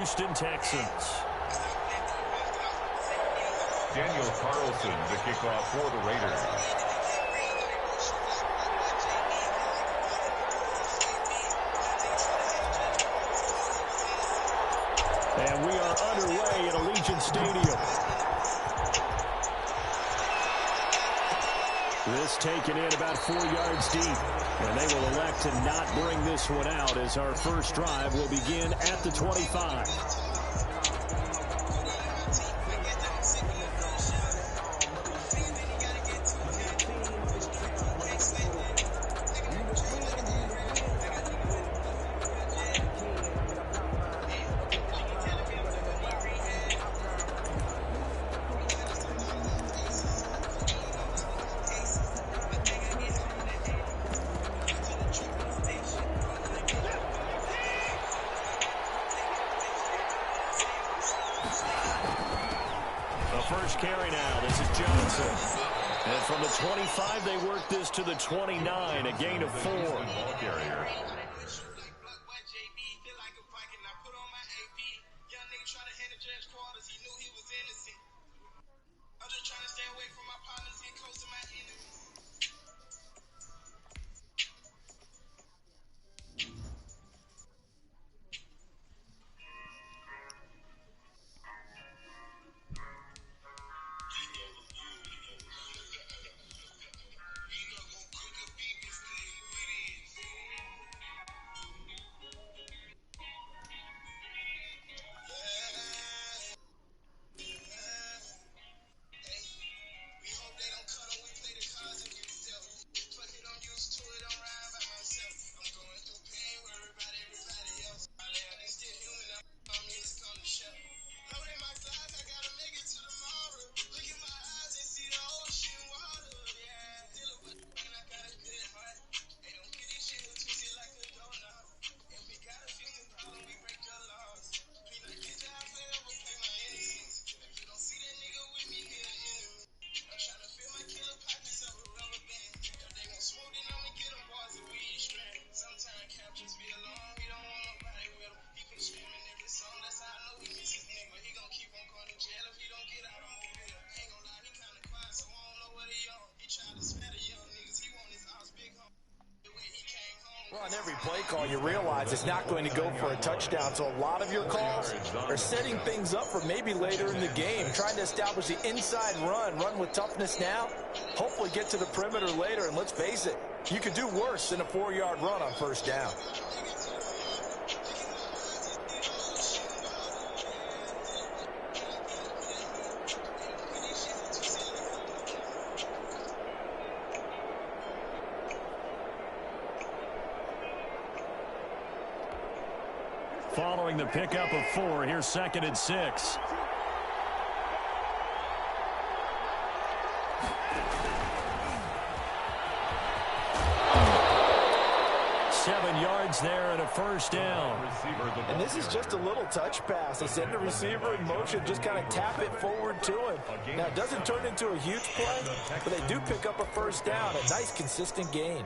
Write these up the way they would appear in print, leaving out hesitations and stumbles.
Houston Texans. Daniel Carlson, the kickoff for the Raiders. And we are underway at Allegiant Stadium. This taken in about 4 yards deep. And they will elect to not bring this one out as our first drive will begin at the 25. First carry now. This is Johnson. And from the 25, they work this to the 29, a gain of 4. Ball carrier. Well, on every play call, you realize it's not going to go for a touchdown, so a lot of your calls are setting things up for maybe later in the game, trying to establish the inside run with toughness now, hopefully get to the perimeter later, and let's face it, you could do worse than a 4-yard run on first down. Following the pickup of 4, here's 2nd and 6. Seven yards there and a first down. And this is just a little touch pass. They send the receiver in motion, just kind of tap it forward to him. Now, it doesn't turn into a huge play, but they do pick up a first down, a nice, consistent gain.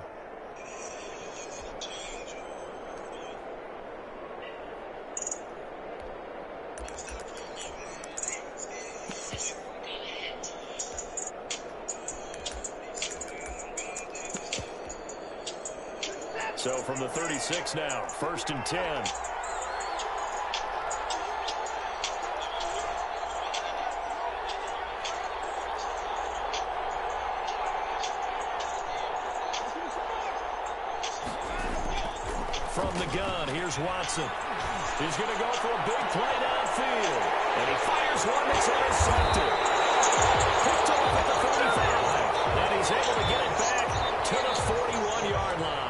So from the 36 now, 1st and 10. From the gun, here's Watson. He's going to go for a big play downfield. And he fires one that's intercepted. Picked off at the 45. And he's able to get it back to the 41-yard line.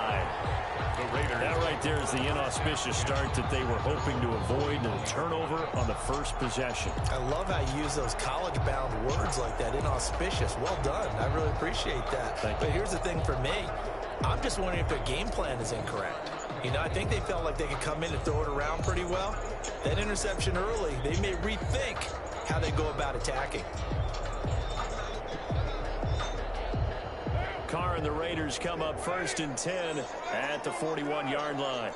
That right there is the inauspicious start that they were hoping to avoid, and a turnover on the first possession. I love how you use those college-bound words like that, inauspicious. Well done. I really appreciate that. But here's the thing for me. I'm just wondering if their game plan is incorrect. You know, I think they felt like they could come in and throw it around pretty well. That interception early, they may rethink how they go about attacking. Carr and the Raiders come up 1st and 10 at the 41-yard line.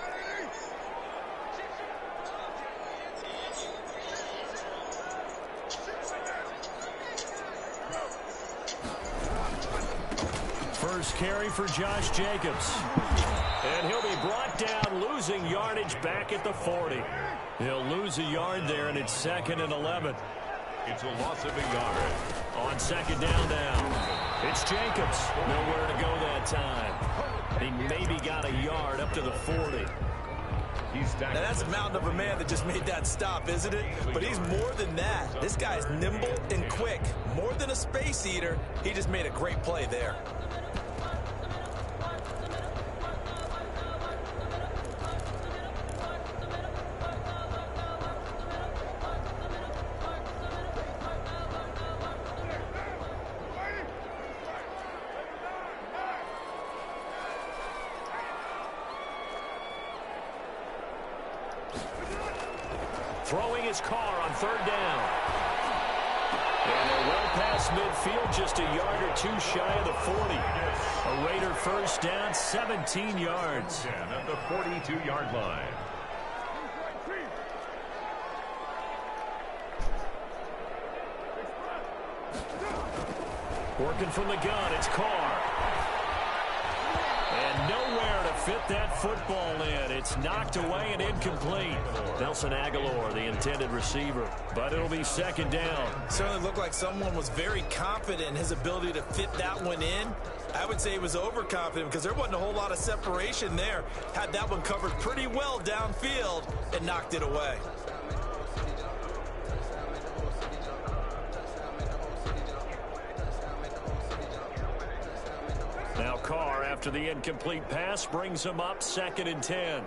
first carry for Josh Jacobs. And he'll be brought down, losing yardage back at the 40. He'll lose a yard there, and it's 2nd and 11. It's a loss of a yard. On 2nd down now. It's Jacobs. Nowhere to go that time. He maybe got a yard up to the 40. Now that's a mountain of a man that just made that stop, isn't it? But he's more than that. This guy's nimble and quick. More than a space eater. He just made a great play there. Throwing his car on 3rd down. And they're well past midfield, just a yard or two shy of the 40. A Raider first down, 17 yards. At the 42-yard line. Working from the gun, it's Carr. And nowhere to fit that football in. It's knocked away and incomplete. Nelson Aguilar, the intended receiver. But it'll be 2nd down. Certainly looked like someone was very confident in his ability to fit that one in. I would say he was overconfident because there wasn't a whole lot of separation there. Had that one covered pretty well downfield and knocked it away. Now Carr, after the incomplete pass, brings him up 2nd and 10.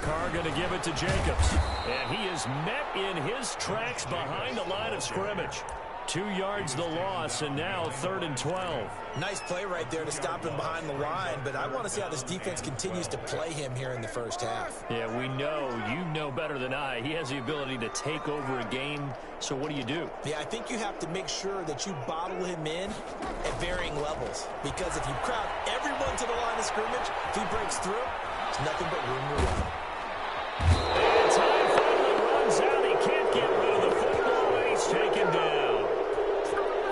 Carr going to give it to Jacobs. And he is met in his tracks behind the line of scrimmage. 2 yards the loss, and now 3rd and 12. Nice play right there to stop him behind the line, but I want to see how this defense continues to play him here in the first half. Yeah, we know, you know better than I, he has the ability to take over a game, so what do you do? Yeah, I think you have to make sure that you bottle him in at varying levels, because if you crowd everyone to the line of scrimmage, if he breaks through, there's nothing but room to run. And time finally runs out, he can't get rid of the football, and he's taken down.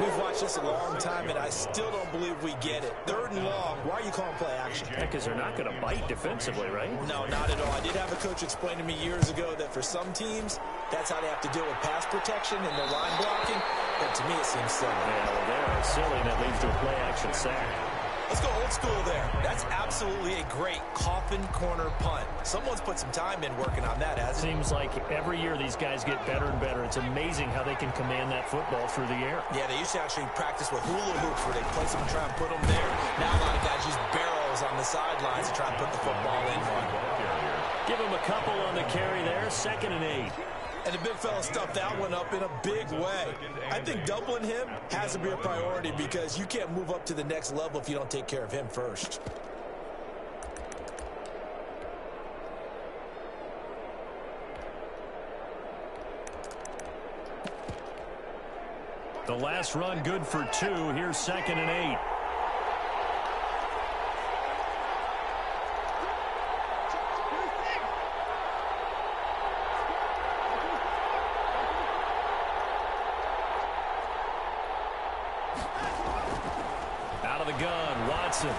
We've watched this a long time, and I still don't believe we get it. 3rd and long. Why are you calling play action? Because they're not going to bite defensively, right? No, not at all. I did have a coach explain to me years ago that for some teams, that's how they have to deal with pass protection and their line blocking. But to me, it seems silly. Yeah, well, they're silly, and that leads to a play action sack. Let's go old school there. That's absolutely a great coffin corner punt. Someone's put some time in working on that, hasn't it? Seems like every year these guys get better and better. It's amazing how they can command that football through the air. Yeah, they used to actually practice with hula hoops where they place them and try and put them there. Now a lot of guys use barrels on the sidelines to try and put the football in. Give him a couple on the carry there, 2nd and 8. And the big fella stuffed that one up in a big way. I think doubling him has to be a priority because you can't move up to the next level if you don't take care of him first. The last run good for 2. Here's 2nd and 8. Out of the gun, Watson. And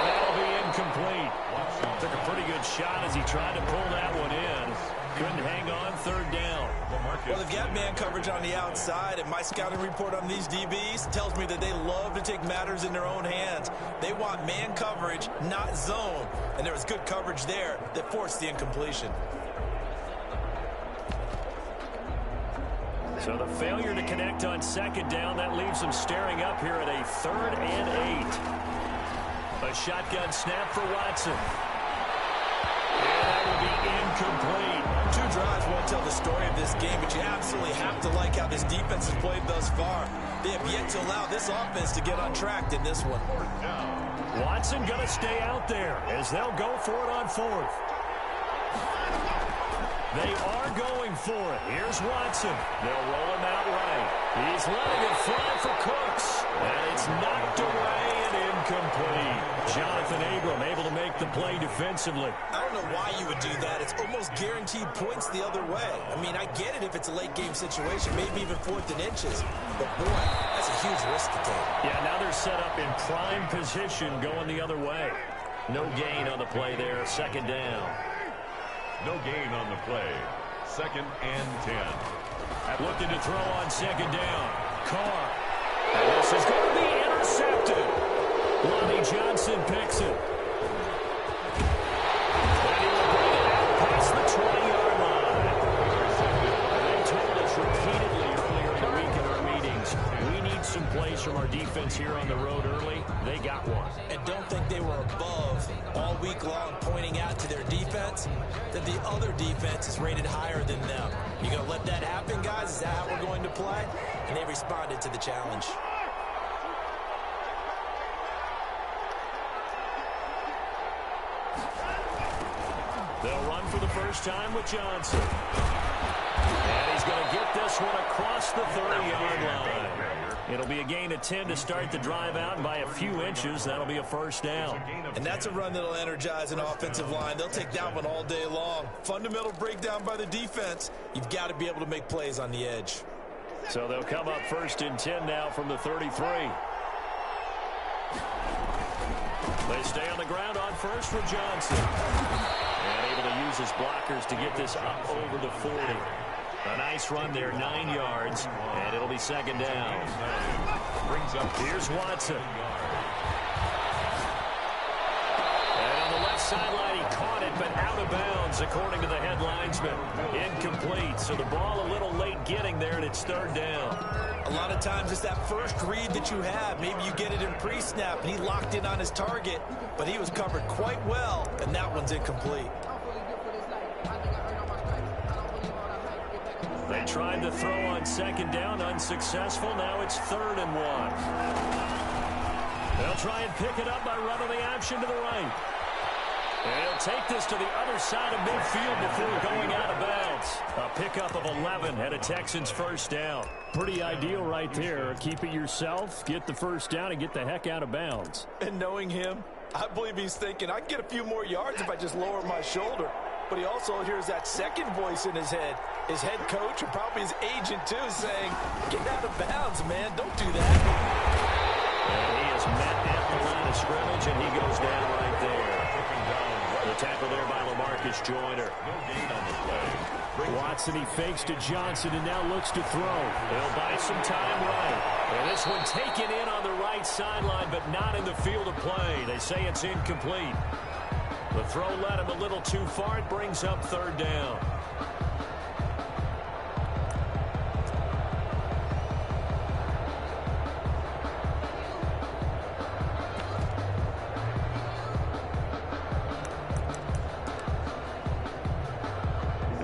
that'll be incomplete. Took a pretty good shot as he tried to pull that one in. Couldn't hang on, 3rd down. Well, they've got man coverage on the outside, and my scouting report on these DBs tells me that they love to take matters in their own hands. They want man coverage, not zone. And there was good coverage there that forced the incompletion. So the failure to connect on 2nd down, that leaves them staring up here at a 3rd and 8. A shotgun snap for Watson. And that will be incomplete. 2 drives won't tell the story of this game, but you absolutely have to like how this defense has played thus far. They have yet to allow this offense to get untracked in this one. Watson going to stay out there as they'll go for it on 4th. They are going for it. Here's Watson. They'll roll him out right. He's letting it fly for Cooks. And it's knocked away and incomplete. Jonathan Abram able to make the play defensively. I don't know why you would do that. It's almost guaranteed points the other way. I mean, I get it if it's a late game situation, maybe even 4th and inches. But, boy, that's a huge risk to take. Yeah, now they're set up in prime position going the other way. No gain on the play there. 2nd down. No gain on the play. 2nd and 10. Looking to throw on 2nd down. Carr. And this is going to be intercepted. Lonnie Johnson picks it. And he will bring it out past the 20-yard line. They told us repeatedly earlier in the week in our meetings, we need some plays from our defense here on the road early. They got one. And don't think they were above all week long pointing out to their defense that the other defense is rated higher than them. You going to let that happen, guys? Is that how we're going to play? And they responded to the challenge. They'll run for the first time with Johnson. And he's going to get this one across the 30-yard line. It'll be a gain of 10 to start the drive out, and by a few inches, that'll be a first down. And that's a run that'll energize an offensive line. They'll take that one all day long. Fundamental breakdown by the defense. You've got to be able to make plays on the edge. So they'll come up 1st and 10 now from the 33. They stay on the ground on first with Johnson. And able to use his blockers to get this up over the 40. A nice run there, 9 yards, and it'll be 2nd down. Brings up. Here's Watson. And on the left sideline, he caught it, but out of bounds, according to the head linesman. Incomplete, so the ball a little late getting there, and it's 3rd down. A lot of times it's that first read that you have. Maybe you get it in pre-snap, and he locked in on his target, but he was covered quite well, and that one's incomplete. They tried to throw on 2nd down, unsuccessful. Now it's 3rd and 1. They'll try and pick it up by running the option to the right. And he'll take this to the other side of midfield before going out of bounds. A pickup of 11 and a Texans first down. Pretty ideal right there. Keep it yourself, get the first down, and get the heck out of bounds. And knowing him, I believe he's thinking, I can get a few more yards if I just lower my shoulder. But he also hears that second voice in his head. His head coach and probably his agent, too, saying, get out of bounds, man. Don't do that. And he is met at the line of scrimmage, and he goes down right there. The tackle there by LaMarcus Joyner. No gain on the play. Watson, he fakes to Johnson and now looks to throw. He'll buy some time right. And this one taken in on the right sideline, but not in the field of play. They say it's incomplete. The throw led him a little too far. It brings up 3rd down.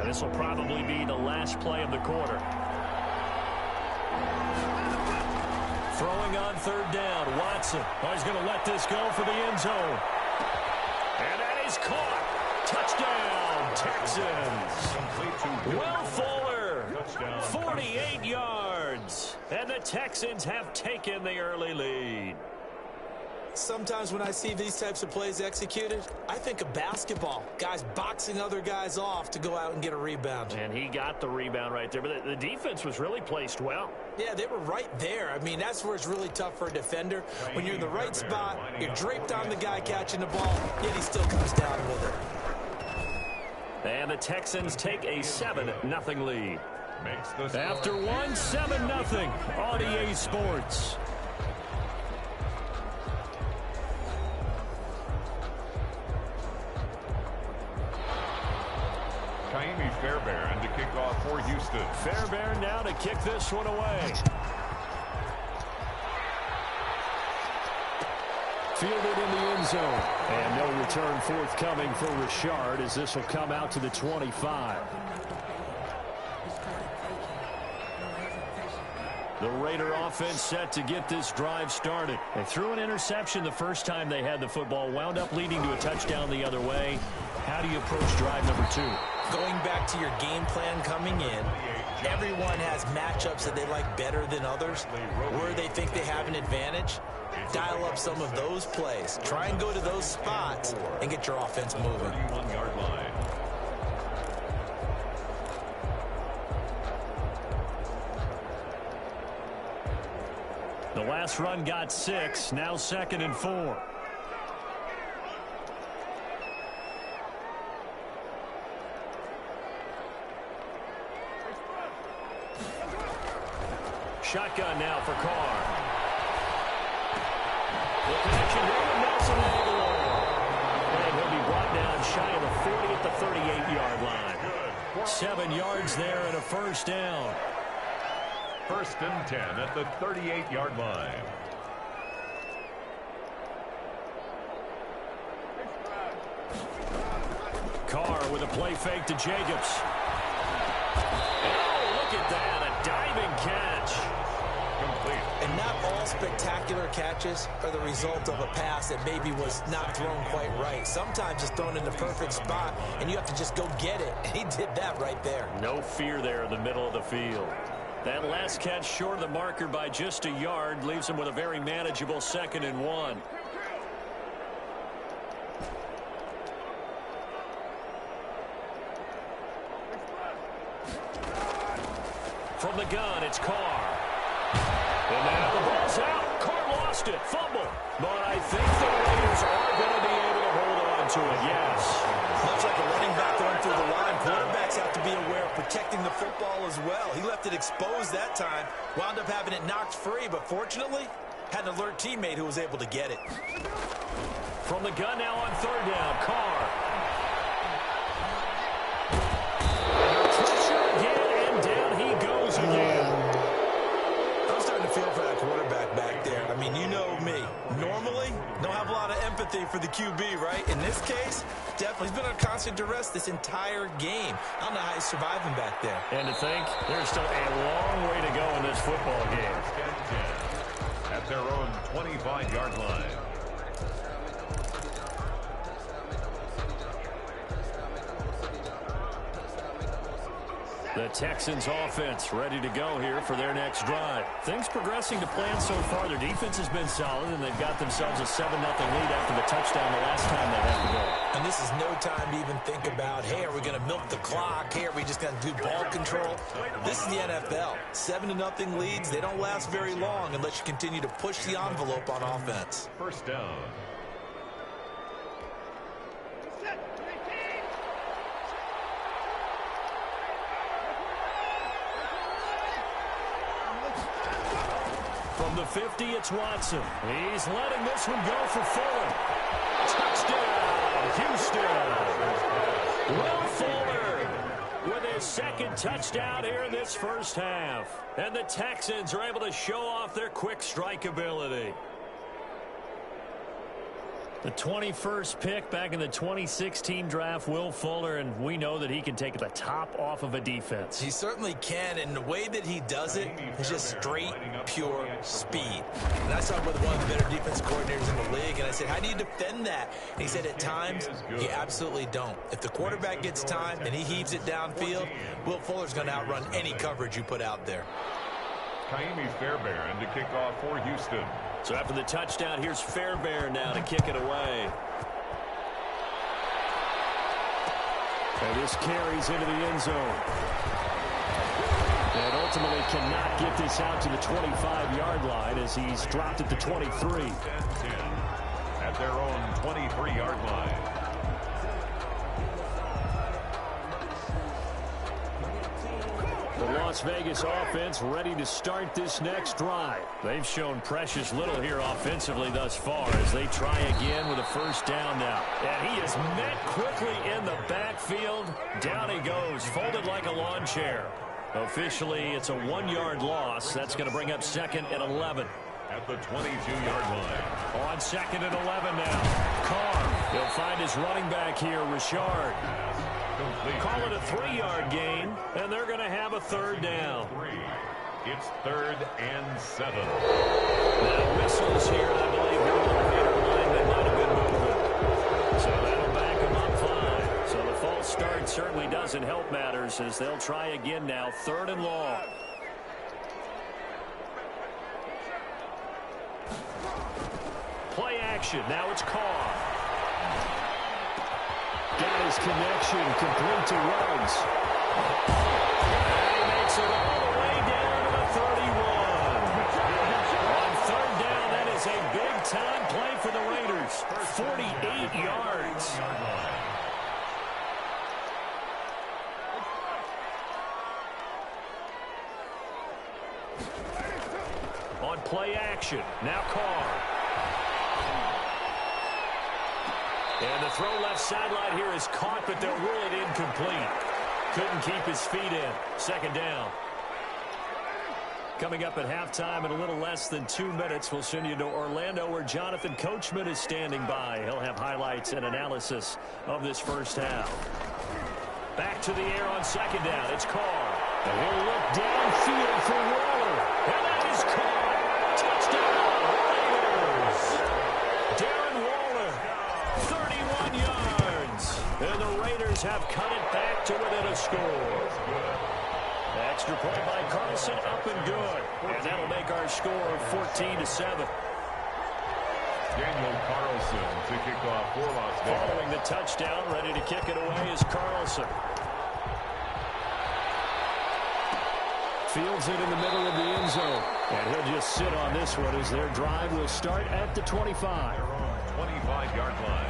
This will probably be the last play of the quarter. Throwing on 3rd down, Watson. Oh, he's going to let this go for the end zone. And that is caught. Touchdown, Texans. Will Fuller, 48 yards. And the Texans have taken the early lead. Sometimes when I see these types of plays executed, I think of basketball. Guys boxing other guys off to go out and get a rebound. And he got the rebound right there. But the defense was really placed well. Yeah, they were right there. I mean, that's where it's really tough for a defender. When you're in the right spot, you're draped on the guy catching the ball, yet he still comes down with it. And the Texans take a 7-0 lead. Makes the After one, 7-0 on EA Sports. Fairbairn to kick off for Houston. Fairbairn now to kick this one away. Fielded in the end zone. And no return forthcoming for Richard as this will come out to the 25. The Raider offense set to get this drive started. They threw an interception the first time they had the football, wound up leading to a touchdown the other way. How do you approach drive number 2? Going back to your game plan coming in, Everyone has matchups that they like better than others, where they think they have an advantage. Dial up some of those plays. Try and go to those spots and get your offense moving. 31-yard line. The last run got 6, now 2nd and 4. Shotgun now for Carr. The connection here with Nelson Aguilar. And he'll be brought down shy of the 40 at the 38-yard line. 7 yards there and a first down. 1st and 10 at the 38-yard line. Carr with a play fake to Jacobs. Oh, look at that, a diving catch. Complete. And not all spectacular catches are the result of a pass that maybe was not thrown quite right. Sometimes it's thrown in the perfect spot, and you have to just go get it. And he did that right there. No fear there in the middle of the field. That last catch short of the marker by just a yard leaves him with a very manageable 2nd and 1. From the gun, it's Carr. And now the ball's out. Carr lost it. Fumble. But I think the Raiders are going to be able to hold on to it, yes. Much like a running back going through the line, quarterbacks have to be aware of protecting the football as well. He left it exposed that time, wound up having it knocked free, but fortunately, had an alert teammate who was able to get it. From the gun now on 3rd down, Carr. Pressure again, and down he goes again. I'm starting to feel for that quarterback back there. I mean, you know me. Normally, don't have a lot of empathy for the QB, right? In this case, definitely. He's been on constant duress this entire game. I don't know how he's surviving back there. And to think, there's still a long way to go in this football game. 10 at their own 25-yard line. The Texans offense ready to go here for their next drive. Things progressing to plan so far. Their defense has been solid, and they've got themselves a 7-0 lead after the touchdown the last time they had the ball. And this is no time to even think about, hey, are we going to milk the clock? Hey, are we just going to do ball control? This is the NFL. 7-0 leads, they don't last very long unless you continue to push the envelope on offense. 1st down. From the 50, it's Watson. He's letting this one go for Fuller. Touchdown, Houston. Will Fuller with his 2nd touchdown here in this first half. And the Texans are able to show off their quick strike ability. The 21st pick back in the 2016 draft, Will Fuller, and we know that he can take the top off of a defense. He certainly can, and the way that he does it is just straight, pure speed. And I saw him with one of the better defense coordinators in the league, and I said, how do you defend that? And he said, at times, you absolutely don't. If the quarterback gets time and he heaves it downfield, Will Fuller's going to outrun any coverage you put out there. Kaimi Fairbairn to kick off for Houston. So after the touchdown, here's Fairbairn now to kick it away. And this carries into the end zone. And ultimately cannot get this out to the 25-yard line as he's dropped at the 23. 10-10 at their own 23-yard line. The Las Vegas offense ready to start this next drive. They've shown precious little here offensively thus far as they try again with a first down now. And he is met quickly in the backfield. Down he goes, folded like a lawn chair. Officially, it's a 1-yard loss. That's going to bring up 2nd and 11. At the 22-yard line. On 2nd and 11 now. Carr, he'll find his running back here, Richard. Complete. Call it a 3-yard gain, and they're going to have a 3rd down. It's 3rd and 7. Now whistles here, I believe, the elevator line that might have been moving. So that'll back them up 5. So the false start certainly does doesn't help matters as they'll try again now. 3rd and long. Play action. Now it's Carr. Got his connection complete to Ruggs. And he makes it all the way down to the 31. On 3rd down, that is a big-time play for the Raiders. 48 yards. On play action, now Carr. And the throw left sideline here is caught, but they'll rule it incomplete. Couldn't keep his feet in. 2nd down. Coming up at halftime in a little less than 2 minutes, we'll send you to Orlando where Jonathan Coachman is standing by. He'll have highlights and analysis of this first half. Back to the air on 2nd down. It's Carr. And he'll look downfield for Waller. And that is caught. Touchdown, Raiders. Darren Waller, 31 yards. And the Raiders have cut it back to within a score. Extra point by Carlson, up and good. And that'll make our score 14-7. Daniel Carlson to kick off for Las Vegas. Following the touchdown, ready to kick it away is Carlson. Fields it in the middle of the end zone. And he'll just sit on this one as their drive will start at the 25. 25-yard line.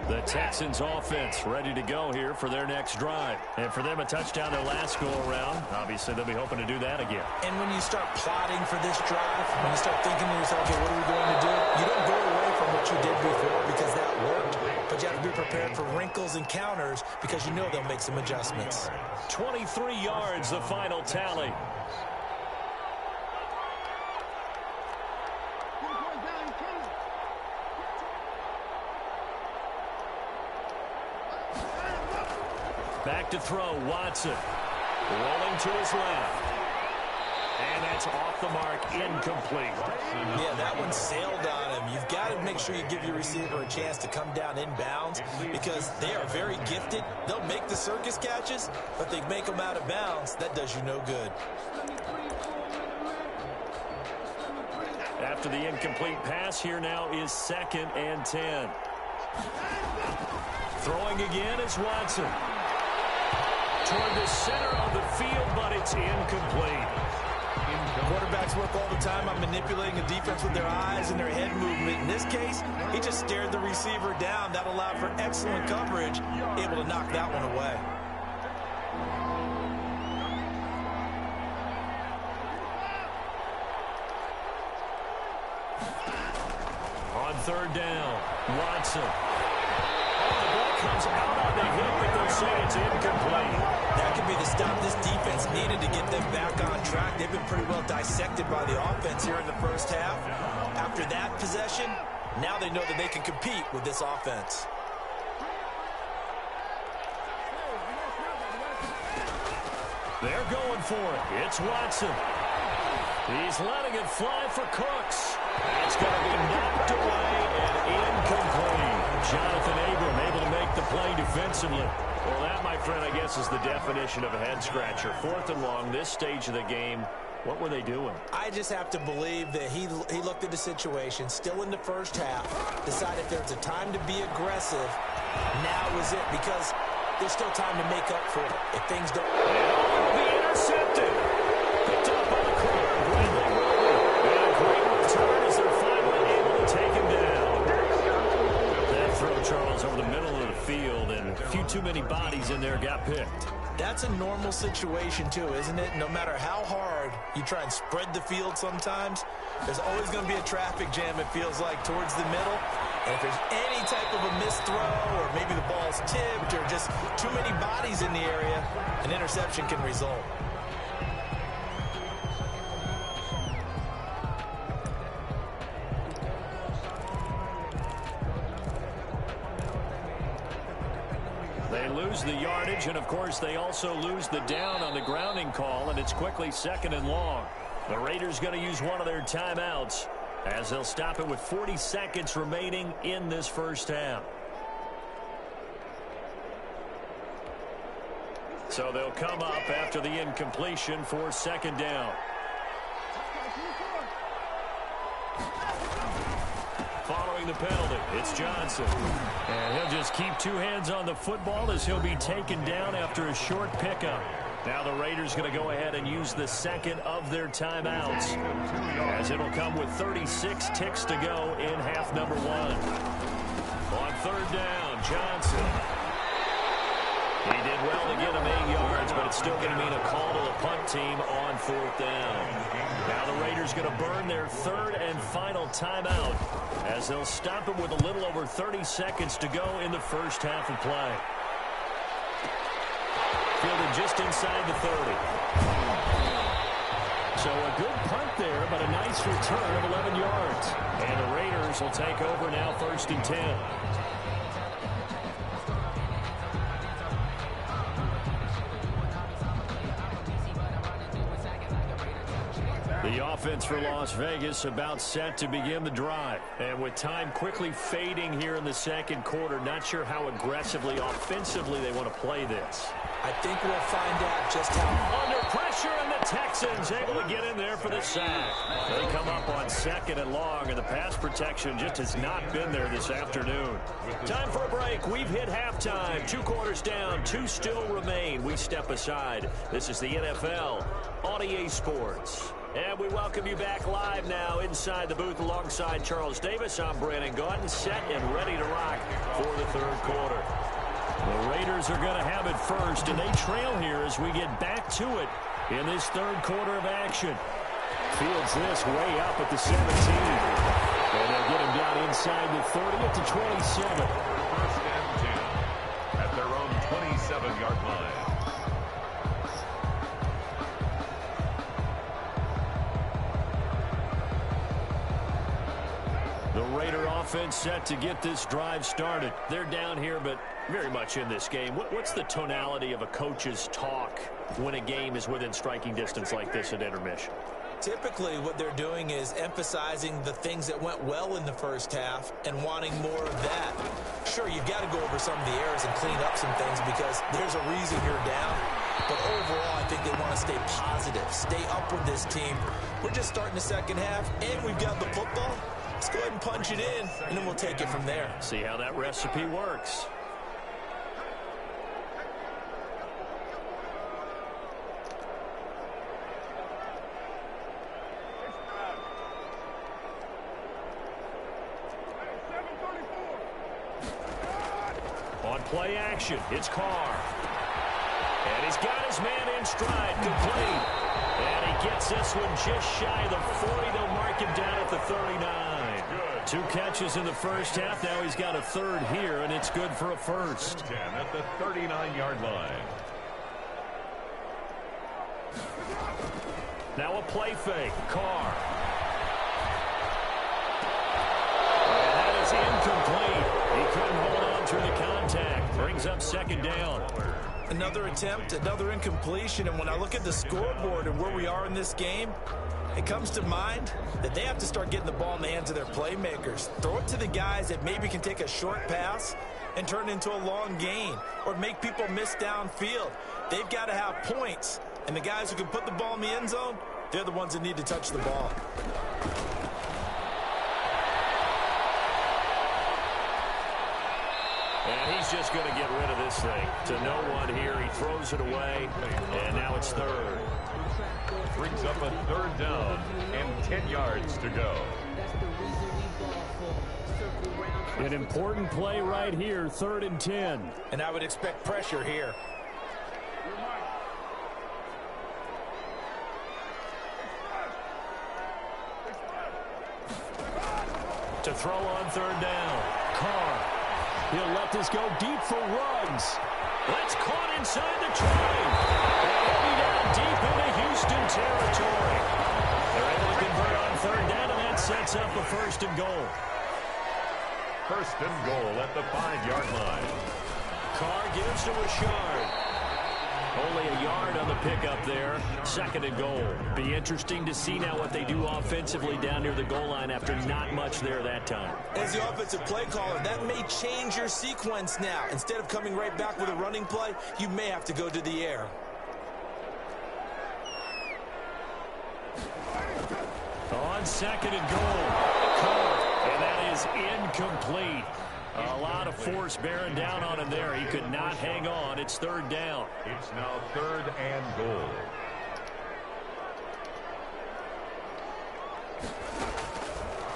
The Texans offense ready to go here for their next drive. And for them, a touchdown their last go-around. Obviously, they'll be hoping to do that again. And when you start plotting for this drive, when you start thinking to yourself, okay, what are we going to do? You don't go away from what you did before because that worked. But you have to be prepared for wrinkles and counters because you know they'll make some adjustments. 23 yards, the final tally. Back to throw, Watson. Rolling to his left. And that's off the mark, incomplete. Yeah, that one sailed on him. You've got to make sure you give your receiver a chance to come down inbounds because they are very gifted. They'll make the circus catches, but they make them out of bounds. That does you no good. After the incomplete pass, here now is 2nd and 10. Throwing again is Watson. Toward the center of the field, but it's incomplete. Quarterbacks work all the time on manipulating a defense with their eyes and their head movement. In this case, he just stared the receiver down. That allowed for excellent coverage, able to knock that one away. On 3rd down, Watson. The ball comes out on the hit, but they'll say it's incomplete. That could be the stop this defense needed to get them back on track. They've been pretty well dissected by the offense here in the first half. After that possession, now they know that they can compete with this offense. They're going for it. It's Watson. He's letting it fly for Cooks. It's going to be knocked away and incomplete. Jonathan Abram able to make the play defensively. Well, that, my friend, I guess is the definition of a head-scratcher. 4th and long, this stage of the game. What were they doing? I just have to believe that he looked at the situation, still in the first half, decided if there's a time to be aggressive, now is it, because there's still time to make up for it. If things don't... It'll be intercepted. Picked up on the corner. Bradley Roby. And a great return as they're finally able to take him down. That throw, Charles, over the middle of the field, and a few too many bodies in there got picked. That's a normal situation, too, isn't it? No matter how hard you try and spread the field sometimes, there's always going to be a traffic jam, it feels like, towards the middle. And if there's any type of a missed throw or maybe the ball's tipped or just too many bodies in the area, an interception can result. They lose the yardage, and, of course, they also lose the down on the grounding call, and it's quickly 2nd and long. The Raiders going to use one of their timeouts as they'll stop it with 40 seconds remaining in this first half. So they'll come up after the incompletion for 2nd down. Following the penalty, it's Johnson. And he'll just keep 2 hands on the football as he'll be taken down after a short pickup. Now the Raiders going to go ahead and use the second of their timeouts, as it'll come with 36 ticks to go in half number 1. On 3rd down, Johnson. He did well to get him 8 yards, but it's still going to mean a call to the punt team on 4th down. Now the Raiders going to burn their 3rd and final timeout as they'll stop him with a little over 30 seconds to go in the first half of play. Fielded just inside the 30. So a good punt there, but a nice return of 11 yards. And the Raiders will take over now 1st and 10. The offense for Las Vegas about set to begin the drive. And with time quickly fading here in the 2nd quarter, not sure how aggressively, offensively they want to play this. I think we'll find out just how. Under pressure, and the Texans able to get in there for the sack. They come up on 2nd and long, and the pass protection just has not been there this afternoon. Time for a break. We've hit halftime. 2 quarters down, 2 still remain. We step aside. This is the NFL on EA Sports. And we welcome you back live now inside the booth alongside Charles Davis. I'm Brandon Gaudin, set and ready to rock for the 3rd quarter. The Raiders are going to have it first, and they trail here as we get back to it in this 3rd quarter of action. Fields this way up at the 17. And they'll get him down inside the 30 at the 27. 1st and 10 at their own 27-yard line. The Raider offense set to get this drive started. They're down here, but very much in this game. What's the tonality of a coach's talk when a game is within striking distance like this at intermission? Typically, what they're doing is emphasizing the things that went well in the first half and wanting more of that. Sure, you've got to go over some of the errors and clean up some things because there's a reason you're down. But overall, I think they want to stay positive, stay up with this team. We're just starting the 2nd half, and we've got the football. Let's go ahead and punch it in, and then we'll take it from there. See how that recipe works. On play action, it's Carr. And he's got his man in stride, complete. And he gets this one just shy of the 40. They'll mark him down at the 39. Good. 2 catches in the first half. Now he's got a 3rd here, and it's good for a 1st. 10 at the 39-yard line. Now a play fake. Carr. And that is incomplete. He couldn't hold on through the contact. Brings up 2nd down. Another attempt, another incompletion, and when I look at the scoreboard and where we are in this game, it comes to mind that they have to start getting the ball in the hands of their playmakers. Throw it to the guys that maybe can take a short pass and turn it into a long gain or make people miss downfield. They've got to have points, and the guys who can put the ball in the end zone, they're the ones that need to touch the ball. And he's just going to get rid of this thing to no one here. He throws it away, and now it's 3rd. Brings up a 3rd down and 10 yards to go. An important play right here, 3rd and 10. And I would expect pressure here. To throw on 3rd down. Carr. He'll let this go deep for Ruggs. That's caught inside the 20. And he'll be down deep into Houston territory. They're able to convert on 3rd down, and that sets up a 1st and goal. 1st and goal at the 5-yard line. Carr gives to Richard. Only a yard on the pickup there. 2nd and goal. Be interesting to see now what they do offensively down near the goal line after not much there that time. As the offensive play caller, that may change your sequence now. Instead of coming right back with a running play, you may have to go to the air. On 2nd and goal. Carr, and that is incomplete. A lot of force bearing down on him there. He could not hang on. It's 3rd down. It's now 3rd and goal.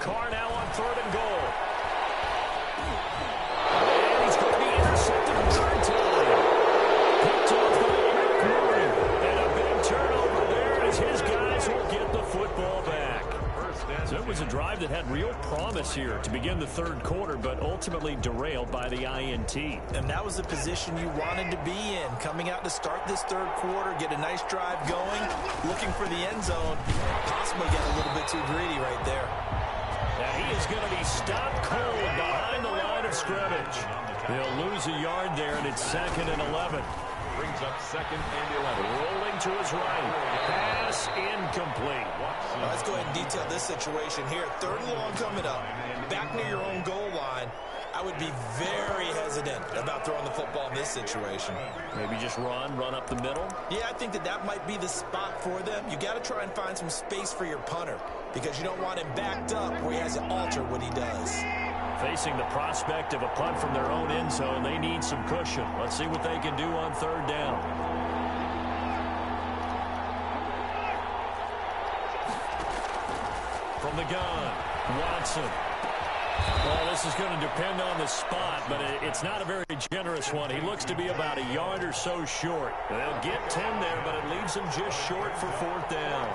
Carr now on 3rd and goal. And he's going to be intercepted momentarily. Picked off by McMurray. And a big turnover there as his guys will get the football back. So it was a drive that had real promise here to begin the 3rd quarter, but ultimately derailed by the INT. And that was the position you wanted to be in. Coming out to start this 3rd quarter, get a nice drive going, looking for the end zone. Possibly get a little bit too greedy right there. Now he is going to be stopped cold behind the line of scrimmage. They'll lose a yard there, and it's 2nd and 11. Brings up 2nd and 11. Rolling to his right. Pass incomplete. Let's go ahead and detail this situation here. 3rd and long coming up. Back near your own goal line. I would be very hesitant about throwing the football in this situation. Maybe just run up the middle? Yeah, I think that might be the spot for them. You got to try and find some space for your punter because you don't want him backed up where he has to alter what he does. Facing the prospect of a punt from their own end zone, they need some cushion. Let's see what they can do on 3rd down. From the gun, Watson. Well, this is going to depend on the spot, but it's not a very generous one. He looks to be about a yard or so short. They'll get 10 there, but it leaves him just short for 4th down.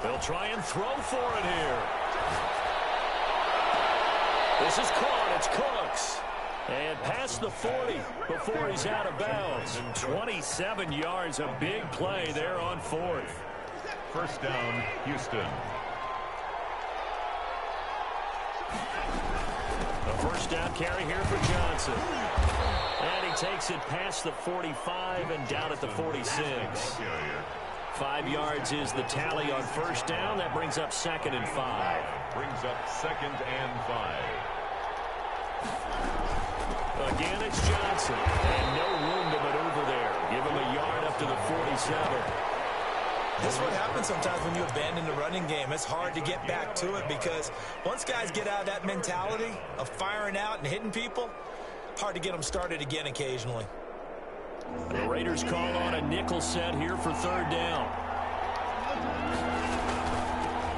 They'll try and throw for it here. This is caught. It's Cooks. And past the 40 before he's out of bounds. 27 yards, a big play there on 4th. 1st down, Houston. A 1st down carry here for Johnson. And he takes it past the 45 and down at the 46. 5 yards is the tally on 1st down. That brings up 2nd and 5. Brings up 2nd and 5. Again, it's Johnson. And no room to maneuver there. Give him a yard up to the 47. This is what happens sometimes when you abandon the running game. It's hard to get back to it because once guys get out of that mentality of firing out and hitting people, hard to get them started again occasionally. The Raiders call on a nickel set here for 3rd down.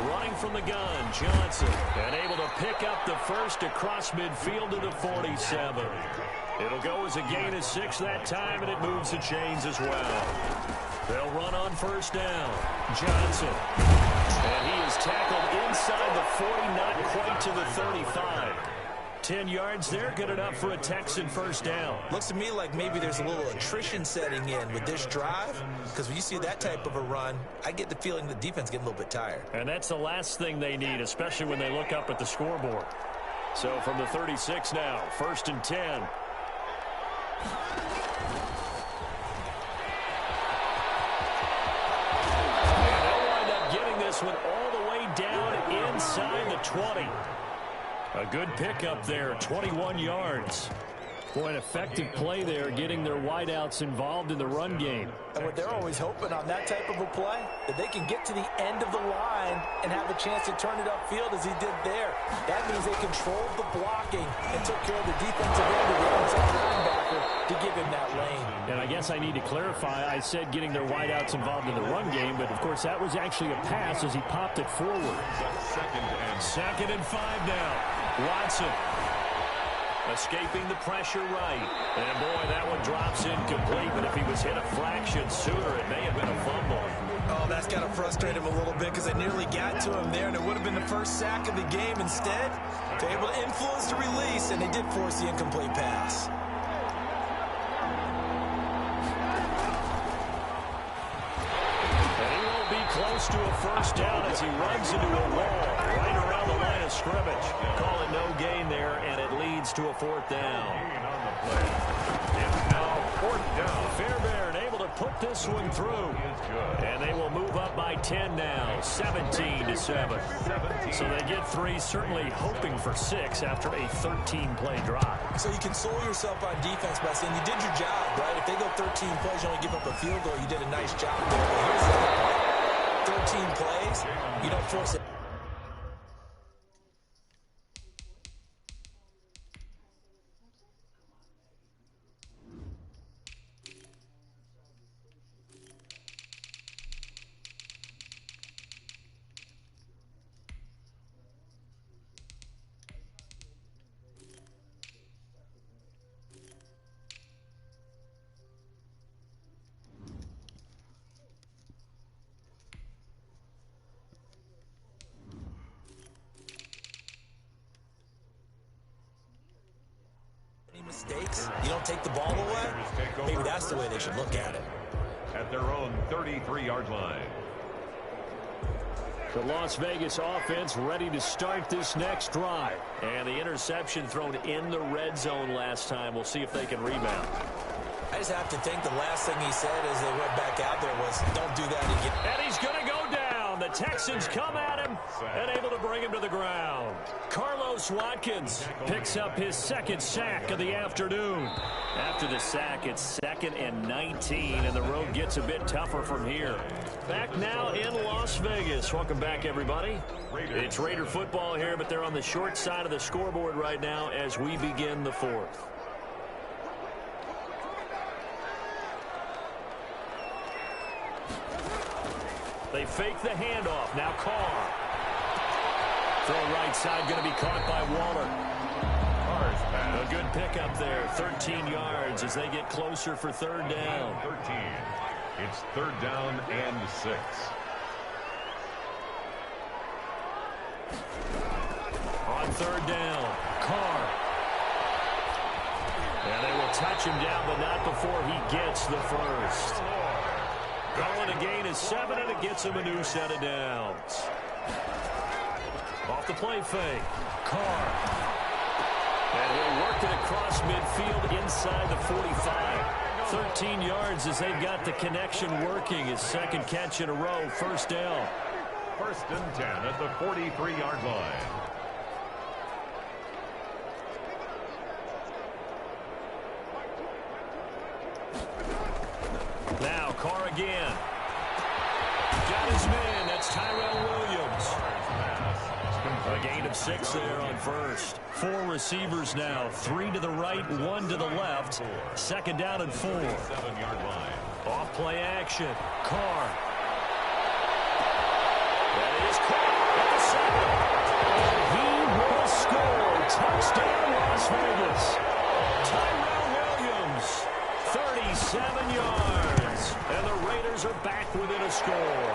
Running from the gun, Johnson, and able to pick up the first across midfield to the 47. It'll go as a gain of 6 that time, and it moves the chains as well. They'll run on 1st down. Johnson, and he is tackled inside the 40, not quite to the 35. 10 yards there, good enough for a Texan 1st down. Looks to me like maybe there's a little attrition setting in with this drive, because when you see that type of a run, I get the feeling the defense getting a little bit tired. And that's the last thing they need, especially when they look up at the scoreboard. So from the 36 now, 1st and 10. And they'll wind up getting this one all the way down inside the 20. A good pickup there, 21 yards. Boy, an effective play there, getting their wideouts involved in the run game. And what they're always hoping on that type of a play, that they can get to the end of the line and have a chance to turn it upfield as he did there. That means they controlled the blocking and took care of the defensive end of the outside linebacker to give him that lane. And I guess I need to clarify, I said getting their wideouts involved in the run game, but of course that was actually a pass as he popped it forward. 2nd and 5 now. Watson escaping the pressure right. And boy, that one drops incomplete, but if he was hit a fraction sooner, it may have been a fumble. Oh, that's got to frustrate him a little bit because they nearly got to him there, and it would have been the first sack of the game. Instead, they're able to influence the release, and they did force the incomplete pass. close to a first down as he runs into a wall right around the line of scrimmage. Call it no gain there, and it leads to a fourth down. On the play. It's now fourth down. Fairbairn able to put this one through. And they will move up by 10 now, 17-7. So they get 3, certainly hoping for 6 after a 13-play drive. So you console yourself on defense by saying you did your job, right? If they go 13 plays, you only give up a field goal, you did a nice job there. But here's the other part. 13 plays, you don't force it. Mistakes, you don't take the ball away. Maybe that's the way they should look at it. At their own 33-yard line. The Las Vegas offense ready to start this next drive. And the interception thrown in the red zone last time. We'll see if they can rebound. I just have to think the last thing he said as they went back out there was, don't do that again. And he's going to go down. The Texans come at him and able to bring him to the ground. Carlos Watkins picks up his second sack of the afternoon. After the sack, it's 2nd and 19, and the road gets a bit tougher from here. Back now in Las Vegas. Welcome back, everybody. It's Raider football here, but they're on the short side of the scoreboard right now as we begin the 4th. They fake the handoff. Now Carr. Throw right side going to be caught by Waller. A good pickup there. 13 yards as they get closer for 3rd down. 13. It's 3rd down and 6. On 3rd down, Carr. And they will touch him down, but not before he gets the first. Calling a gain is 7, and it gets him a new set of downs. Off the play fake, Carr. And he'll work it across midfield inside the 45. 13 yards as they've got the connection working. His second catch in a row, 1st down. 1st and 10 at the 43-yard line. Now Carr again. Got his man. That's Tyrell Williams. A gain of 6 there on 1st. 4 receivers now. 3 to the right, 1 to the left. 2nd down and 4. 7-yard line. Off play action. Carr. That is caught at the 7. He will score. Touchdown, Las Vegas. Tyrell Williams. 37 yards. And the Raiders are back within a score.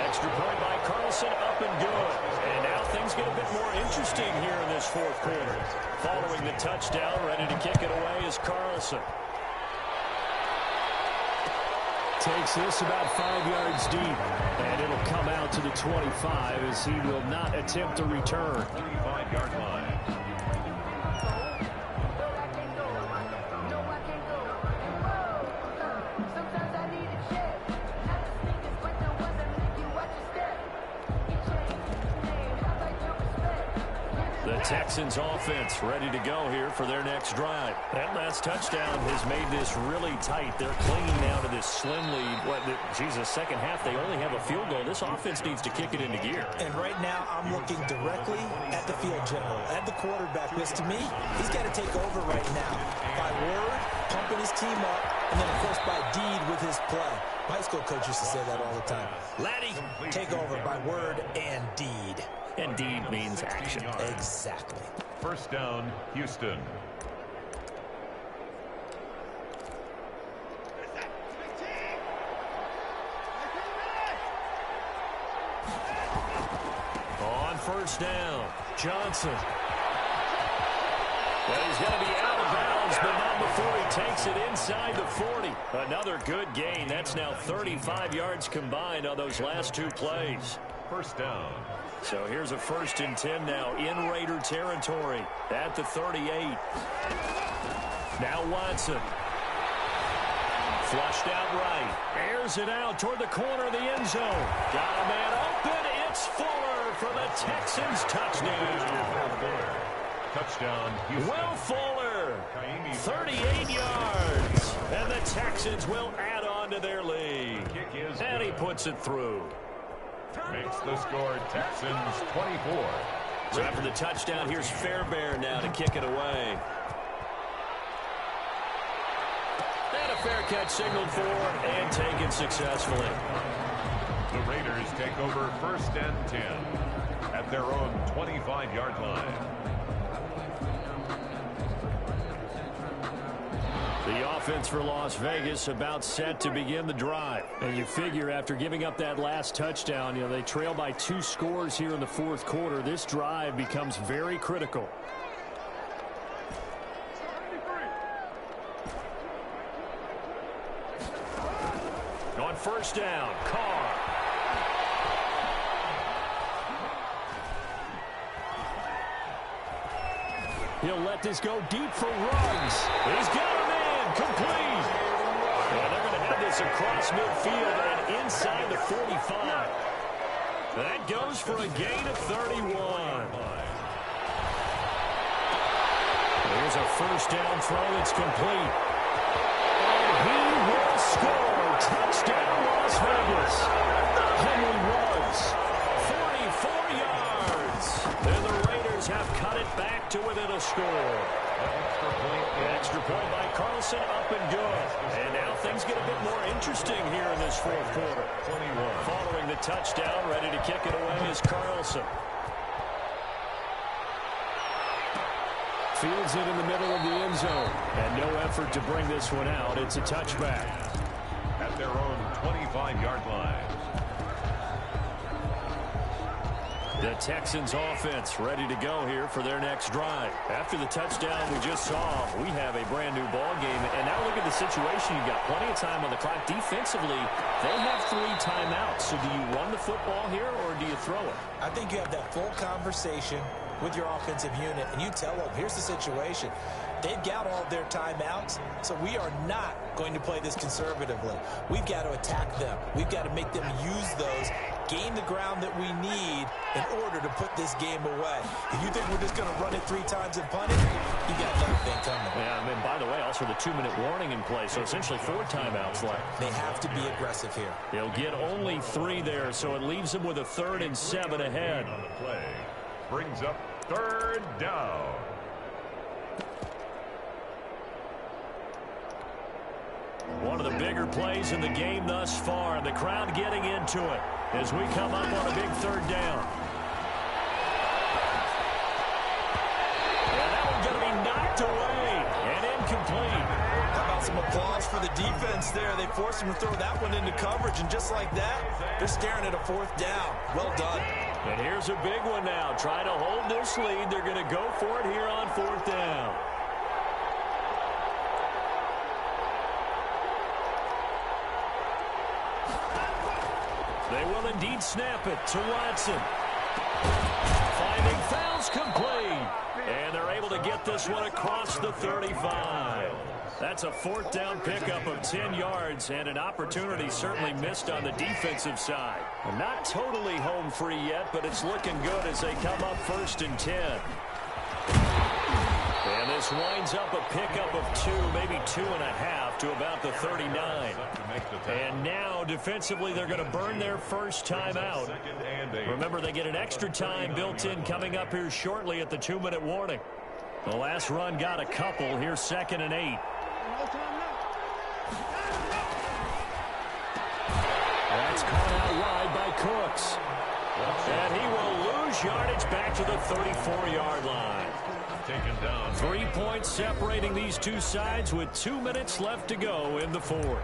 Extra point by Carlson, up and good. And now things get a bit more interesting here in this 4th quarter. Following the touchdown, ready to kick it away is Carlson. Takes this about 5 yards deep. And it'll come out to the 25 as he will not attempt a return. 35-yard line. Texans offense ready to go here for their next drive. That last touchdown has made this really tight. They're clinging now to this slim lead. Second half, they only have a field goal. This offense needs to kick it into gear. And right now, I'm looking directly at the field general, at the quarterback, because to me, he's got to take over right now. By word, pumping his team up, and then, of course, by deed with his play. My high school coach used to say that all the time. Laddie, take over by word and deed. And deed means action. Exactly. 1st down, Houston. On 1st down, Johnson. Well, he's going to be out of bounds, but not before he takes it inside the 40. Another good gain. That's now 35 yards combined on those last two plays. First down. So here's a 1st and 10 now in Raider territory at the 38. Now Watson. Flushed out right. Airs it out toward the corner of the end zone. Got a man open. It's Fuller for the Texans touchdown. Touchdown, Houston. Will Fuller, 38 yards. And the Texans will add on to their lead. And he puts it through. Makes the score Texans 24. So after the touchdown, here's Fairbairn now to kick it away. And a fair catch signaled for and taken successfully. The Raiders take over 1st and 10 at their own 25-yard line. The offense for Las Vegas about set to begin the drive. And you figure after giving up that last touchdown, they trail by 2 scores here in the 4th quarter. This drive becomes very critical. On 1st down, Carr. He'll let this go deep for Ruggs. He's got him in, complete. And they're going to have this across midfield and inside the 45. That goes for a gain of 31. Here's a 1st down throw that's complete. And he will score. Touchdown, Las Vegas. Henry Ruggs, 44 yards. And the Raiders have cut it back to within a score. Extra point by Carlson, up and good. And now things get a bit more interesting here in this 4th quarter. 21. Following the touchdown, ready to kick it away is Carlson. Fields it in the middle of the end zone. And no effort to bring this one out. It's a touchback. At their own 25-yard line. The Texans offense ready to go here for their next drive. After the touchdown we just saw, we have a brand new ball game. And now look at the situation. You've got plenty of time on the clock. Defensively, they have 3 timeouts. So do you run the football here or do you throw it? I think you have that full conversation with your offensive unit, and you tell them, here's the situation. They've got all their timeouts, so we are not going to play this conservatively. We've got to attack them. We've got to make them use those, gain the ground that we need in order to put this game away. If you think we're just going to run it 3 times and punt it, you got another thing coming. Yeah, and by the way, also the 2-minute warning in play, so essentially 4 timeouts left. They have to be aggressive here. They'll get only 3 there, so it leaves them with a 3rd and 7 ahead. On the play brings up 3rd down. One of the bigger plays in the game thus far, and the crowd getting into it as we come up on a big 3rd down. And that one's going to be knocked away and incomplete. How about some applause for the defense there? They forced them to throw that one into coverage, and just like that, they're staring at a 4th down. Well done. And here's a big one now. Try to hold this lead. They're going to go for it here on 4th down. They will indeed snap it to Watson. Finding fouls complete. And they're able to get this one across the 35. That's a 4th down pickup of 10 yards and an opportunity certainly missed on the defensive side. Not totally home free yet, but it's looking good as they come up 1st and 10. And this winds up a pickup of 2, maybe 2.5 to about the 39. And now defensively they're going to burn their first time out. Remember, they get an extra time built in coming up here shortly at the 2-minute warning. The last run got a couple. Here's 2nd and 8. That's caught out wide by Cooks. And he will lose yardage back to the 34-yard line. Taken down. 3 points separating these two sides with 2 minutes left to go in the 4th.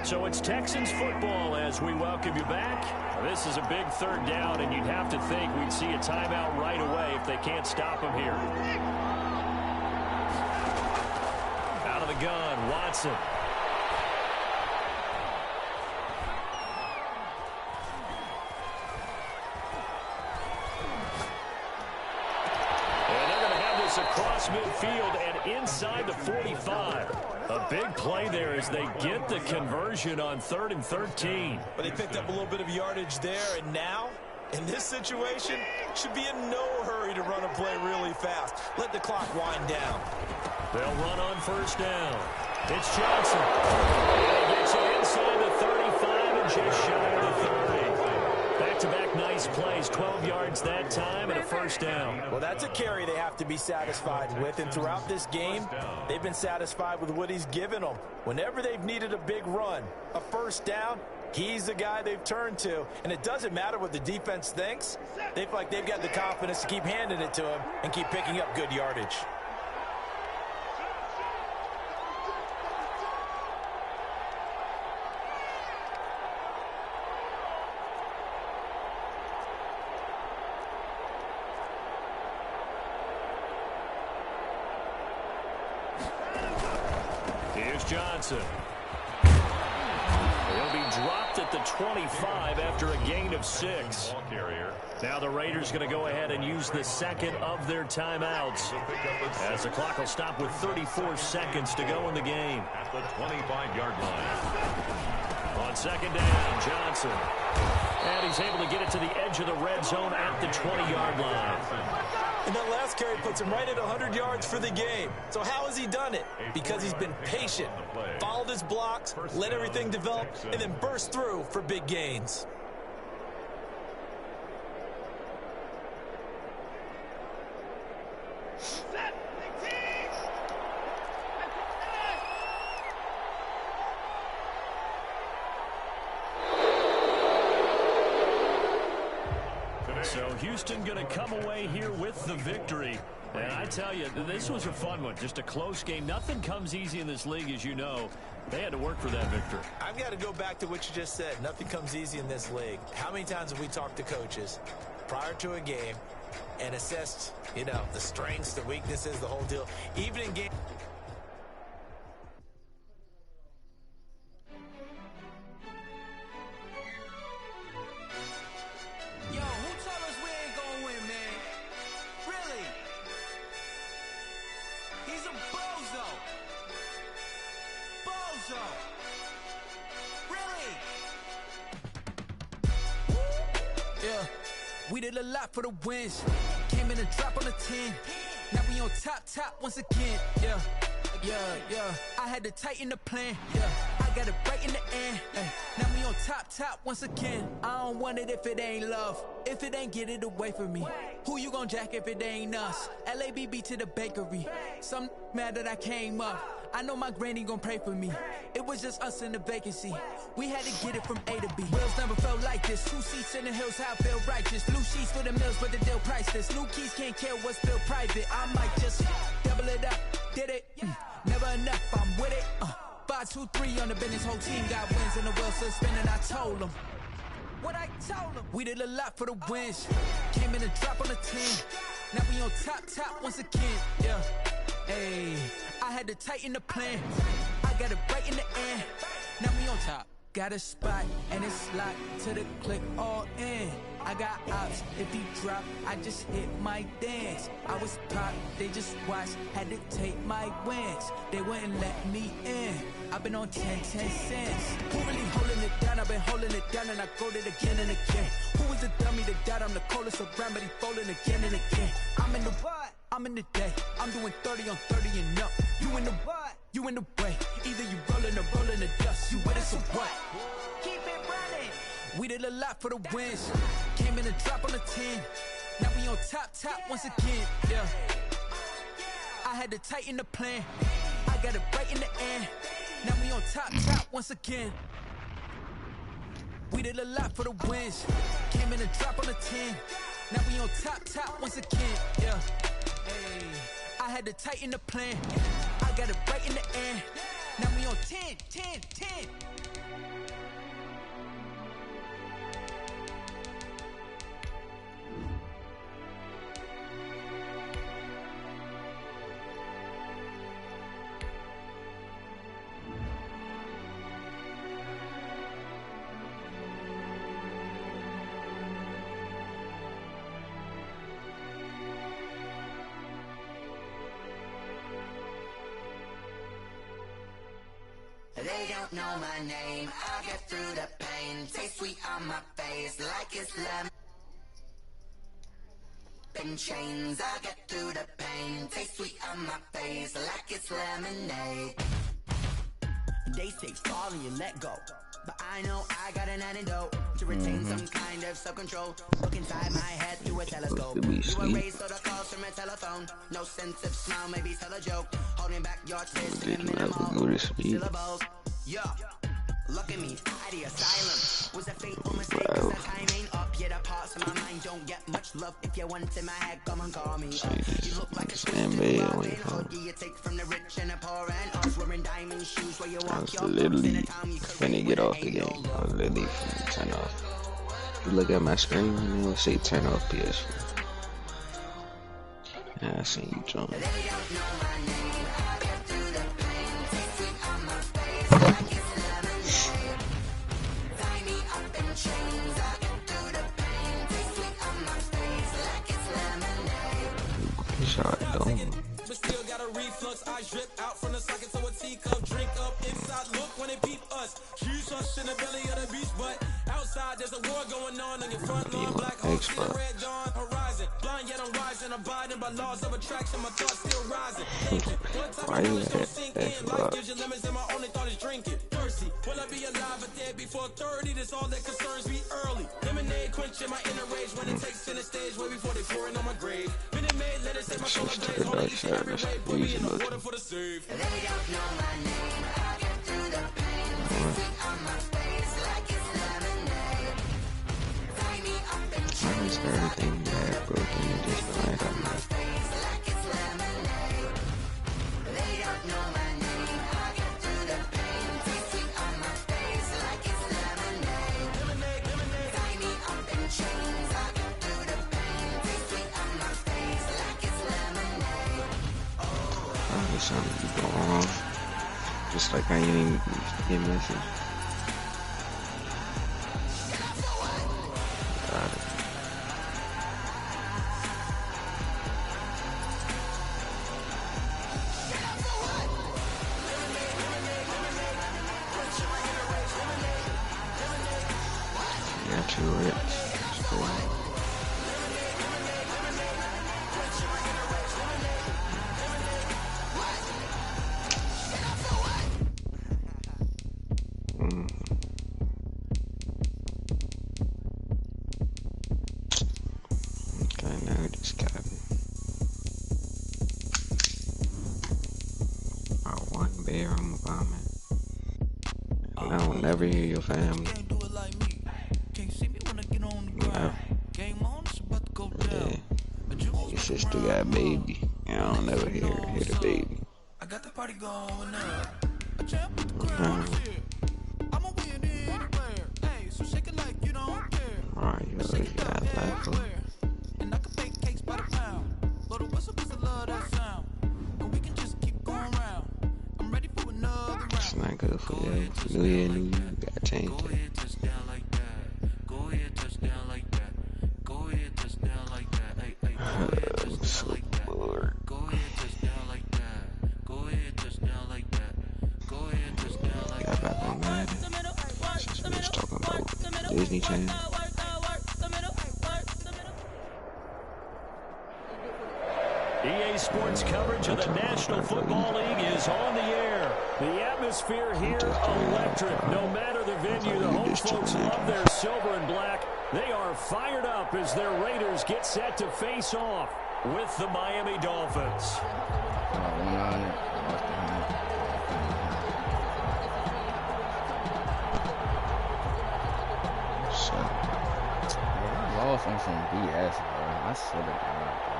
So it's Texans football as we welcome you back. This is a big third down, and you'd have to think we'd see a timeout right away if they can't stop him here. Out of the gun, Watson. And they're going to have this across midfield and inside the 45. A big play there as they get the conversion on 3rd and 13. But they picked up a little bit of yardage there, and now, in this situation, should be in no hurry to run a play really fast. Let the clock wind down. They'll run on 1st down. It's Johnson. And he gets it inside the 35 and just shy of the 30. Back-to-back nice plays, 12 yards that time and a 1st down. Well, that's a carry they have to be satisfied with, and throughout this game, they've been satisfied with what he's given them. Whenever they've needed a big run, a 1st down, he's the guy they've turned to, and it doesn't matter what the defense thinks. They feel like they've got the confidence to keep handing it to him and keep picking up good yardage. Here's Johnson. He'll be dropped at the 25 after a gain of 6. Now the Raiders going to go ahead and use the second of their timeouts as the clock will stop with 34 seconds to go in the game. At the 25-yard line. On 2nd down, Johnson. And he's able to get it to the edge of the red zone at the 20-yard line. And that last carry puts him right at 100 yards for the game. So how has he done it? Because he's been patient, followed his blocks, let everything develop, and then burst through for big gains. So Houston going to come away here with the victory. And I tell you, this was a fun one. Just a close game. Nothing comes easy in this league, as you know. They had to work for that victory. I've got to go back to what you just said. Nothing comes easy in this league. How many times have we talked to coaches prior to a game and assessed, you know, the strengths, the weaknesses, the whole deal? Even in game. We did a lot for the wins. Came in a drop on the 10. Now we on top once again. Yeah. I had to tighten the plan. Yeah. I got it right in the end. Now we on top once again. I don't want it if it ain't love. If it ain't, get it away from me. Who you gon' jack if it ain't us? LABB to the bakery. Some mad that I came up. I know my granny gon' pray for me. It was just us in the vacancy. We had to get it from A to B. Wheels never felt like this. 2 seats in the hills, how I feel righteous. Blue sheets for the mills, but the deal priceless. New keys can't care what's still private. I might just double it up. Did it? Never enough, I'm with it. 5, 2, 3 on the business. Whole team got wins and the wheels still spinning. I told them what I told them. We did a lot for the wins. Came in a drop on the 10. Now we on top once again. Yeah. Hey, I had to tighten the plan. I got it right in the end. Now we on top. Got a spot and it's locked to the click all in. I got ops, if he drop, I just hit my dance. I was pop, they just watched, had to take my wins. They wouldn't let me in. I've been on 10 cents. Who really holding it down? I've been holding it down and I go it again and again. Who is the dummy that died? I'm the coldest around, but he folding again and again. I'm in the what? I'm in the day. I'm doing 30 on 30 and up. You in the what? You in the way. Either you rolling or rolling the dust. You with us or what? Keep it running. We did a lot for the wins. Came in a drop on the 10. Now we on top once again. Yeah. I had to tighten the plan. I got it right in the end. Now we on top once again. We did a lot for the wins. Came in a drop on the 10. Now we on top once again. Yeah. Hey, I had to tighten the plan. I got it right in the end. Now we on 10. They don't know my name. I get through the pain. Taste sweet on my face like it's lemon chains. I get through the pain. Taste sweet on my face like it's lemonade. They say fall and you let go, but I know I got an antidote to retain some kind of self-control. Look inside my head through a telescope. You were raised so the calls from a telephone. No sense of smile, maybe tell a joke. Holding back your tears to the minimal syllables. Yeah, look at me, out of asylum. Was a fateful mistake, cause the time ain't up yet. The parts of my mind don't get much love. If you want in my head, come and call me up. You look like a twisted Robin Hood. You take from the rich and the poor and us. Wearing diamond shoes where you walk your Literally finna get off the game. I was literally finna turn off. You look at my screen and it'll say turn off PS4. Yeah, I seen you jump. Shot dome. But still got a reflux. I drip out from the socket to a teacup. Drink up inside. Look when they peep us. Choose us in the belly of the beach, but outside there's a war going on your front lawn. Black holes in the red dawn horizon. Blind yet I'm rising, abiding by laws of attraction. My thoughts still rising. Why you at Life gives you limits, and my only thought is drinking. Thirsty. Will I be alive or dead before 30? That's all that concerns me early. Lemonade quenching my inner rage when it takes center stage way before they pour it on my grave. Minute Maid, let it set my soul ablaze. Hold it each and every way. Put me in the water for the save. They don't know my name. I get through the pain. Sweet on my face like it's lemonade. Tie me up in chains. Why is everything bad broken and just blind on my face like it's lemonade. They don't know my name. I get through the pain. Sweet on my face like it's lemonade. Lemonade, lemonade. Tie me up in chains. I get through the pain. Sweet on my face like it's lemonade. something be going wrong. Just like I ain't get message. Got it. Yeah, too rich. It's cool. Okay, now we just got one bedroom apartment. And I will never hear your family. Never. Yeah. Your sister got a baby. And I don't never hear the baby. I got the party going up. A champ with the crown. I'm a win anywhere. Hey, so shake it like you don't care. Alright, yo, you got that. And I can bake cakes by the pound. Blow the whistle 'cause I love that sound. And we can just keep going round. I'm ready for another round. It's not good for you. New year, new you. Gotta change it. Go ahead, touch down like that. Go ahead, touch down like that. Go ahead, touch down like that. Hey, hey, go ahead, touch down like that. Go ahead, touch down like that. Go ahead, touch down like that. Go ahead, touch down like that. Got back on that. Since we was talking about Disney Channel. EA Sports coverage of the National Football League is on the air. The atmosphere here electric. No matter the venue, the home folks love their silver and black. They are fired up as their Raiders get set to face off with the Miami Dolphins. Lost on some BS, bro. I swear to God, bro.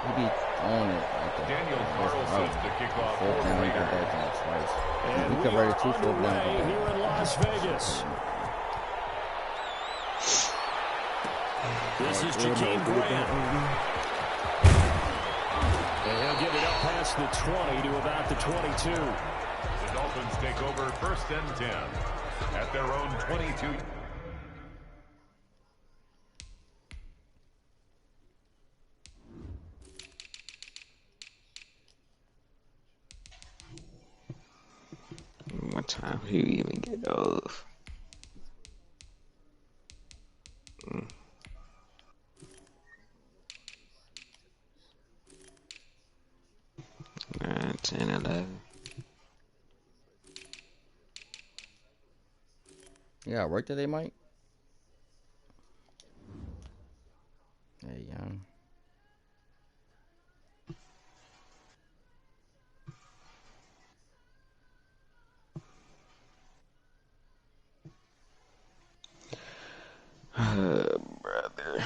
He be throwing it like the Daniel Carlson to kick off fourth down, he got that down twice. We converted 2 4th down. Here in Las Vegas. This is Jakeem Grant. And he'll get it up past the 20 to about the 22. The Dolphins take over 1st and 10 at their own 22. time you even get those. 9, 10, 11. You got work today, Mike? Hey, young. Brother.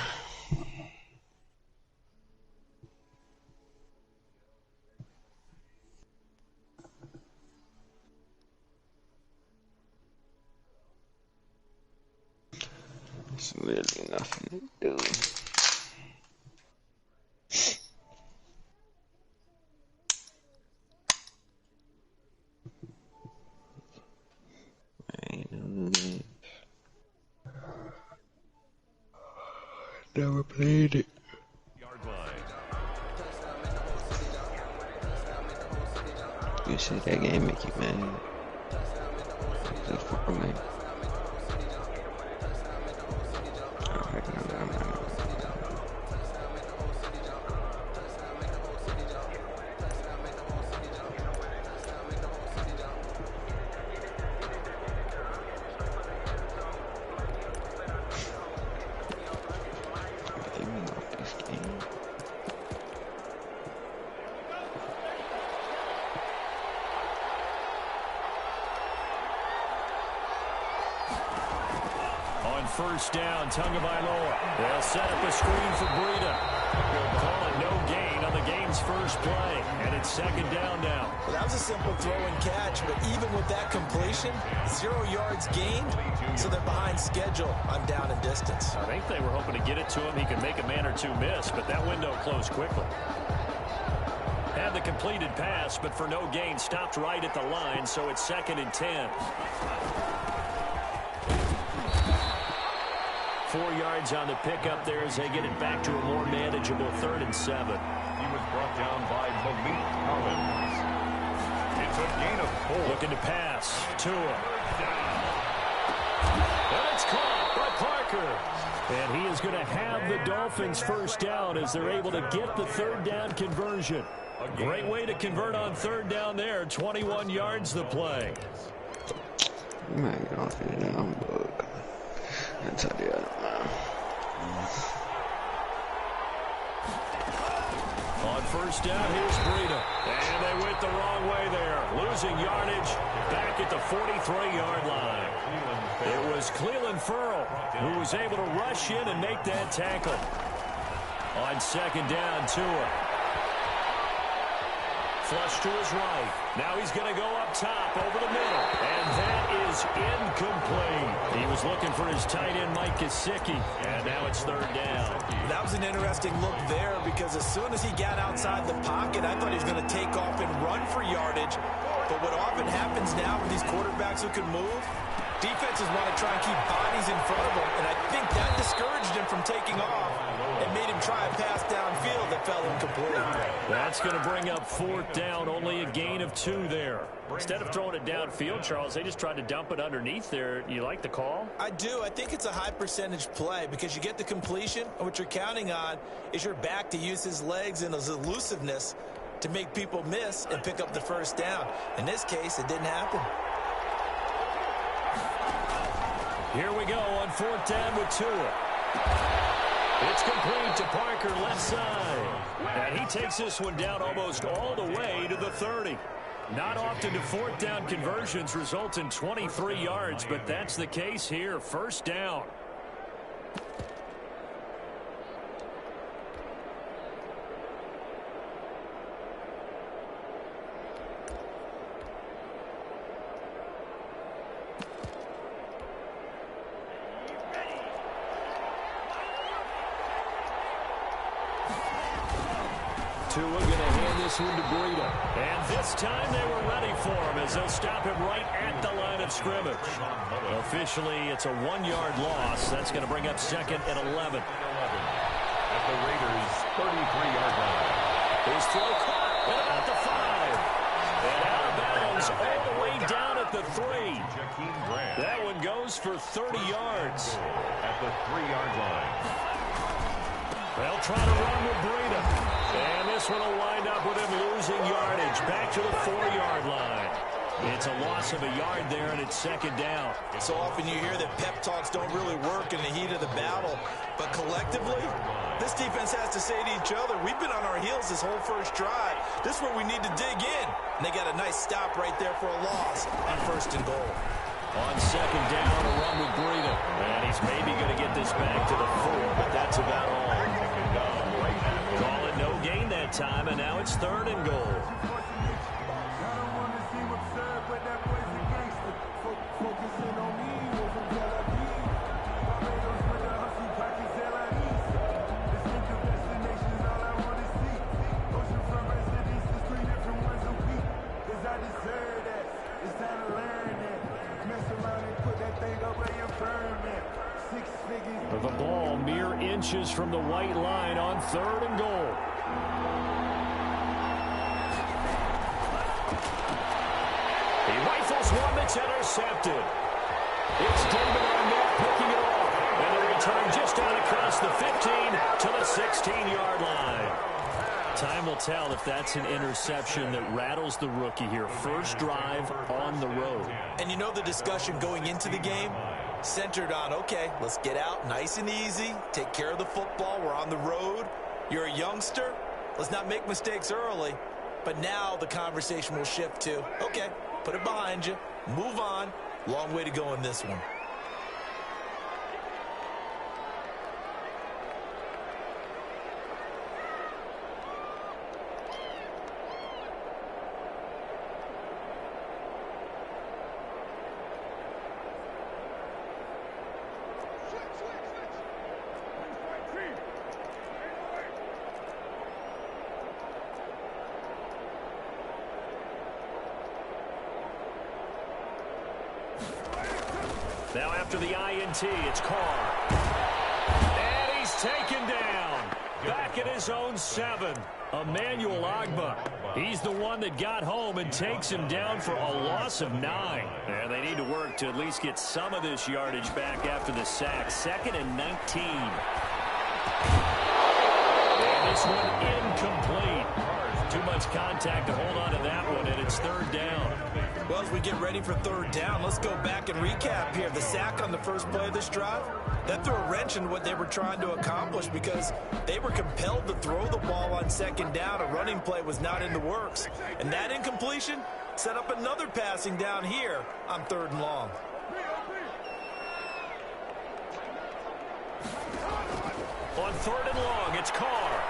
It's literally nothing to do. Never played it. Yard line. You said that game make you mad. Just for me. On first down, Tagovailoa. They'll set up a screen for Blrddd. They'll call it no gain on the game's first play, and it's second down now. Well, that was a simple throw and catch, but even with that completion, 0 yards gained, so they're behind schedule on down and distance. I think they were hoping to get it to him. He could make a man or two miss, but that window closed quickly. Had the completed pass, but for no gain, stopped right at the line, so it's second and 10. 4 yards on the pickup there as they get it back to a more manageable 3rd and 7. He was brought down by Malik Collins. It's a gain of 4. Looking to pass. Tua. And it's caught by Parker. And he is going to have the Dolphins first down as they're able to get the 3rd down conversion. A great way to convert on 3rd down there. 21 yards the play. You might get off your damn book. That's how the other man. On first down, here's Blrddd. And they went the wrong way there. Losing yardage back at the 43-yard line. It was Clelin Ferrell who was able to rush in and make that tackle. On second down, Tua. Flush to his right. Now he's going to go up top over the middle. And that is incomplete. He was looking for his tight end, Mike Gesicki. And now it's 3rd down. That was an interesting look there because as soon as he got outside the pocket, I thought he was going to take off and run for yardage. But what often happens now with these quarterbacks who can move, defenses want to try and keep bodies in front of them. And I think that discouraged him from taking off and made him try a pass downfield that fell incomplete. That's going to bring up 4th down, only a gain of 2 there. Instead of throwing it downfield, Charles, they just tried to dump it underneath there. You like the call? I do. I think it's a high percentage play because you get the completion, and what you're counting on is your back to use his legs and his elusiveness to make people miss and pick up the first down. In this case, it didn't happen. Here we go on 4th down with Tua. It's complete to Parker, left side. And he takes this one down almost all the way to the 30. Not often do 4th down conversions result in 23 yards, but that's the case here. First down. Tua going to hand this one to Blrddd. And this time they were ready for him as they'll stop him right at the line of scrimmage. Officially, it's a 1-yard loss. That's going to bring up 2nd and 11. At the Raiders' 33-yard line. His throw caught at about the 5. And out of bounds all the way down at the 3. That one goes for 30 yards. At the 3-yard line. They'll try to run with Blrddd. And this one will wind up with him losing yardage. Back to the 4-yard line. It's a loss of a yard there, and it's second down. So often you hear that pep talks don't really work in the heat of the battle. But collectively, this defense has to say to each other, we've been on our heels this whole first drive. This is where we need to dig in. And they got a nice stop right there for a loss on 1st and goal. On second down, a run with Blrddd. And he's maybe going to get this back to the 4, but that's about all. Call it no gain that time, and now it's 3rd and goal. The ball mere inches from the white line on 3rd and goal. He rifles one that's intercepted. It's David Arnett picking it off. And the return just out across the 15 to the 16-yard line. Time will tell if that's an interception that rattles the rookie here. First drive on the road. And you know the discussion going into the game? Centered on, okay, let's get out nice and easy, take care of the football, we're on the road, you're a youngster, let's not make mistakes early. But now the conversation will shift to, okay, put it behind you, move on, long way to go in this one. Now after the INT, it's Carr. And he's taken down. Back at his own 7. Emmanuel Agba. He's the one that got home and takes him down for a loss of 9. And they need to work to at least get some of this yardage back after the sack. 2nd and 19. And this one incomplete. Too much contact to hold on to that one, and it's 3rd down. Well, as we get ready for 3rd down, let's go back and recap here. The sack on the first play of this drive, that threw a wrench in what they were trying to accomplish because they were compelled to throw the ball on 2nd down. A running play was not in the works. And that incompletion set up another passing down here on 3rd and long. On 3rd and long, it's Carr.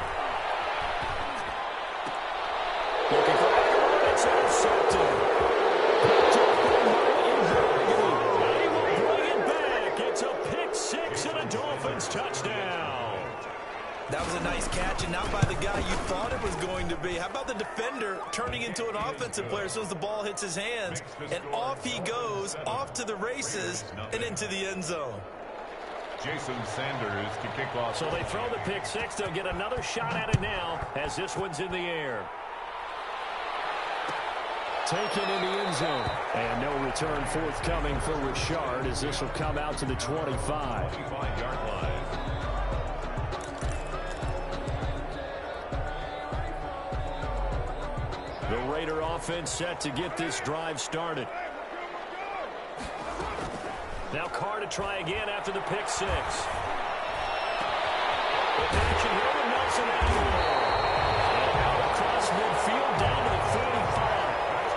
Looking for it's intercepted. It's a pick 6 and a Dolphins touchdown. That was a nice catch, and not by the guy you thought it was going to be. How about the defender turning into an offensive player as soon as the ball hits his hands, and off he goes, off to the races, and into the end zone. Jason Sanders to kick off. So they throw the pick 6. They'll get another shot at it now as this one's in the air. Taken in the end zone. And no return forthcoming for Richard as this will come out to the 25. 25-yard line. The Raider offense set to get this drive started. Now Carr to try again after the pick 6. Action here with Nelson Aguilar. And out across midfield down to the 45.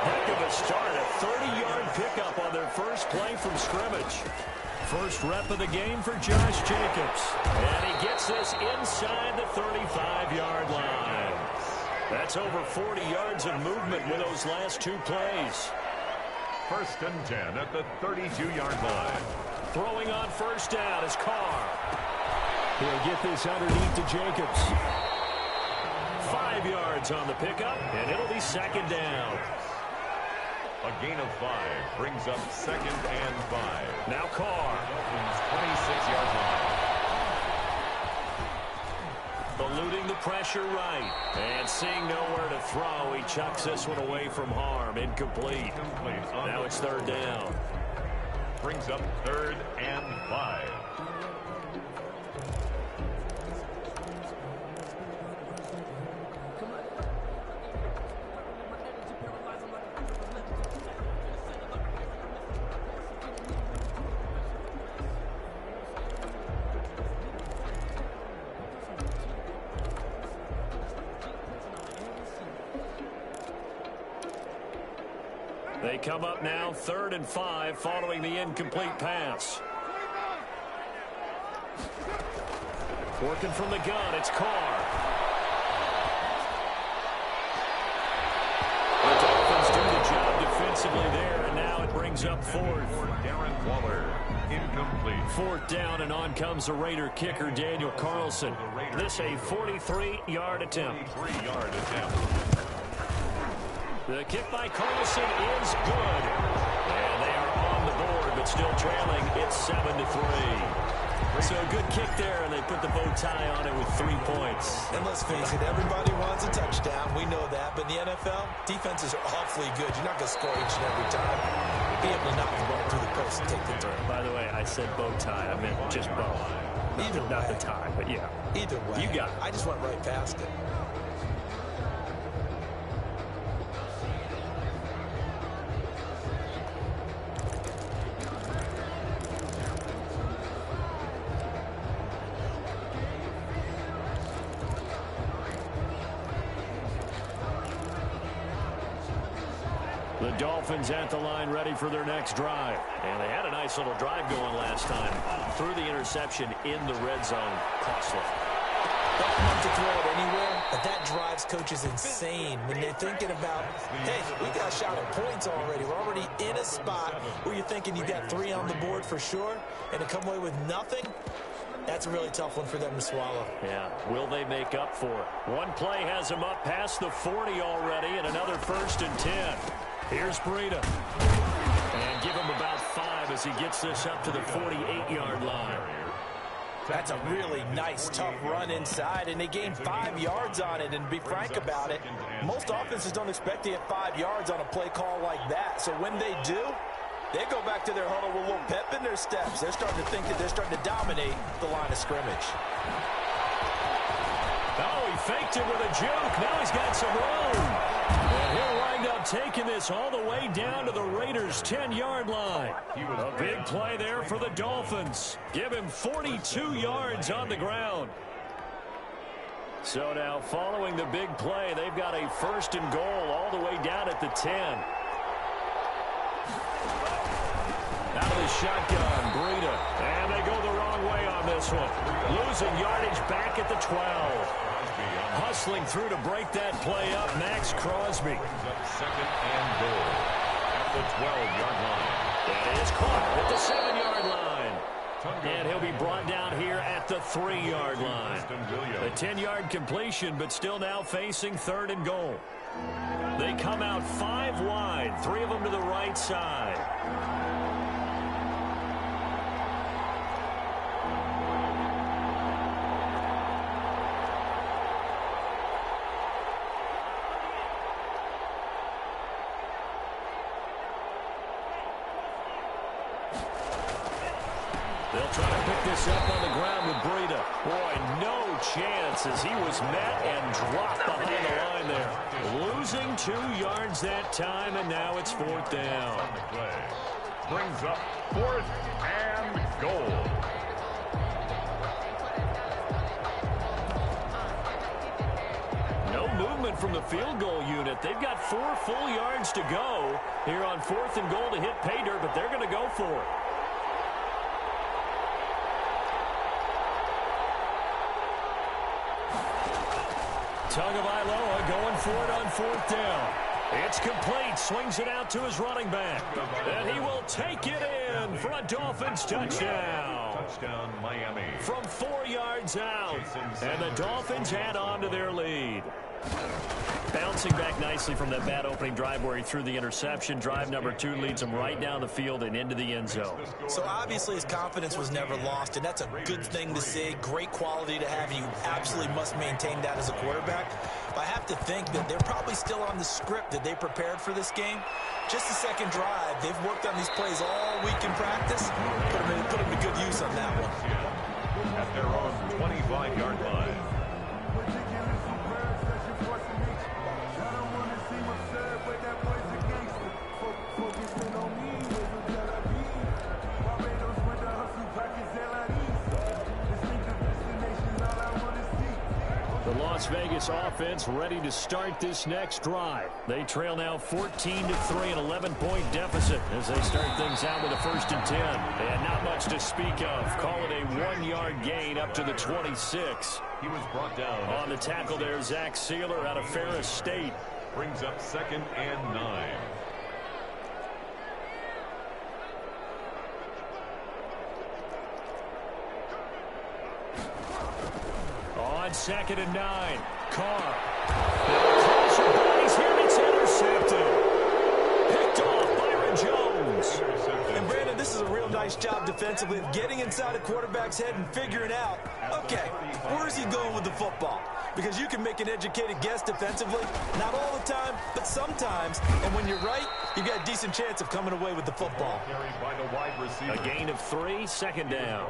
Heck of a start. A 30-yard pickup on their first play from scrimmage. First rep of the game for Josh Jacobs. And he gets this inside the 35-yard line. That's over 40 yards of movement with those last 2 plays. 1st and 10 at the 32-yard line. Throwing on 1st down is Carr. He'll get this underneath to Jacobs. 5 yards on the pickup, and it'll be 2nd down. A gain of 5 brings up 2nd and 5. Now Carr. 26-yard line. Eluding the pressure right. And seeing nowhere to throw, he chucks this one away from harm. Incomplete. Now it's 3rd down. brings up 3rd and 5. They come up now 3rd and 5 following the incomplete pass. Working from the gun, it's Carr. The Dolphins do the job defensively there, and now it brings up 4th. Darren Waller, incomplete. 4th down, and on comes the Raider kicker, Daniel Carlson. This a 43-yard attempt. 43-yard attempt. The kick by Carlson is good. And they are on the board, but still trailing. It's 7-3. So a good kick there, and they put the bow tie on it with 3 points. And let's face it, everybody wants a touchdown. We know that. But in the NFL, defenses are awfully good. You're not going to score each and every time. Be able to knock the ball through the post and take the turn. By the way, I said bow tie. I meant just bow. Either way. Not the tie, but yeah. Either way. You got it. I just went right past it. The Dolphins at the line ready for their next drive. And they had a nice little drive going last time. Threw the interception in the red zone. Costly. Don't want to throw it anywhere, but that drives coaches insane when they're thinking about, hey, we got a shot at points already. We're already in a spot where you're thinking you got 3 on the board for sure, and to come away with nothing, that's a really tough one for them to swallow. Yeah, will they make up for it? One play has them up past the 40 already, and another 1st and 10. Here's Blrddd. And give him about 5 as he gets this up to the 48-yard line. That's a really nice, tough run inside, and they gained 5 yards on it. And to be frank about it, most offenses don't expect to get 5 yards on a play call like that. So when they do, they go back to their huddle with a little pep in their steps. They're starting to think that they're starting to dominate the line of scrimmage. Oh, he faked it with a juke. Now he's got some room. And he'll wind up taking this all the way down to the Raiders' 10-yard line. A big play there for the Dolphins. Give him 42 yards on the ground. So now following the big play, they've got a 1st and goal all the way down at the 10. Out of the shotgun, Blrddd. And they go the wrong way on this one. Losing yardage back at the 12. Hustling through to break that play up, Max Crosby. 2nd and goal at the 12-yard line. That is caught at the 7-yard line. And he'll be brought down here at the 3-yard line. A 10-yard completion, but still now facing 3rd and goal. They come out 5 wide, 3 of them to the right side. They'll try to pick this up on the ground with Blrddd. Boy, no chance as he was met and dropped behind the line there. Losing 2 yards that time, and now it's 4th down. Brings up 4th and goal. No movement from the field goal unit. They've got 4 full yards to go here on 4th and goal to hit pay dirt, but they're going to go for it. Tagovailoa going for it on 4th down. It's complete. Swings it out to his running back. And he will take it in for a Dolphins touchdown. Touchdown, Miami. From 4 yards out. And the Dolphins add on to their lead. Bouncing back nicely from that bad opening drive where he threw the interception. Drive number 2 leads him right down the field and into the end zone. So obviously his confidence was never lost, and that's a good thing to see. Great quality to have, and you absolutely must maintain that as a quarterback. I have to think that they're probably still on the script that they prepared for this game. Just the second drive, they've worked on these plays all week in practice. Put them to good use on that one. At their own 25-yard line. The Las Vegas offense ready to start this next drive. They trail now 14-3, an 11-point deficit as they start things out with a 1st and 10. And not much to speak of. Call it a 1-yard gain up to the 26. He was brought down. On the tackle there, Zach Sealer out of Ferris State. Brings up 2nd and 9. On 2nd and 9, Carr. He's here, it's intercepted. Picked off Byron Jones. And Brandon, this is a real nice job defensively of getting inside a quarterback's head and figuring out, okay, where is he going with the football? Because you can make an educated guess defensively, not all the time, but sometimes. And when you're right, you've got a decent chance of coming away with the football. A gain of 3, 2nd down.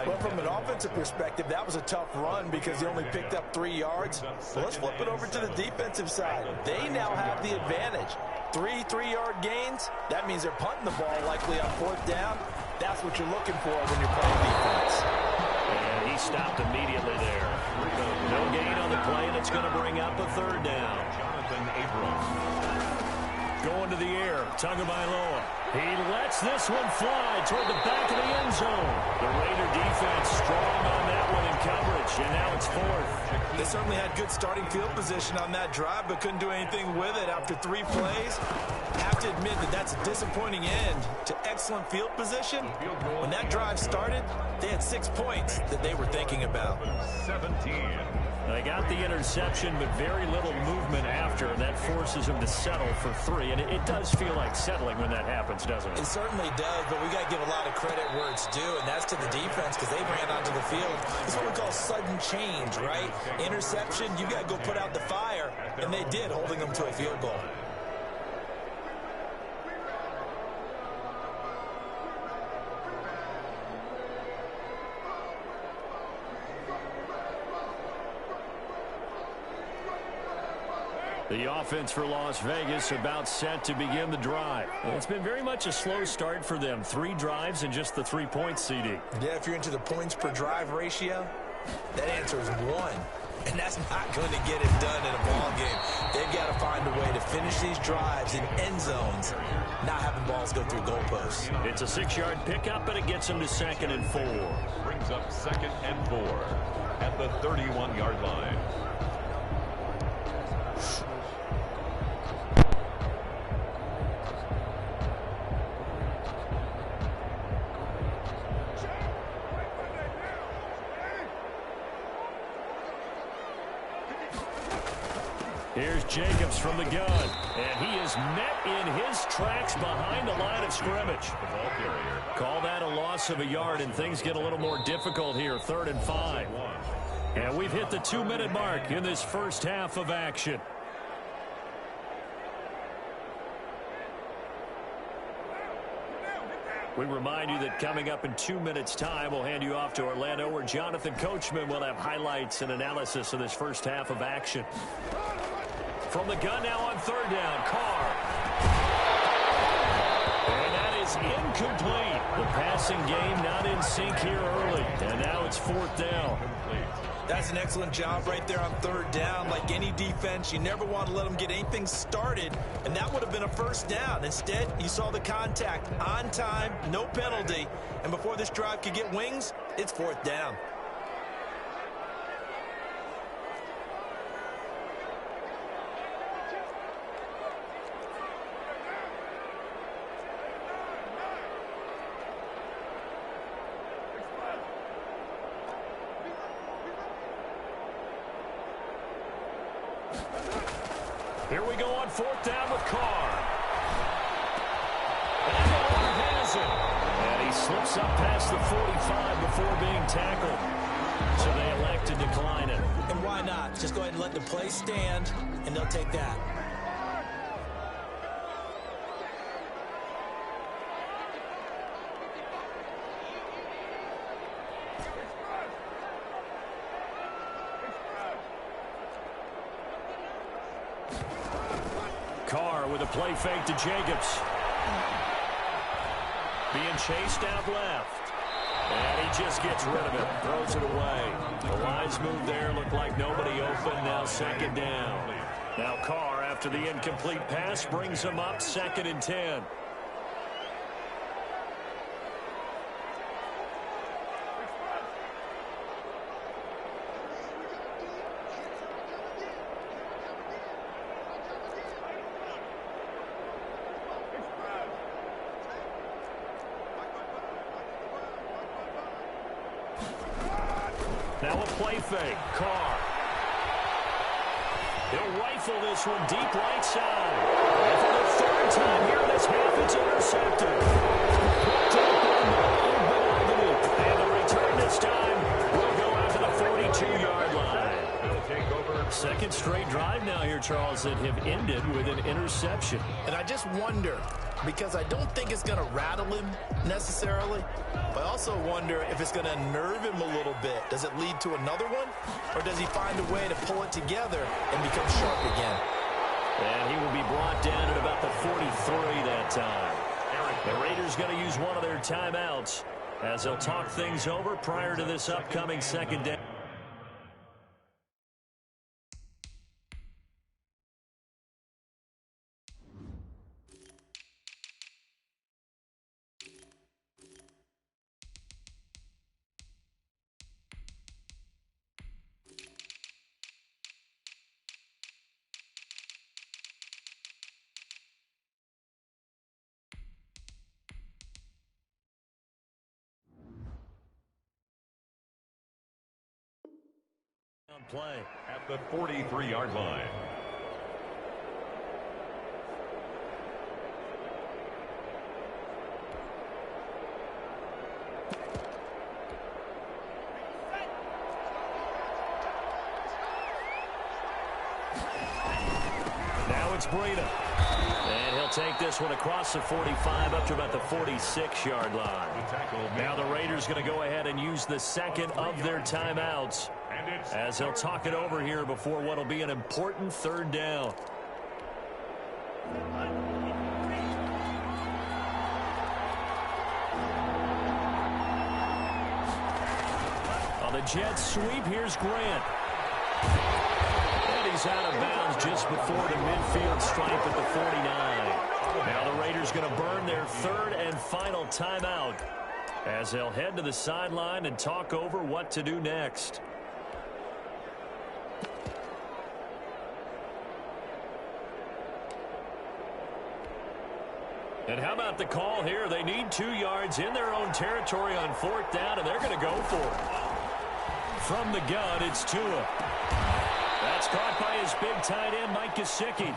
Well, from an offensive perspective, that was a tough run because he only picked up 3 yards. So let's flip it over to the defensive side. They now have the advantage. 3 3-yard gains. That means they're punting the ball likely on 4th down. That's what you're looking for when you're playing defense. And he stopped immediately there. No gain on the play, and it's going to bring up a 3rd down. Jonathan Abrams. Going to the air, Tagovailoa. He lets this one fly toward the back of the end zone. The Raider defense strong on that one in coverage, and now it's 4th. They certainly had good starting field position on that drive, but couldn't do anything with it after 3 plays. Have to admit that that's a disappointing end to excellent field position. When that drive started, they had 6 points that they were thinking about. 17. They got the interception, but very little movement after, and that forces them to settle for 3. And it does feel like settling when that happens, doesn't it? It certainly does, but we got to give a lot of credit where it's due, and that's to the defense because they ran onto the field. It's what we call sudden change, right? Interception, you got to go put out the fire, and they did, holding them to a field goal. The offense for Las Vegas about set to begin the drive. It's been very much a slow start for them. 3 drives and just the 3 points, CD. Yeah, if you're into the points per drive ratio, that answer is 1. And that's not going to get it done in a ball game. They've got to find a way to finish these drives in end zones, not having balls go through goalposts. It's a 6-yard pickup, and it gets them to 2nd and 4. Brings up 2nd and 4 at the 31-yard line. Here's Jacobs from the gun, and he is met in his tracks behind the line of scrimmage. The ball carrier. Call that a loss of a yard, and things get a little more difficult here. 3rd and 5. And we've hit the 2-minute mark in this first half of action. We remind you that coming up in 2 minutes' time, we'll hand you off to Orlando, where Jonathan Coachman will have highlights and analysis of this first half of action. From the gun now on 3rd down, Carr. And that is incomplete. The passing game not in sync here early. And now it's 4th down. That's an excellent job right there on 3rd down. Like any defense, you never want to let them get anything started, and that would have been a 1st down. Instead, you saw the contact on time, no penalty, and before this drive could get wings, it's 4th down. Here we go on 4th down with Carr. And the one has it. And he slips up past the 45 before being tackled. So they elect to decline it. And why not? Just go ahead and let the play stand, and they'll take that. Carr with a play fake to Jacobs. Being chased out left. And he just gets rid of it. Throws it away. The lines move there. Looked like nobody open. Now second down. Now Carr, after the incomplete pass, brings him up 2nd and 10. Now a play fake. Carr. He'll rifle this one deep right side. And for the 3rd time here in this half, it's intercepted. And the return this time will go out to the 42-yard line. Second straight drive now here, Charles, that have ended with an interception. And I just wonder, because I don't think it's going to rattle him necessarily, but I also wonder if it's going to nerve him a little bit. Does it lead to another one, or does he find a way to pull it together and become sharp again? And he will be brought down at about the 43 that time. The Raiders going to use one of their timeouts as they'll talk things over prior to this upcoming second down. Play at the 43-yard line. Now it's Blrddd. And he'll take this one across the 45 up to about the 46-yard line. Now the Raiders going to go ahead and use the second of their timeouts as they'll talk it over here before what will be an important 3rd down. On the Jets sweep, here's Grant. And he's out of bounds just before the midfield stripe at the 49. Now the Raiders going to burn their 3rd and final timeout as they'll head to the sideline and talk over what to do next. And how about the call here? They need 2 yards in their own territory on 4th down, and they're going to go for it. From the gun, it's Tua. That's caught by his big tight end, Mike Gesicki.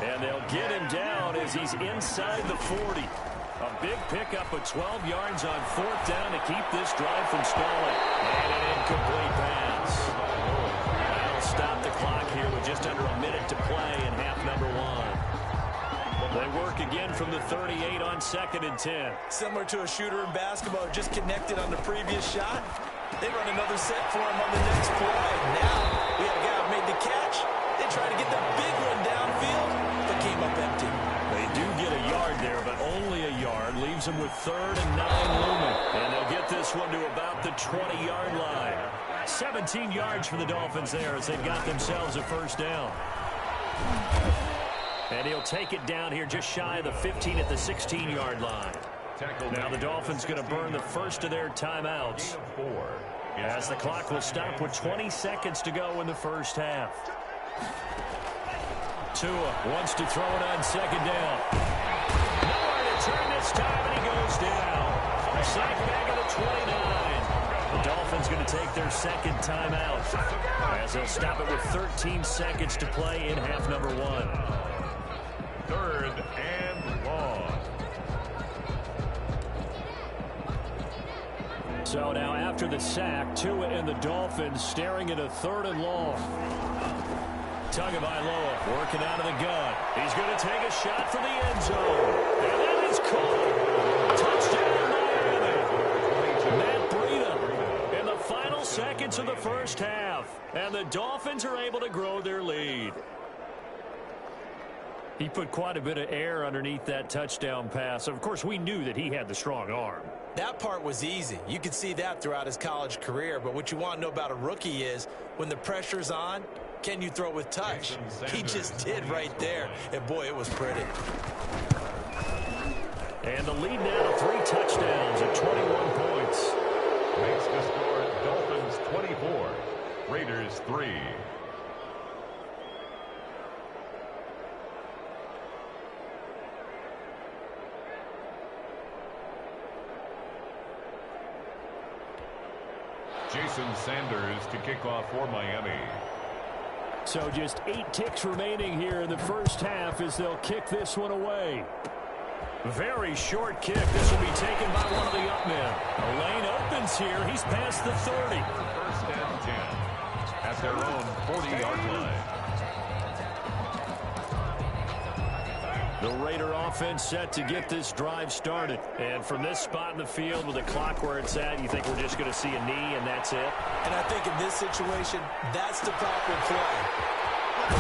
And they'll get him down as he's inside the 40. A big pickup of 12 yards on 4th down to keep this drive from stalling. And an incomplete pass. That'll stop the clock here with just under a minute to play in half number 1. They work again from the 38 on 2nd and 10. Similar to a shooter in basketball, just connected on the previous shot. They run another set for him on the next play. Now we have a guy who made the catch. They try to get the big one downfield, but came up empty. They do get a yard there, but only a yard. Leaves them with 3rd and 9 looming. And they'll get this one to about the 20-yard line. 17 yards for the Dolphins there as they've got themselves a 1st down. And he'll take it down here just shy of the 15 at the 16-yard line. Now the Dolphins going to burn the first of their timeouts as the clock will stop with 20 seconds to go in the 1st half. Tua wants to throw it on 2nd down. Nowhere to turn this time, and he goes down. Sack back at the 29. The Dolphins going to take their 2nd timeout as they'll stop it with 13 seconds to play in half number 1. 3rd and long. So now after after the sack. Tua and the Dolphins staring at a 3rd and long. Tagovailoa working out of the gun. He's going to take a shot for the end zone. And that is caught. Touchdown, Miami. Matt Blrddd in the final seconds of the first half. And the Dolphins are able to grow their lead. He put quite a bit of air underneath that touchdown pass. Of course, we knew that he had the strong arm. That part was easy. You could see that throughout his college career. But what you want to know about a rookie is when the pressure's on, can you throw with touch? He just did right there. And, boy, it was pretty. And the lead now to 3 touchdowns at 21 points. Makes the score Dolphins 24, Raiders 3. Jason Sanders to kick off for Miami. So just 8 ticks remaining here in the first half as they'll kick this one away. Very short kick. This will be taken by one of the up men. The lane opens here. He's past the 30. First and 10 at their own 40-yard line. The Raider offense set to get this drive started. And from this spot in the field with the clock where it's at, you think we're just going to see a knee and that's it? And I think in this situation, that's the proper play.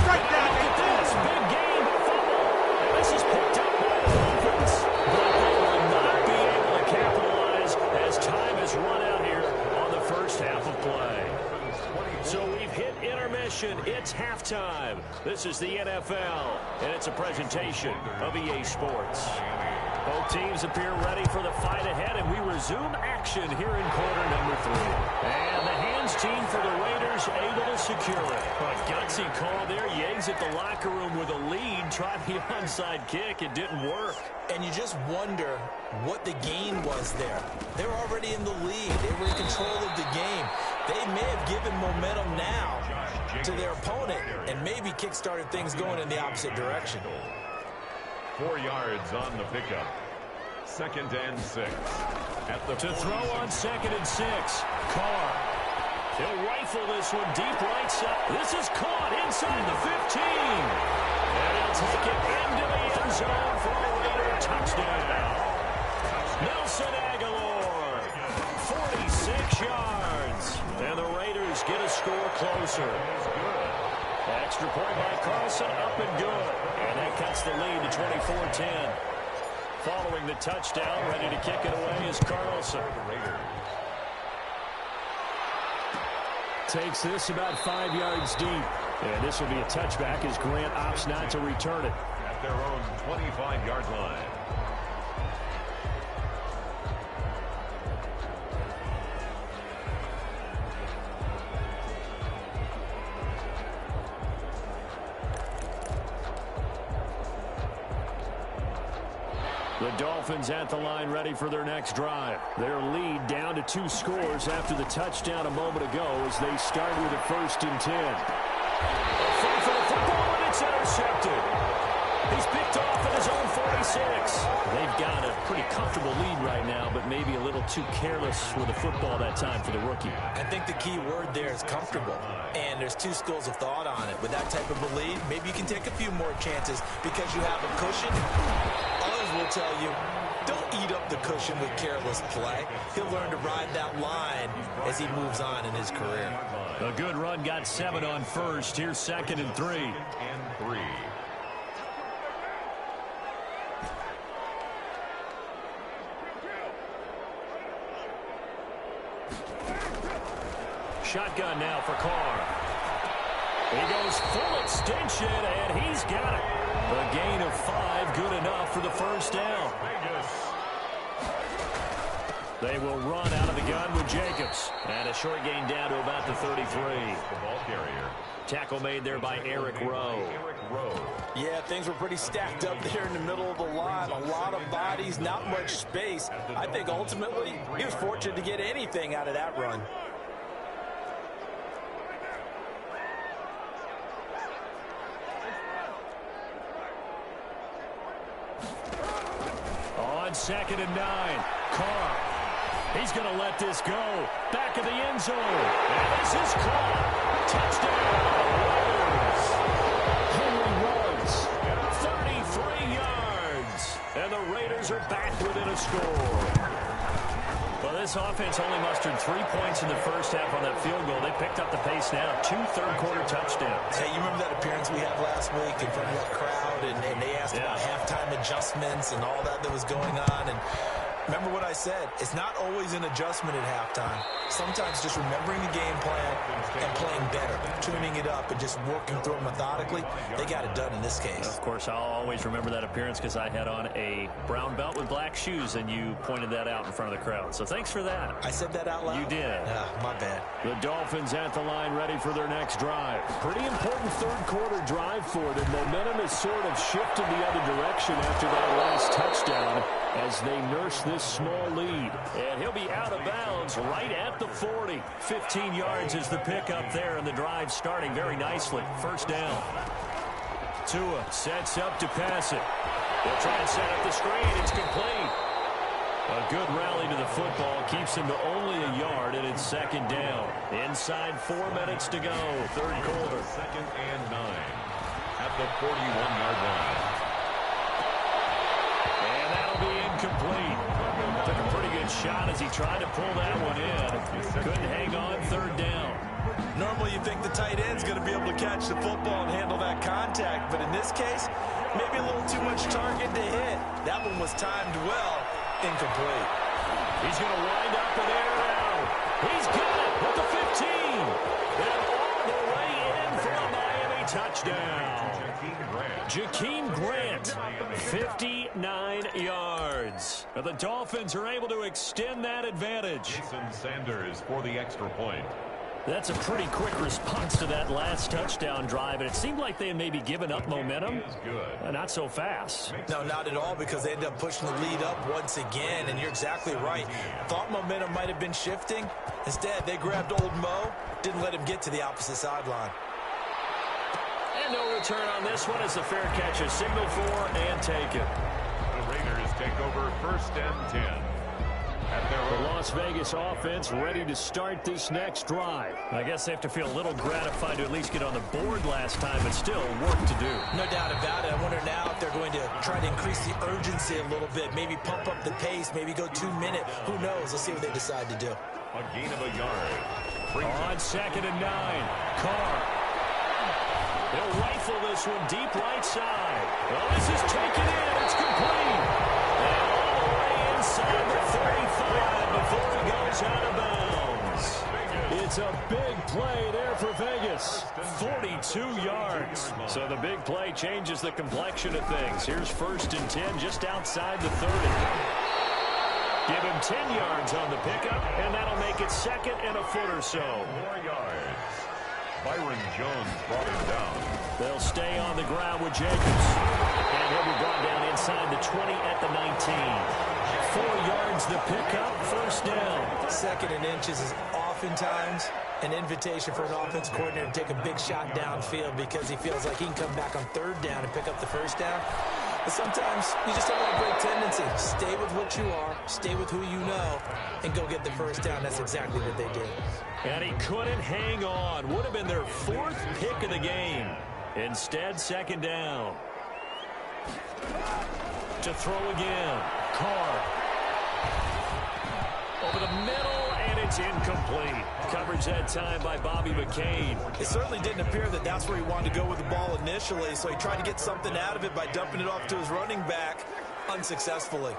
Strike down. Look at this. Big game. Fumble. And this is picked up by the Dolphins. But they will not be able to capitalize as time has run out here on the first half of play. So we've hit intermission. It's halftime. This is the NFL, and it's a presentation of EA Sports. Both teams appear ready for the fight ahead, and we resume action here in quarter number 3. And the hands team for the Raiders able to secure it. A gutsy call there. You exit the locker room with a lead. Tried the onside kick. It didn't work. And you just wonder what the gain was there. They were already in the lead. They were in control of the game. They may have given momentum now to their opponent and maybe kick-started things going in the opposite direction. 4 yards on the pickup. 2nd and 6. At the to throw on 2nd and 6. Carr. He'll rifle this one deep right side. This is caught inside the 15. And he'll take it into the end zone for a Raider touchdown. Nelson Aguilar. 46 yards. And the Raiders get a score closer. Extra point by Carlson, up and good. And that cuts the lead to 24-10. Following the touchdown, ready to kick it away is Carlson. Takes this about 5 yards deep. And this will be a touchback as Grant opts not to return it. At their own 25-yard line. The Dolphins at the line ready for their next drive. Their lead down to 2 scores after the touchdown a moment ago as they start with a 1st and 10. Fight for the football and it's intercepted. He's picked off at his own 46. They've got a pretty comfortable lead right now, but maybe a little too careless with the football that time for the rookie. I think the key word there is comfortable. And there's 2 schools of thought on it. With that type of a lead, maybe you can take a few more chances because you have a cushion. Others will tell you, don't eat up the cushion with careless play. He'll learn to ride that line as he moves on in his career. A good run, got 7 on 1st. Here's 2nd and 3. And 3. Shotgun now for Carr. He goes full extension, and he's got it. A gain of 5, good enough for the 1st down. They will run out of the gun with Jacobs. And a short gain down to about the 33. The ball carrier. Tackle made there by Eric Rowe. Yeah, things were pretty stacked up there in the middle of the line. A lot of bodies, not much space. I think ultimately he was fortunate to get anything out of that run. On 2nd and 9, Carr. He's going to let this go. Back of the end zone. And this is caught. Touchdown, Raiders. Henry Ruggs, 33 yards. And the Raiders are back within a score. Well, this offense only mustered 3 points in the first half on that field goal. They picked up the pace now. 2 third-quarter touchdowns. Hey, you remember that appearance we had last week in front of that crowd, and they asked about halftime adjustments and all that was going on, and remember what I said. It's not always an adjustment at halftime. Sometimes just remembering the game plan and playing better, tuning it up and just working through it methodically. They got it done in this case. Of course, I'll always remember that appearance because I had on a brown belt with black shoes, and you pointed that out in front of the crowd. So thanks for that. I said that out loud? You did. My bad. The Dolphins at the line ready for their next drive. Pretty important third-quarter drive for them. Momentum has sort of shifted the other direction after that last touchdown as they nurse this small lead. And he'll be out of bounds right at the 40. 15 yards is the pickup there, and the drive starting very nicely. First down. Tua sets up to pass it. They'll try and set up the screen. It's complete. A good rally to the football keeps him to only a yard, and it's second down. Inside 4 minutes to go. Third quarter. 2nd and 9 at the 41-yard line. And that'll be incomplete. Took a pretty good shot as he tried to pull that one in. Couldn't hang on. Third down. Normally you think the tight end's going to be able to catch the football and handle that contact, but in this case, maybe a little too much target to hit. That one was timed well. Incomplete. He's going to wind up and air out. He's got it at the 15. And all the way in for a Miami touchdown. Jakeem Grant, 59 yards. The Dolphins are able to extend that advantage. Jason Sanders for the extra point. That's a pretty quick response to that last touchdown drive, and it seemed like they had maybe given up momentum. Not so fast. No, not at all, because they ended up pushing the lead up once again, and you're exactly right. Thought momentum might have been shifting. Instead, they grabbed old Mo, didn't let him get to the opposite sideline. And no return on this one as the fair catch is signaled for and taken. The Raiders take over 1st and 10. The Las Vegas offense ready to start this next drive. I guess they have to feel a little gratified to at least get on the board last time, but still work to do. No doubt about it. I wonder now if they're going to try to increase the urgency a little bit, maybe pump up the pace, maybe go 2 minute. Who knows? Let's see what they decide to do. A gain of a yard. On 2nd and 9, Carr. He'll rifle this one deep right side. Well, this is taken in. It's complete. And all the way inside the 35 before he goes out of bounds. It's a big play there for Vegas. 42 yards. So the big play changes the complexion of things. Here's 1st and 10 just outside the 30. Give him 10 yards on the pickup, and that'll make it 2nd and a foot or so. 4 yards. Byron Jones brought him down. They'll stay on the ground with Jacobs. And he'll be brought down inside the 20 at the 19. 4 yards the pickup, 1st down. 2nd and inches is oftentimes an invitation for an offense coordinator to take a big shot downfield because he feels like he can come back on 3rd down and pick up the 1st down. But sometimes you just don't have a great tendency. Stay with what you are, stay with who you know, and go get the 1st down. That's exactly what they did. And he couldn't hang on. Would have been their 4th pick of the game. Instead, 2nd down. To throw again. Carr. Over the middle, and it's incomplete. Coverage that time by Bobby McCain. It certainly didn't appear that that's where he wanted to go with the ball initially, so he tried to get something out of it by dumping it off to his running back unsuccessfully.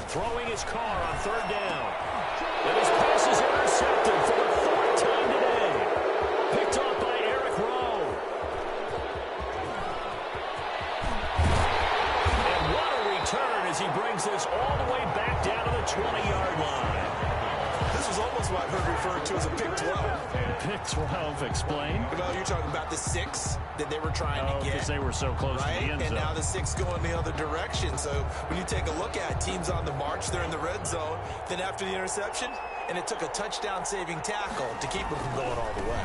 Throwing his Carr on 3rd down. And his pass is intercepted for the 4th time today. Picked off by Eric Rowe. And what a return as he brings this all the way back down to the 20-yard line. This was almost what I've heard referred to as a pick 12. Pick 12, explain. Well, you're talking about the 6 that they were trying to get. Because they were so close right? to the end zone. And now the 6 going the other direction. So when you take a look at teams on the march, they're in the red zone. Then after the interception, and it took a touchdown-saving tackle to keep them from going all the way.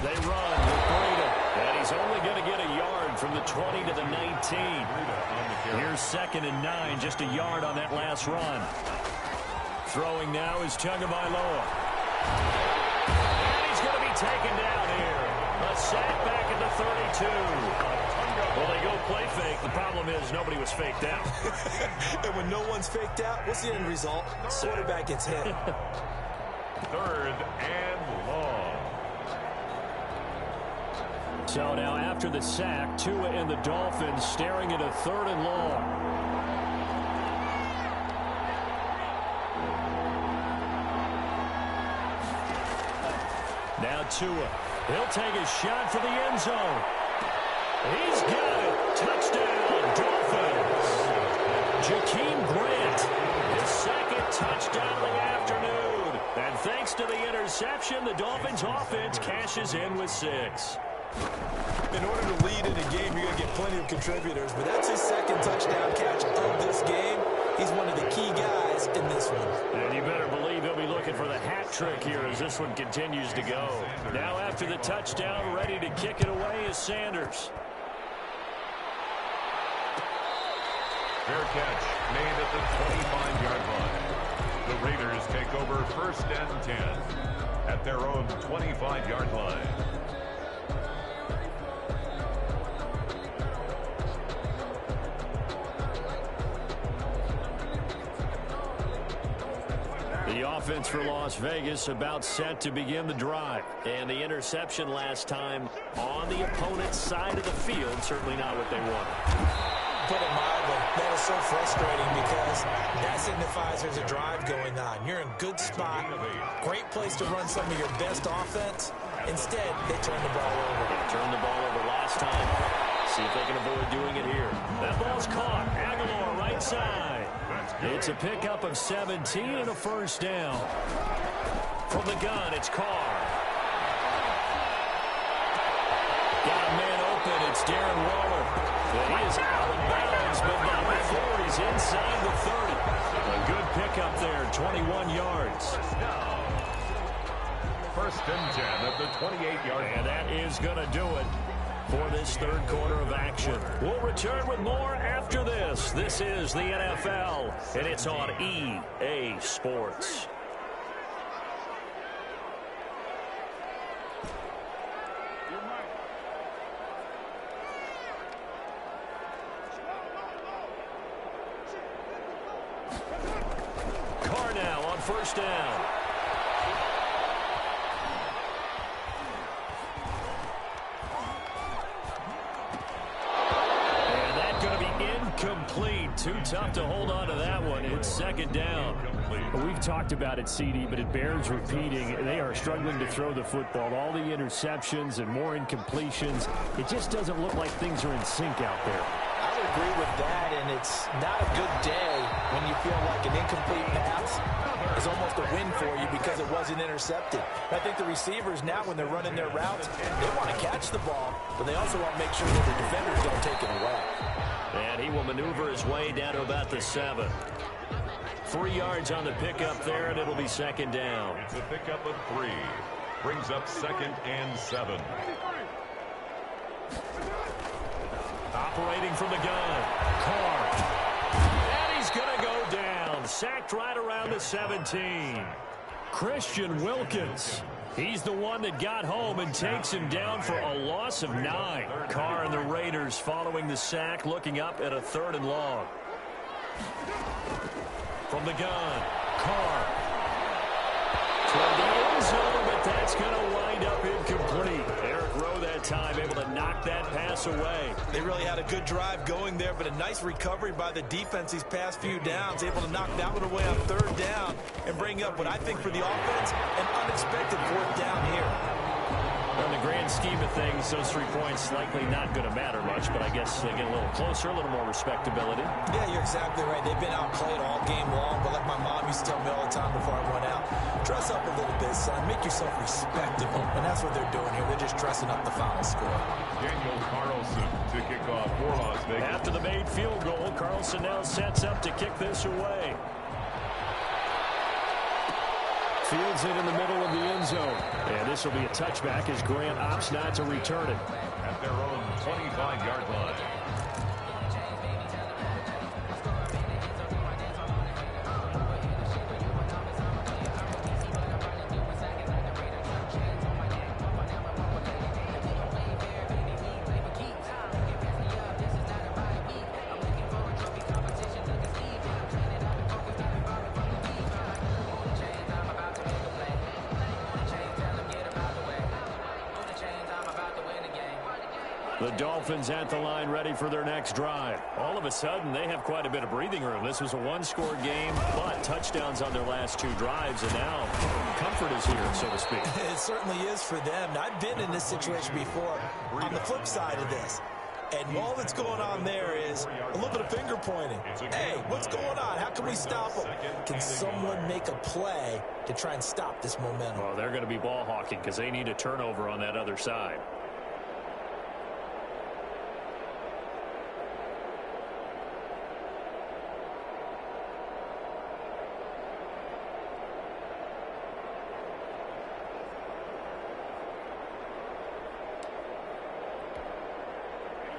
They run with Blrddd, and he's only going to get a yard from the 20 to the 19. Here's 2nd and 9, just a yard on that last run. Throwing now is Tagovailoa. And he's going to be taken down here. A sack back at the 32. Well, they go play fake. The problem is nobody was faked out. And when no one's faked out, what's the end result? Quarterback gets hit. 3rd and long. So now after the sack, Tua and the Dolphins staring at a 3rd and long. Now Tua. He'll take a shot for the end zone. He's got it. Touchdown, Dolphins. Jakeem Grant, his 2nd touchdown of the afternoon. And thanks to the interception, the Dolphins offense cashes in with 6. In order to lead in a game, you're going to get plenty of contributors, but that's his 2nd touchdown catch of this game. He's one of the key guys in this one. And you better believe he'll be looking for the hat trick here as this one continues to go. Now after the touchdown, ready to kick it away is Sanders. Fair catch made at the 25-yard line. The Raiders take over 1st and 10 at their own 25-yard line. The offense for Las Vegas about set to begin the drive. And the interception last time on the opponent's side of the field, certainly not what they wanted. Put it mildly, that is so frustrating because that signifies there's a drive going on. You're in good spot, great place to run some of your best offense. Instead, they turn the ball over. They turned the ball over last time. See if they can avoid doing it here. That ball's caught. Aguilar right side. It's a pickup of 17 and a 1st down. From the gun, it's Carr. Got a man open. It's Darren Waller. He is out of bounds, but not before he's inside the 30. A good pickup there, 21 yards. 1st and 10 at the 28-yard line. And that is going to do it for this 3rd quarter of action. We'll return with more after this. This is the NFL, and it's on EA Sports. Carr now on 1st down. Complete. Too tough to hold on to that one. It's 2nd down. We've talked about it, CD, but it bears repeating. They are struggling to throw the football. All the interceptions and more incompletions. It just doesn't look like things are in sync out there. I would agree with that, and it's not a good day when you feel like an incomplete pass is almost a win for you because it wasn't intercepted. I think the receivers now, when they're running their routes, they want to catch the ball, but they also want to make sure that the defenders don't take it away. And he will maneuver his way down to about the 7. 3 yards on the pickup there, and it'll be 2nd down. It's a pickup of 3. Brings up 2nd and 7. Operating from the gun. Carr. And he's going to go down. Sacked right around the 17. Christian Wilkins. He's the one that got home and takes him down for a loss of 9. Carr and the Raiders following the sack, looking up at a 3rd and long. From the gun, Carr. Toward the end zone, but that's going to wind up incomplete. Eric Rowe that time able to knock that pass away. They really had a good drive going there, but a nice recovery by the defense these past few downs, able to knock that one away on 3rd down and bring up what I think for the offense, an unexpected 4th down here. In the grand scheme of things, those 3 points likely not going to matter much, but I guess they get a little closer, a little more respectability. Yeah, you're exactly right. They've been outplayed all game long, but like my mom used to tell me all the time before I went out, dress up a little bit, son. Make yourself respectable. And that's what they're doing here. They're just dressing up the final score. Daniel Carlson to kick off for Las Vegas. After the made field goal, Carlson now sets up to kick this away. Fields it in the middle of the end zone. And this will be a touchback as Grant opts not to return it. At their own 25-yard line. The Dolphins at the line ready for their next drive. All of a sudden, they have quite a bit of breathing room. This was a one-score game, but touchdowns on their last 2 drives, and now comfort is here, so to speak. It certainly is for them. I've been in this situation before on the flip side of this. And all that's going on there is a little bit of finger pointing. Hey, what's going on? How can we stop them? Can someone make a play to try and stop this momentum? Well, they're going to be ball hawking because they need a turnover on that other side.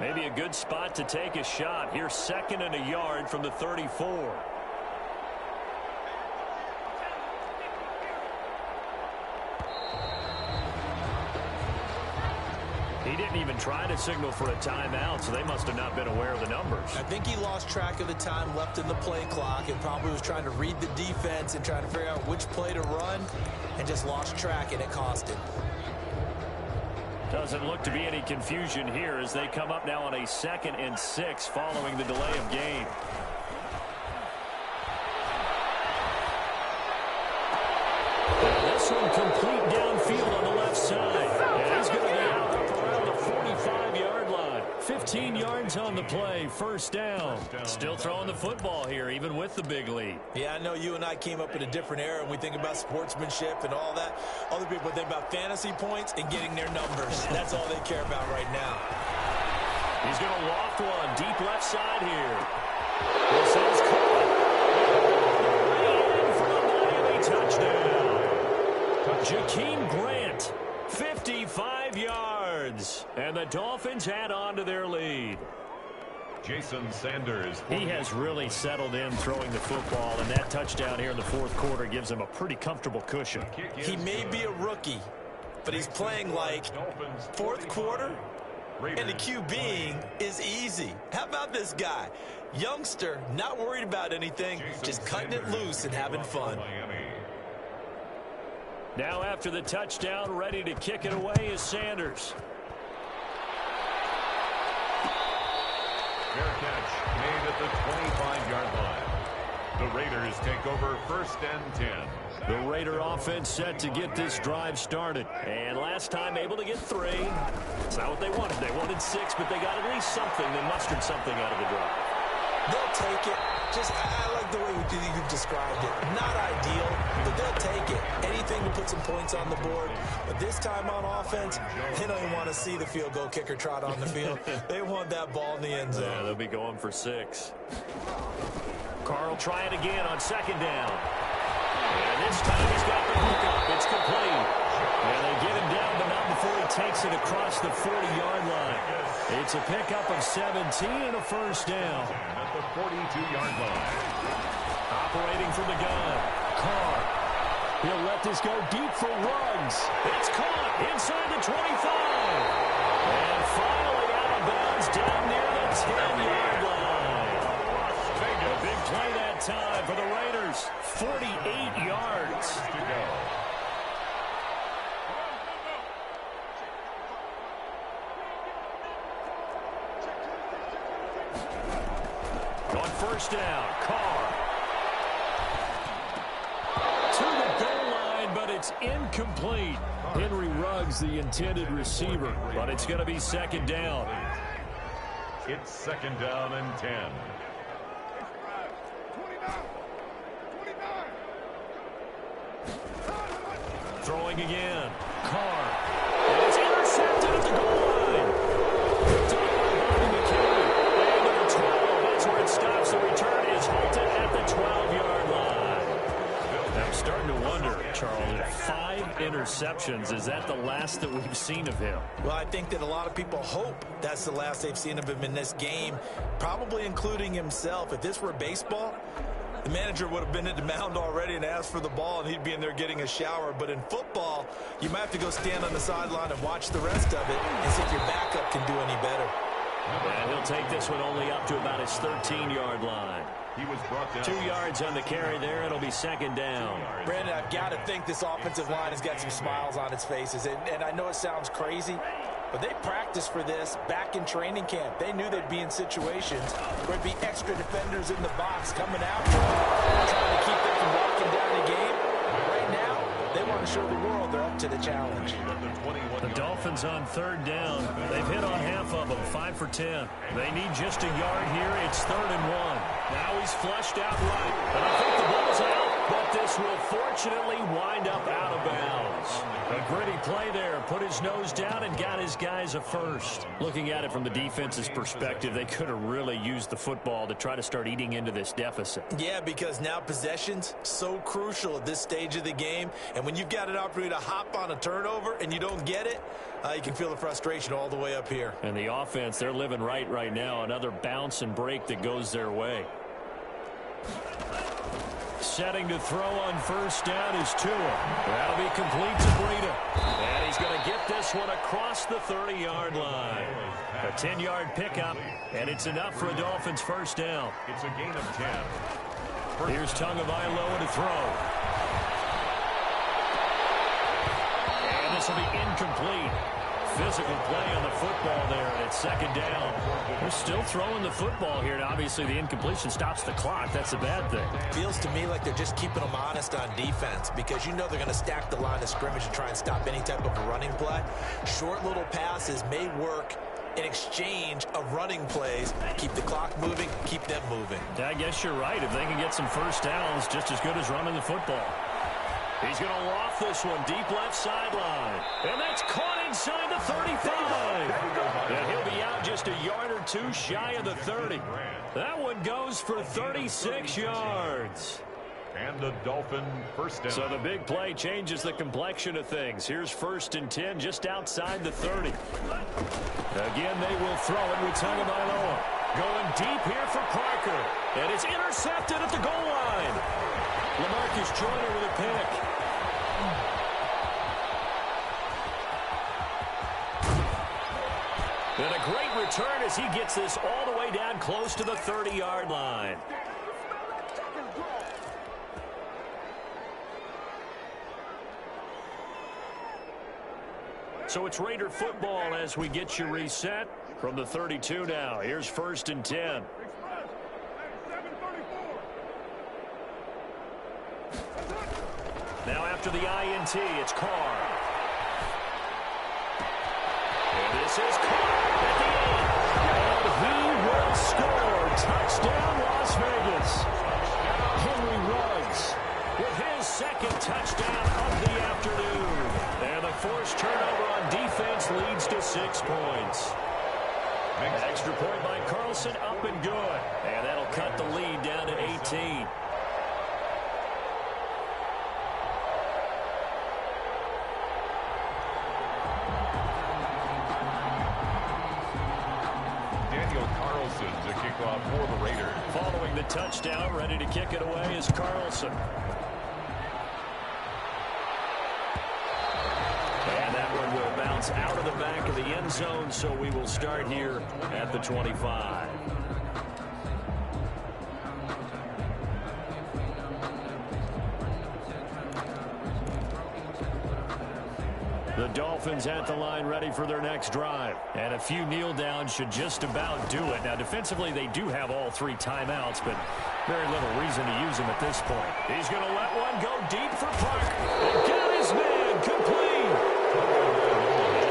Maybe a good spot to take a shot. Here's 2nd and a yard from the 34. He didn't even try to signal for a timeout, so they must have not been aware of the numbers. I think he lost track of the time left in the play clock and probably was trying to read the defense and trying to figure out which play to run and just lost track, and it cost him. Doesn't look to be any confusion here as they come up now on a 2nd and 6 following the delay of game. And this one complete downfield on the left side. And he's going to be out up around the 45-yard line. 15 yards on the play, 1st down. Still throwing the football here, even with the big lead. Yeah, I know you and I came up in a different era, and we think about sportsmanship and all that. Other people think about fantasy points and getting their numbers. That's all they care about right now. He's going to loft one deep left side here. This is caught. Right in for a Miami touchdown. Jakeem Grant, 55 yards. And the Dolphins add on to their lead. Jason Sanders. He has really settled in throwing the football, and that touchdown here in the 4th quarter gives him a pretty comfortable cushion. He may be a rookie, but he's playing like 4th quarter, and the QBing is easy. How about this guy? Youngster, not worried about anything, just cutting it loose and having fun. Now after the touchdown, ready to kick it away is Sanders. Fair catch made at the 25-yard line. The Raiders take over 1st and 10. The Raider offense set to get this drive started. And last time able to get 3. It's not what they wanted. They wanted 6, but they got at least something. They mustered something out of the drive. They'll take it. I like the way you've described it. Not ideal, but they'll take it. Anything to put some points on the board. But this time on offense, they don't even want to see the field goal kicker trot on the field. They want that ball in the end zone. Yeah, they'll be going for 6. Carl try it again on 2nd down. And this time he's got the hook up. It's complete. And they get him down, but not before he takes it across the 40-yard line. It's a pickup of 17 and a 1st down. At the 42-yard line. Operating from the gun. Carr. He'll let this go deep for Ruggs. It's caught inside the 25. And finally out of bounds down near the 10-yard line. A big play that time for the Raiders. 48 yards. To go. On 1st down, Carr. To the goal line, but it's incomplete. Henry Ruggs, the intended receiver, but it's going to be 2nd down. It's 2nd down and 10. Throwing again. Carr. And it's intercepted at the goal line. Picked up by Bobby McKinney. And to the 12. That's where it stops. The return is halted at the 12-yard line. I'm starting to wonder, Charles, if 5 interceptions interceptions. Is that the last that we've seen of him? Well, I think that a lot of people hope that's the last they've seen of him in this game, probably including himself. If this were baseball, the manager would have been at the mound already and asked for the ball, and he'd be in there getting a shower. But in football, you might have to go stand on the sideline and watch the rest of it and see if your backup can do any better. And he'll take this one only up to about his 13-yard line. He was brought down. 2 yards on the carry there. It'll be second down. Brandon, I've got to think this offensive line has got some smiles on its faces. And I know it sounds crazy, but they practiced for this back in training camp. They knew they'd be in situations where there'd be extra defenders in the box coming after them, trying to keep them from walking down the game. Right now, they want to show the world they're up to the challenge. The Dolphins on third down. They've hit on half of them, 5 for 10. They need just a yard here. It's 3rd and 1. Now he's flushed out right. And I think the ball's out, but this will fortunately wind up out of bounds. A gritty play there. Put his nose down and got his guys a first. Looking at it from the defense's perspective, they could have really used the football to try to start eating into this deficit. Yeah, because now possession's so crucial at this stage of the game. And when you've got an opportunity to hop on a turnover and you don't get it, you can feel the frustration all the way up here. And the offense, they're living right now. Another bounce and break that goes their way. Setting to throw on first down is Tua. That'll be complete to Blrddd. And he's going to get this one across the 30-yard line. A 10-yard pickup, and it's enough for a Dolphins first down. It's a gain of 10. Here's Tagovailoa to throw. And this will be incomplete. Physical play on the football there, and it's second down. They're still throwing the football here, and obviously the incompletion stops the clock. That's a bad thing. Feels to me like they're just keeping them honest on defense because you know they're going to stack the line of scrimmage and try and stop any type of a running play. Short little passes may work in exchange of running plays. Keep the clock moving, keep them moving. I guess you're right. If they can get some first downs, just as good as running the football. He's going to loft this one deep left sideline. And that's caught inside the 35. And he'll be out just a yard or two shy of the 30. That one goes for 36 yards. And the Dolphin first down. So the big play changes the complexion of things. Here's 1st and 10 just outside the 30. Again, they will throw it with Tagovailoa. Going deep here for Parker. And it's intercepted at the goal line. LaMarcus Joyner with a pick. And a great return as he gets this all the way down close to the 30-yard line. So it's Raider football as we get you reset from the 32 now. Here's 1st and 10. Now after the INT, it's Carr. And this is Carr at the end. And he will score. Touchdown, Las Vegas. Henry Ruggs with his 2nd touchdown of the afternoon. And the forced turnover on defense leads to 6 points. An extra point by Carlson, up and good. And that'll cut the lead down to 18. To kick off for the Raiders. Following the touchdown, ready to kick it away is Carlson. And that one will bounce out of the back of the end zone, so we will start here at the 25. The Dolphins at the line ready for their next drive. And a few kneel downs should just about do it. Now, defensively, they do have all 3 timeouts, but very little reason to use them at this point. He's going to let one go deep for Park. And got his man complete.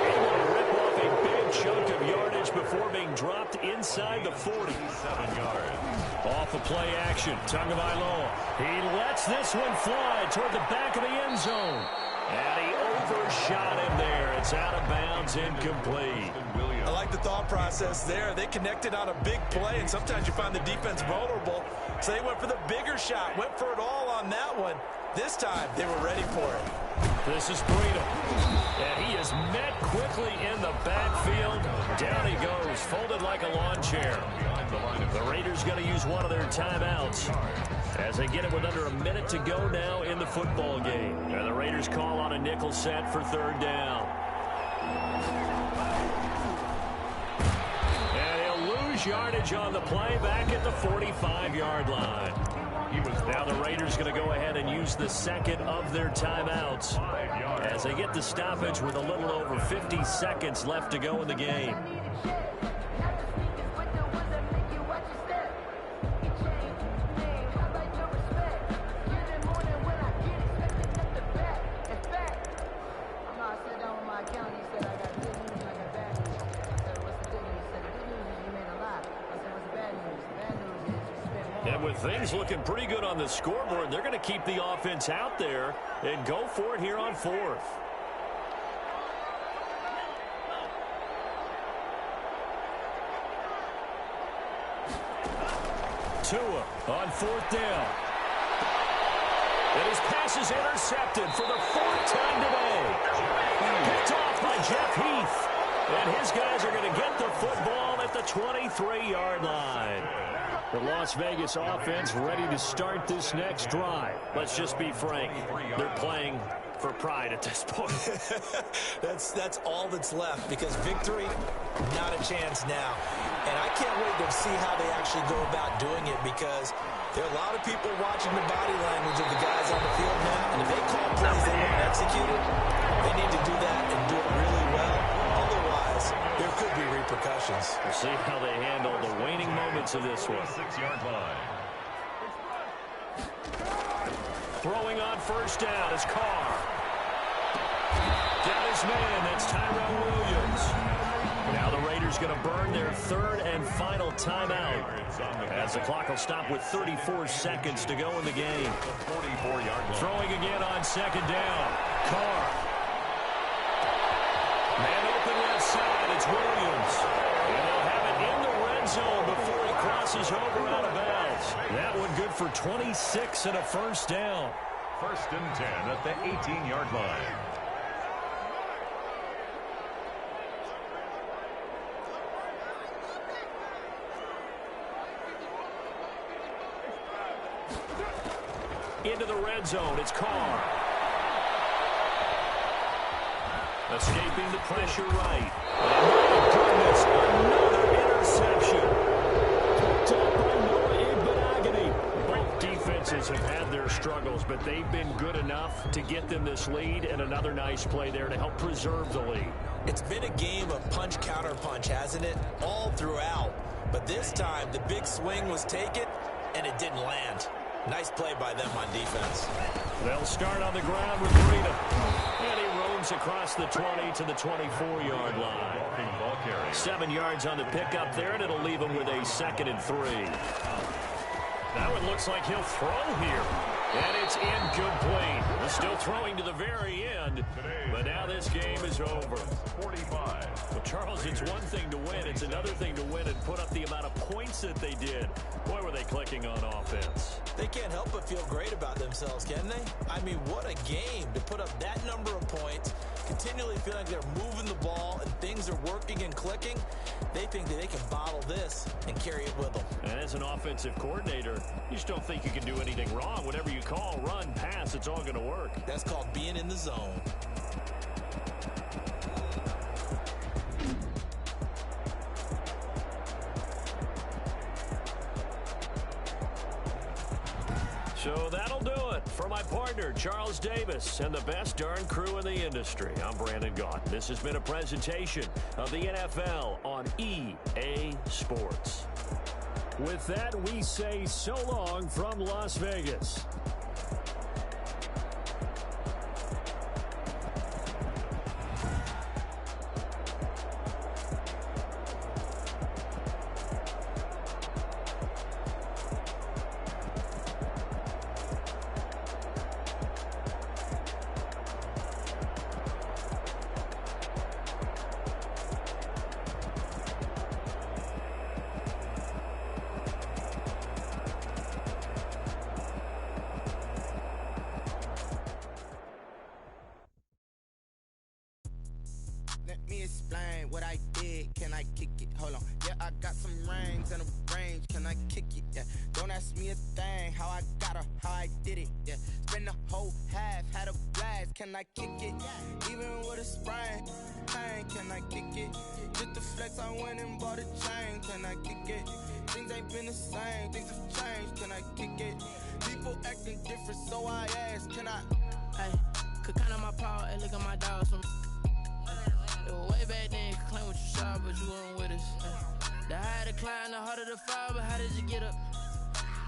Able to rip off a big chunk of yardage before being dropped inside the 40. 7 yards. Off of play action, Tagovailoa. He lets this one fly toward the back of the end zone. And he overshot him there. It's out of bounds, incomplete. I like the thought process there. They connected on a big play, and sometimes you find the defense vulnerable. So they went for the bigger shot, went for it all on that one. This time, they were ready for it. This is Blrddd. And he is met quickly in the backfield. Down he goes, folded like a lawn chair. The Raiders going to use one of their timeouts as they get it with under a minute to go now in the football game. And the Raiders call on a nickel set for third down. And he'll lose yardage on the play back at the 45-yard line. Now the Raiders going to go ahead and use the second of their timeouts as they get the stoppage with a little over 50 seconds left to go in the game. And with things looking pretty good on the scoreboard, they're going to keep the offense out there and go for it here on fourth. Tua on fourth down. And his pass is intercepted for the fourth time today. Picked off by Jeff Heath. And his guys are going to get the football at the 23-yard line. The Las Vegas offense ready to start this next drive. Let's just be frank. They're playing for pride at this point. That's all that's left, because victory, not a chance now. And I can't wait to see how they actually go about doing it, because there are a lot of people watching the body language of the guys on the field now. And if they call plays they want executed, they need to do that and do it really well. Otherwise, there could be repercussions. We'll see how they handle the waning moments of this one. 6-yard line. Throwing on first down is Carr. Got his man. That's Tyrell Williams. Now the Raiders going to burn their third and final timeout as the clock will stop with 34 seconds to go in the game. 44-yard line. Throwing again on second down. Carr. Man open left side. It's Williams. And they'll have it in the red zone before he crosses over out of bounds. That one good for 26 and a first down. First and 10 at the 18-yard line. Into the red zone, it's Carr. Escaping the pressure right. And my goodness, another interception. Picked up by Noah Igbenogany. Both defenses have had their struggles, but they've been good enough to get them this lead, and another nice play there to help preserve the lead. It's been a game of punch-counter-punch, hasn't it? All throughout. But this time, the big swing was taken, and it didn't land. Nice play by them on defense. They'll start on the ground with Blrddd. And he roams across the 20 to the 24-yard line. 7 yards on the pickup there, and it'll leave him with a 2nd and 3. Now it looks like he'll throw here. And it's incomplete. He's still throwing to the very end. But now this game is over. 45. Well, Charles, it's one thing to win. It's another thing to win and put up the amount of points that they did. Boy, were they clicking on offense. They can't help but feel great about themselves, can they? I mean, what a game to put up that number of points, continually feel like they're moving the ball and things are working and clicking. They think that they can bottle this and carry it with them. And as an offensive coordinator, you just don't think you can do anything wrong. Whatever you call, run, pass, it's all going to work. That's called being in the zone. So that'll do it for my partner, Charles Davis, and the best darn crew in the industry. I'm Brandon Gott. This has been a presentation of the NFL on EA Sports. With that, we say so long from Las Vegas. Let me explain what I did. Can I kick it? Hold on. Yeah, I got some rings and a range. Can I kick it? Yeah. Don't ask me a thing. How I got her, how I did it. Yeah. Spend the whole half, had a blast. Can I kick it? Even with a sprain. Pain, can I kick it? Just the flex, I went and bought a chain. Can I kick it? Things ain't been the same. Things have changed. Can I kick it? People acting different, so I ask. Can I? Hey, could count on my power and look at my dogs from. It was way back then, could claim what you saw, but you weren't with us. The higher the climb, the harder the fall, but how did you get up?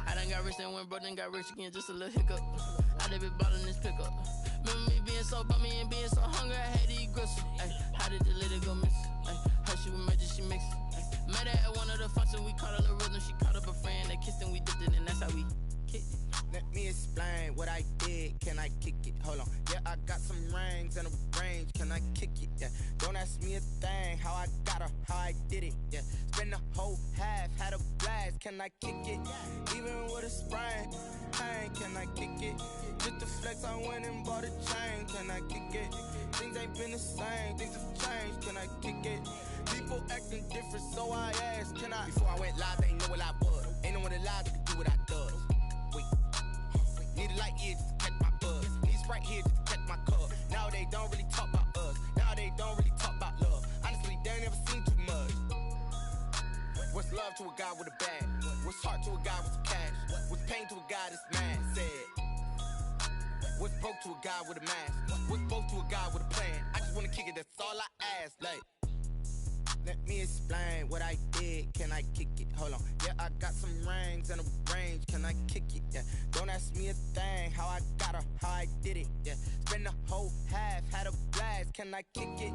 I done got rich and went broke, then got rich again, just a little hiccup. I done been ballin' this pickup. Remember me being so bummy and being so hungry, I had to eat gristle. Ay, how did the lady go miss? Ay, how she was magic, she mixed. Met her at one of the functions, we caught her the rhythm, she caught up a friend, they kissed and we dipped it, and that's how we kicked it. Let me explain what I did. Can I kick it? Hold on. Yeah, I got some rings and a range. Can I kick it? Yeah. Don't ask me a thing. How I got her, how I did it. Yeah. Spend the whole half, had a blast. Can I kick it? Even with a sprain. Pain, can I kick it? Just the flex, I went and bought a chain. Can I kick it? Things ain't been the same. Things have changed. Can I kick it? People acting different, so I asked. Can I? Before I went live, they ain't know what I was. Ain't no one alive that could do what I does. Wait. Need a light here just to catch my buzz. Need Sprite here just to catch my cup. Now they don't really talk about us. Now they don't really talk about love. Honestly, they ain't never seen too much. What's love to a guy with a bag? What's heart to a guy with some cash? What's pain to a guy that's mad? Said. What's broke to a guy with a mask? What's broke to a guy with a plan? I just wanna kick it, that's all I ask. Like, let me explain what I did. Can I kick it? Hold on. Yeah, I got some rings and a range. Can I kick it? Yeah. Don't ask me a thing. How I got her, how I did it. Yeah. Spend the whole half, had a blast. Can I kick it?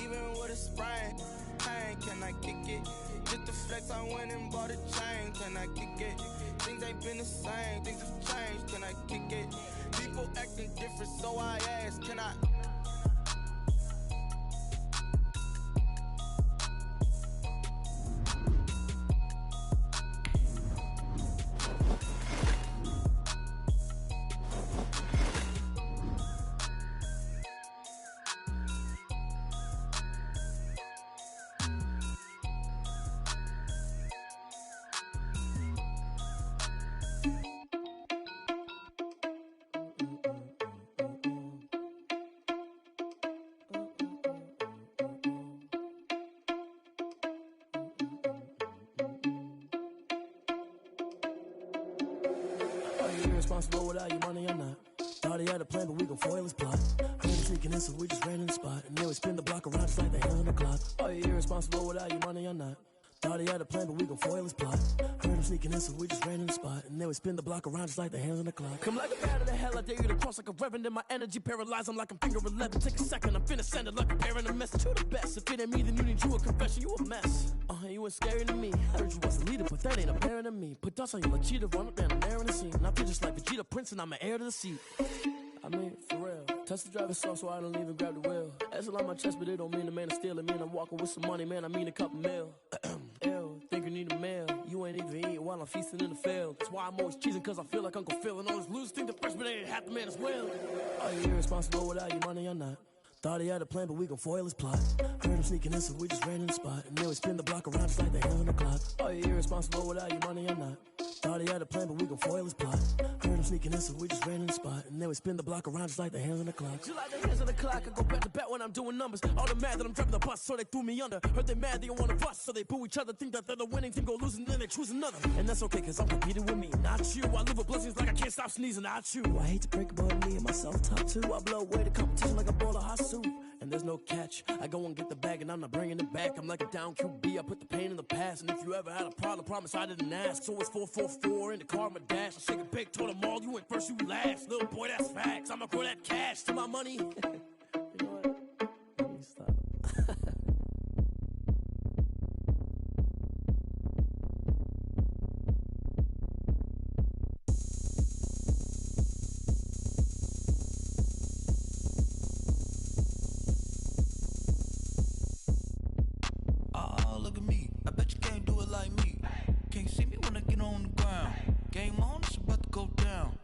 Even with a sprain. Pain, can I kick it? Just the flex, I went and bought a chain. Can I kick it? Things ain't been the same. Things have changed. Can I kick it? People acting different, so I ask. Can I? Irresponsible without your money or not. Thought he had a plan, but we gon' foil his plot. Heard him sneaking in, so we just ran in the spot. And then we spin the block around just like the hands on the clock. Are you irresponsible without your money or not? Thought he had a plan, but we gon' foil his plot. Heard him sneaking in, so we just ran in the spot. And then we spin the block around just like the hands on the clock. Come like a bat of the hell, I dare you to cross like a reverend. In my energy paralyzed, I'm like I'm finger 11. Take a second, I'm finna send it like a bearing a message to the best. If it ain't me, then you need you a confession, you a mess. You ain't scary to me. Heard you was a leader, but that ain't apparent to me. Put dust on you like cheetah, run up and I'm there in the scene. And I feel just like Vegeta Prince and I'm an heir to the seat. I mean, for real. Touch the driver's soft so I don't even grab the wheel. That's on my chest, but it don't mean the man is stealing. Man, I'm walking with some money, man, I mean a couple mil. Ew, think you need a meal. You ain't even eating while I'm feasting in the field. That's why I'm always cheesing, cause I feel like Uncle Phil. And all those losers think the freshman ain't half the man as well. Are you irresponsible without your money or not? Thought he had a plan, but we gon' foil his plot. Heard him sneaking in, so we just ran in the spot. And then we spin the block around just like the hands on the clock. Are you irresponsible without your money or not? Thought he had a plan, but we gon' foil his plot. Heard him sneaking in, so we just ran in the spot. And then we spin the block around just like the hands on the clock. Just like the hands on the clock, I go back to back when I'm doing numbers. All the mad that I'm driving the bus, so they threw me under. Heard they mad, they don't wanna bust, so they boo each other. Think that they're the winning team, go losing, then they choose another. And that's okay, cause I'm competing with me, not you. I live with blessings like I can't stop sneezing, not you. I hate to break about me and myself top two. I blow away the competition like a bowl of hot soup. And there's no catch, I go and get the bag and I'm not bringing it back. I'm like a down QB, I put the pain in the past. And if you ever had a problem, promise I didn't ask. So it's 444 in the car, my dash. I shake a big, told them all, you went first, you last. Little boy, that's facts, I'ma grow that cash to my money. You know what? Let me stop. Look at me, I bet you can't do it like me. Can't see me when I get on the ground. Game on, it's about to go down.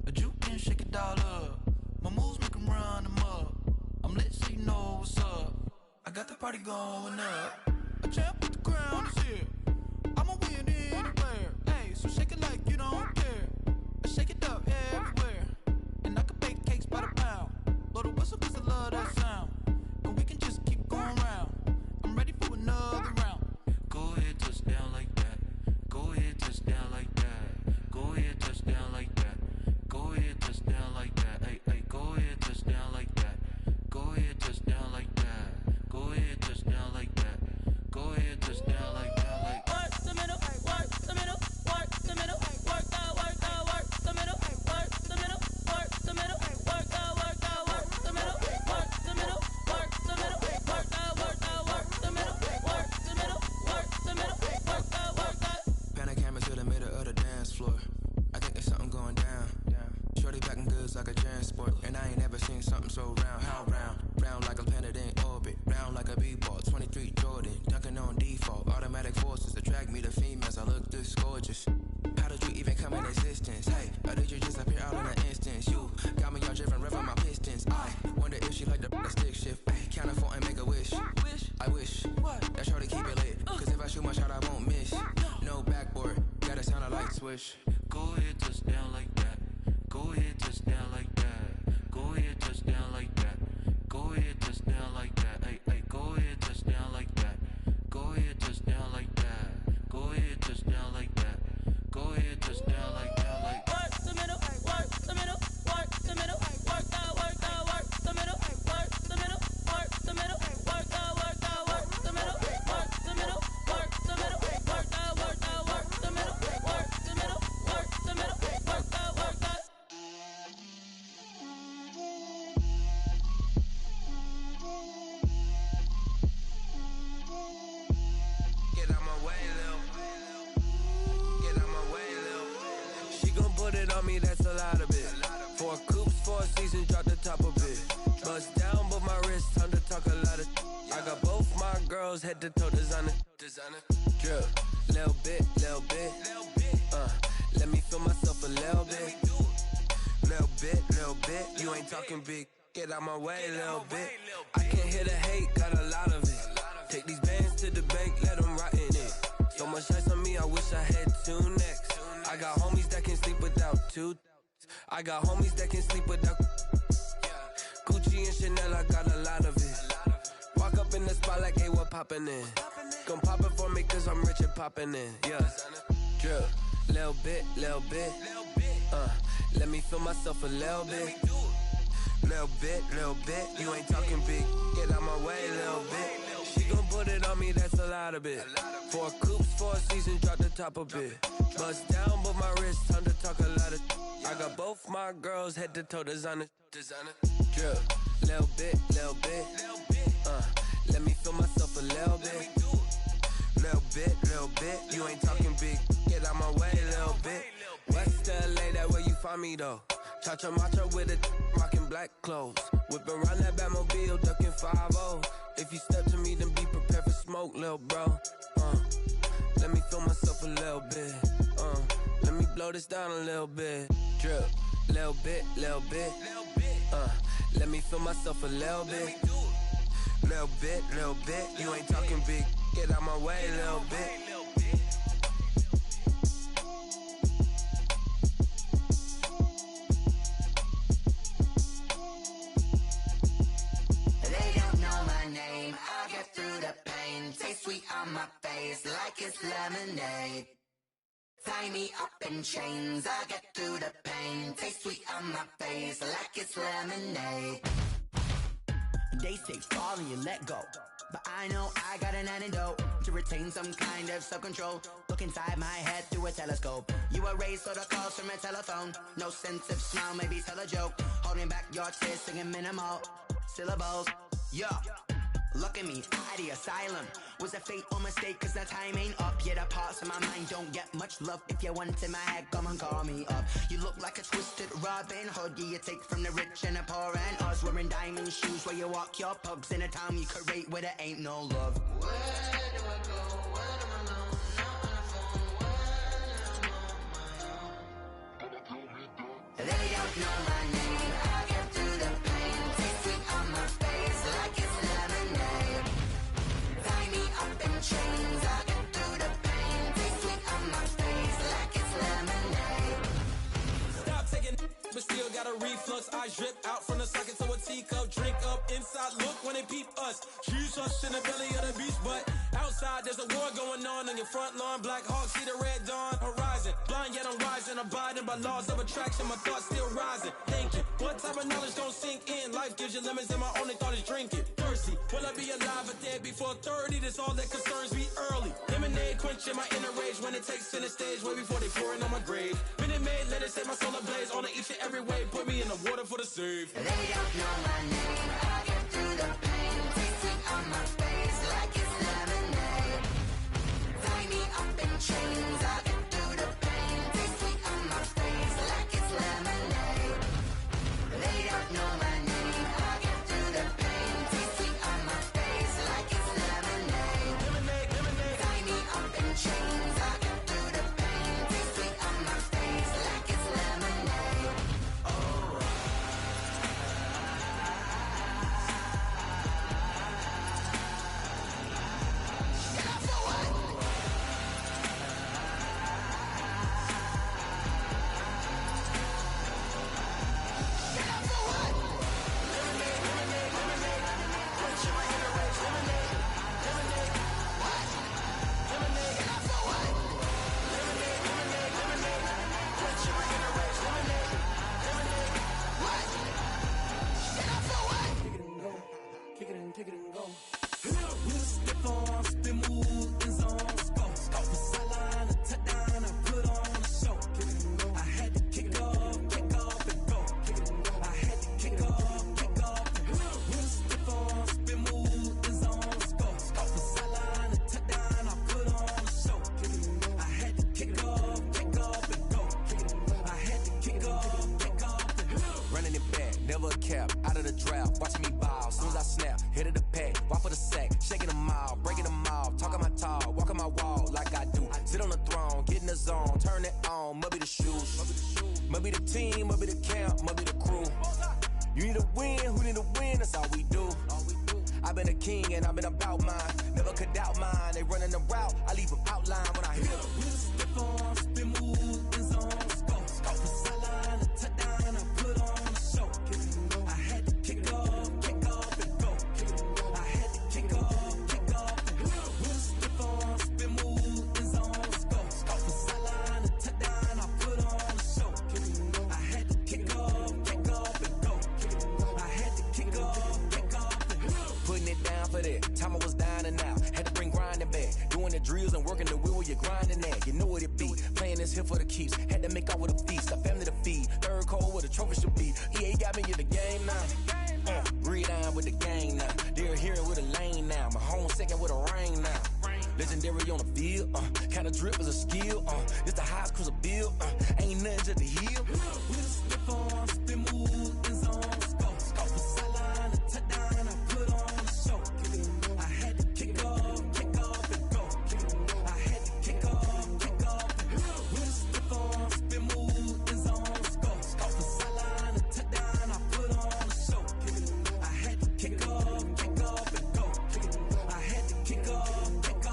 A juke and shake it all up. My moves make 'em run them up. party going up. A champ with the crown is here. I'ma win anywhere. Hey, so shake it like you don't care. Shake it up everywhere. And I can bake cakes by the pound. Blow the whistle cause I love that sound. And we can just keep going round. I'm ready for another round. Go ahead, touch down like that. Go ahead, touch down like that. Go ahead, touch down like that. Go ahead, touch down like that. Hey, hey, go ahead, touch down like that. Go ahead, touch down like that. Go ahead, touch down like that. Go ahead, touch down like that. Like work the middle, work the middle, work the middle, work out, work out, work the middle, work the middle, work the middle, work out, work out, work the middle, work the middle, work the middle, work out, work out, work the middle, work the middle, work the middle, work out, work out. Pan a camera to the middle of the dance floor. I think there's something going down. Shorty packing goods like a transport, and I ain't never seen something so round. How round? Round like a planet in orbit, round like a b-ball. 23 Jordan, dunking on default. Automatic forces attract me to females. I look this gorgeous. How did you even come in existence? Hey, or did you just appear out in an instance? You got me all driven, revving my pistons. I wonder if she like the stick shift. Ay, count her 4 and make a wish. I wish that shorty keep it lit. Cause if I shoot my shot, I won't miss. No backboard, gotta sound a light switch. Go ahead, touch down like that. Go ahead, touch down like that. Go ahead, touch down like that. Go ahead, touch down like that. Hey, hey, go ahead, touch down like that. Go ahead, touch down like that. Go ahead, touch down like that. Go ahead, touch down like that. Like work the middle, work the middle, work the middle, work out, work out, work the middle, work the middle, work the middle, work out, work out, work the middle, work the middle, work the middle, work out, work out, work the middle, work the middle, work the middle, work out, work out. Get out my way, Lil. Get out my way, Lil. She gon' put it on me, that's a lot of it. 4 coops, 4 seasons, drop the top of it. Bust down, but my wrist, time to talk a lot of. I got both my girls, head to toe designer. Drip, little bit, little bit. Let me feel myself a little bit. Little bit, you ain't talking big. Get out my way, little bit. I can't hear the hate, got a lot of it. Take these bands to the bank, let them rot in it. So much ice on me, I wish I had 2 necks. I got homies that can sleep without 2. I got homies that can sleep without Gucci and Chanel, I got a lot of it. Walk up in the spot like, hey, what poppin' in? Gon' pop it for me cause I'm rich and poppin' in, yeah. Drip, little bit, let me feel myself a little bit. Little bit, you ain't talking big. Get out my way, little bit. She gon' put it on me, that's a lot of it. 4 coops, 4 seasons, drop the top a bit. Bust down, but my wrist, time to talk a lot of. I got both my girls, head to toe designer. Drip, little bit, let me feel myself a little bit. Little bit, you ain't talking big. Get out my way, little bit. West LA, that where you find me though. Chacha macha with it, rockin' black clothes. Whip around that Batmobile, ducking 5-0. If you step to me, then be prepared for smoke, lil' bro. Let me feel myself a little bit. Let me blow this down a little bit. Drip, little bit. Let me feel myself a little bit. Little bit, you ain't talking big. Get out my way, little bit. They don't know my name, I get through the pain. Taste sweet on my face like it's lemonade. Tie me up in chains, I get through the pain. Taste sweet on my face like it's lemonade. They say fall and you let go, but I know I got an antidote to retain some kind of self-control. Look inside my head through a telescope. You erase all the calls from a telephone. No sense of smile, maybe tell a joke. Holding back your tears, singing minimal syllables. Yeah, look at me, out the asylum. Was a fate or mistake, cause the time ain't up. Yet the parts of my mind don't get much love. If you want in my head, come and call me up. You look like a twisted Robin Hood. Yeah, you take from the rich and the poor and us. Wearing diamond shoes where you walk your pugs in a town you create where there ain't no love. Where do I go? Where am I alone? Not on the phone. When I'm on my own. They don't know my name. I get through the pain. Taste sweet on my face like it's lemonade. us. She's us in the belly of the beast, but outside there's a war going on your front lawn. Black Hawk see the red dawn horizon. Blind yet I'm rising, abiding by laws of attraction. My thoughts still rising, thinking, what type of knowledge gon' sink in? Life gives you limits and my only thought is drinking. Thirsty, will I be alive or dead before 30? That's all that concerns me early. Lemonade quenching my inner rage when it takes center stage way before they pouring on my grave. Minute Maid, let it set my soul ablaze on each and every way. Put me in the water for the save. They don't know my name, I get through the pain. Taste sweet on my face like it's lemonade. Tie me up in chains, I get through the pain. Taste sweet on my face like it's lemonade. They don't know my name, I get through the pain. Taste sweet on my face like it's lemonade. Lemonade, lemonade. Tie me up in chains, I get through the pain. Taste sweet on my face like it's lemonade. Kick it and go. With a stiff arm, spin move, in zone, go. Off the sideline, a touchdown, I put on a show. I had to kick off and go. I had to kick off and go. With a stiff arm, spin move, in zone, go. Off the sideline, a touchdown, I put on a show. I had to kick off and go. I had to kick off and go. Running it back, never a cap, out of the draft, watching me ball, soon as I snap, hit of the pack, walk for the sack, shaking them all, breaking them off, talking my talk, walking my wall like I do, sit on the throne, get in the zone, turn it on, must be the shoes, must be the team, must be the camp, must be the crew, you need a win, who need a win, that's all we do, I've been a king and I've been about mine, never could doubt mine, they running the route, I leave them outline when I hit them. With a stiff arm, spin move, in zone, go. Off the sideline, a touchdown, I put on a show. I had to kick off and go. I had to kick off and go. With a stiff arm, spin move, in zone, go. Off the sideline, a touchdown, I put on a show. I had to kick off and go. I had to kick off and go. Putting it down for that. Time I was down and out. Had to bring grinding back. Doing the drills and working the wheel where you're grinding at. You know what it be. Playing this here for the keeps. Had to make out with a feast. A family to feed. Third cold where the trophy should be. EA got me in the game now. Read on with the game now. They're hearing with a lane now. My home second with a rain now. Legendary on the field. Kind of drip is a skill. This the highest cruiser bill. Ain't nothing just the heel. With a stiff arm, spin move, in zone, go. Off the sideline, a touchdown, I put on a show. I had to kick off and go. I had to kick off and go. With a stiff arm, spin move, in zone, go. Off the sideline, a touchdown, I put on a show. I had to kick off and go. I had to kick off and go.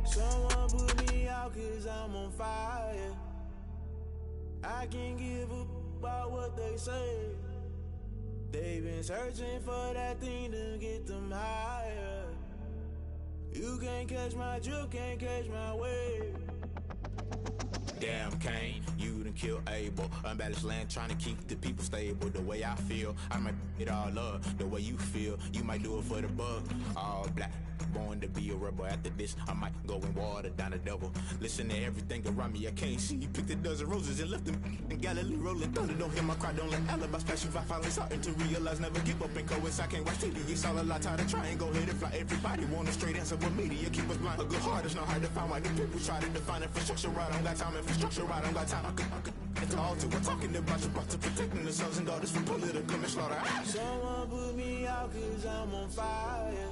Someone put me out 'cause I'm on fire. I can't give up about what they say. They've been searching for that thing to get them higher. You can't catch my drift, can't catch my wave. Damn Kane, you done killed Abel. Unbalanced land trying to keep the people stable. The way I feel, I might it all up. The way you feel, you might do it for the bug. All black, born to be a rebel. After this, I might go and water down the devil. Listen to everything around me, I can't see. Picked a dozen roses and left them in Galilee rolling thunder. Don't hear my cry, don't let alibis pass you. I finally starting to realize, never give up and coincide. Can't watch TV, it's all a lot. Tired of trying, go ahead and fly. Everybody want a straight answer, but media keep us blind. A good heart is not hard to find. Why the people try to define infrastructure right? I don't got time, infrastructure right, I don't got time. I could at the altar, we're talking about you, about to protecting the sons and daughters from political manslaughter. Someone put me out 'cause I'm on fire.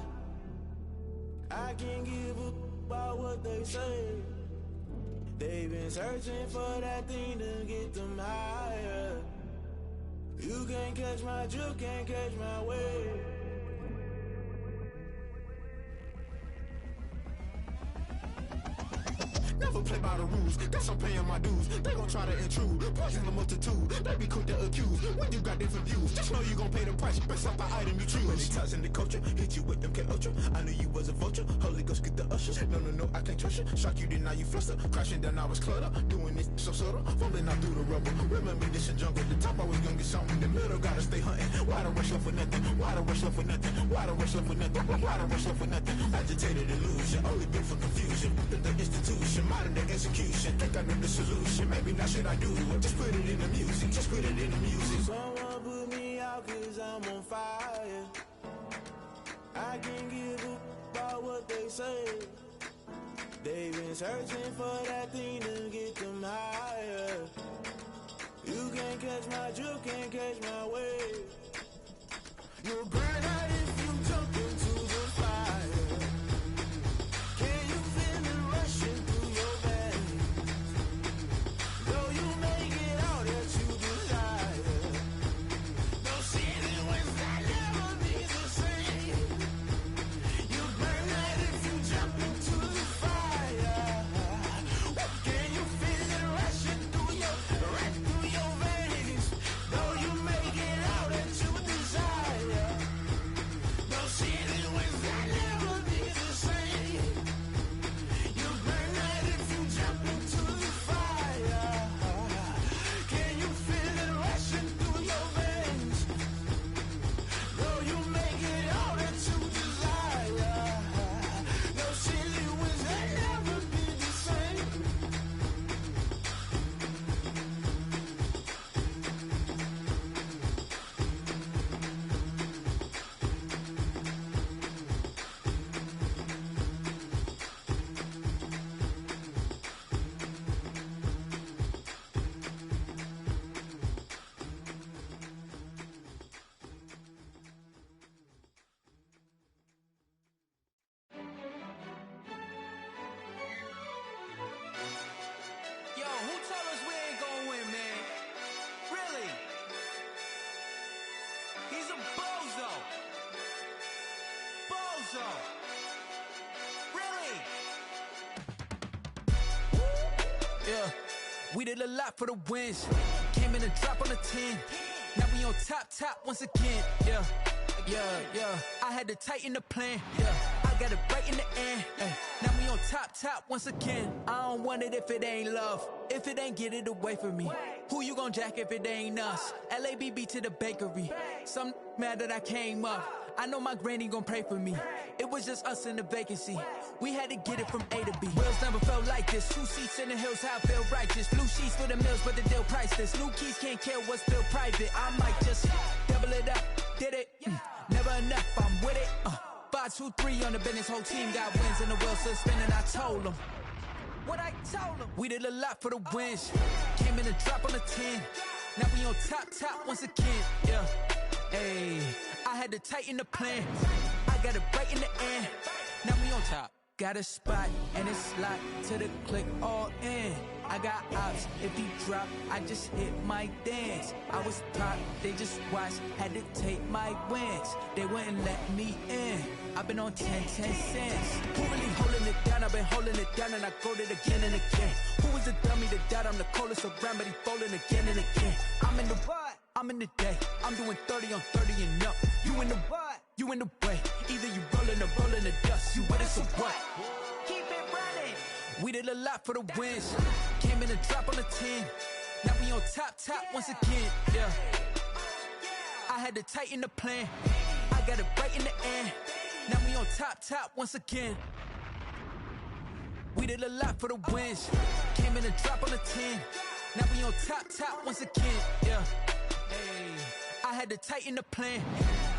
I can't give up about what they say. They've been searching for that thing to get them higher. You can't catch my drift, can't catch my wave. Never play by the rules, guess I'm paying my dues. They gon' try to intrude, poison the multitude. They be quick to accuse when you got different views. Just know you gon' pay the price based off the item you choose. Many times in the culture, hit you with them K-Ultra. I knew you was a vulture, Holy Ghost get the ushers. No, I can't trust you. Shock you, then now you fluster. Crashing down, I was cluttered. Doing this so subtle, fumbling out through the rubble. Remember this in jungle, the top I was gonna get something. The middle gotta stay hunting. Why the rush left for nothing? Why the rush left for nothing? Why the rush left for nothing? Why the rush left for nothing? Agitated illusion, only built for confusion. The institution, modern day execution. Think I know the solution. Maybe now should I do it? Just put it in the music. Just put it in the music. Someone put me out cause I'm on fire. I can't give up about what they say. They've been searching for that thing to get them higher. You can't catch my drift, can't catch my wave. You'll burn out if you jump into the fire. Can you feel it rushing through your veins? Though you make it all that you desire. No ceiling when that never be the same. You burn out if you jump into the fire. Can you feel it rushing through your veins? Though you make it all that you desire. No ceiling when that never be the same. You burn out if you jump into the fire. Can you feel it rushing through your veins? Though you make it all that you desire. No ceiling when that never be the same. Yo, who told us we ain't gonna win, man? Really? He's a bozo. Bozo. Really? Yeah, we did a lot for the wins. Came in a drop on the 10. Now we on top once again. Yeah. I had to tighten the plan. Yeah, I got it right in the end. Now we on top once again. I don't want it if it ain't love. If it ain't, get it away from me. Who you gon' jack if it ain't us? LABB to the bakery. Some mad that I came up. I know my granny gon' pray for me. It was just us in the vacancy. We had to get it from A to B. Wheels never felt like this. 2 seats in the hills, how I feel righteous. Blue sheets for the mills, but the deal priceless. New keys can't care what's built private. I might just double it up. Did it? Never enough, I'm with it. 5, 2, 3 on the business. Whole team got wins and the wheels still spinning. I told them what I told them. We did a lot for the wins. Came in a drop on the 10. Now we on top once again. Yeah. Hey, I had to tighten the plan. I got it right in the end. Now we on top. Got a spot and it's locked to the click all in. I got ops, if he drop, I just hit my dance. I was top, they just watched, had to take my wins. They wouldn't let me in. I've been on 10 cents. Who really holding it down? I've been holding it down and I go it again and again. Who was the dummy that died? I'm the coldest around, but he folding again and again. I'm in the what? I'm in the day. I'm doing 30 on 30 and up. You in the what? You in the way. Either you rolling or rolling the dust. You with us or what? Keep it running. We did a lot for the wins. Came in a drop on the 10. Now we on top once again. Yeah. I had to tighten the plan. I got it right in the end. Now we on top once again. We did a lot for the wins. Came in a drop on the 10. Now we on top once again. Yeah. Hey, I had to tighten the plan.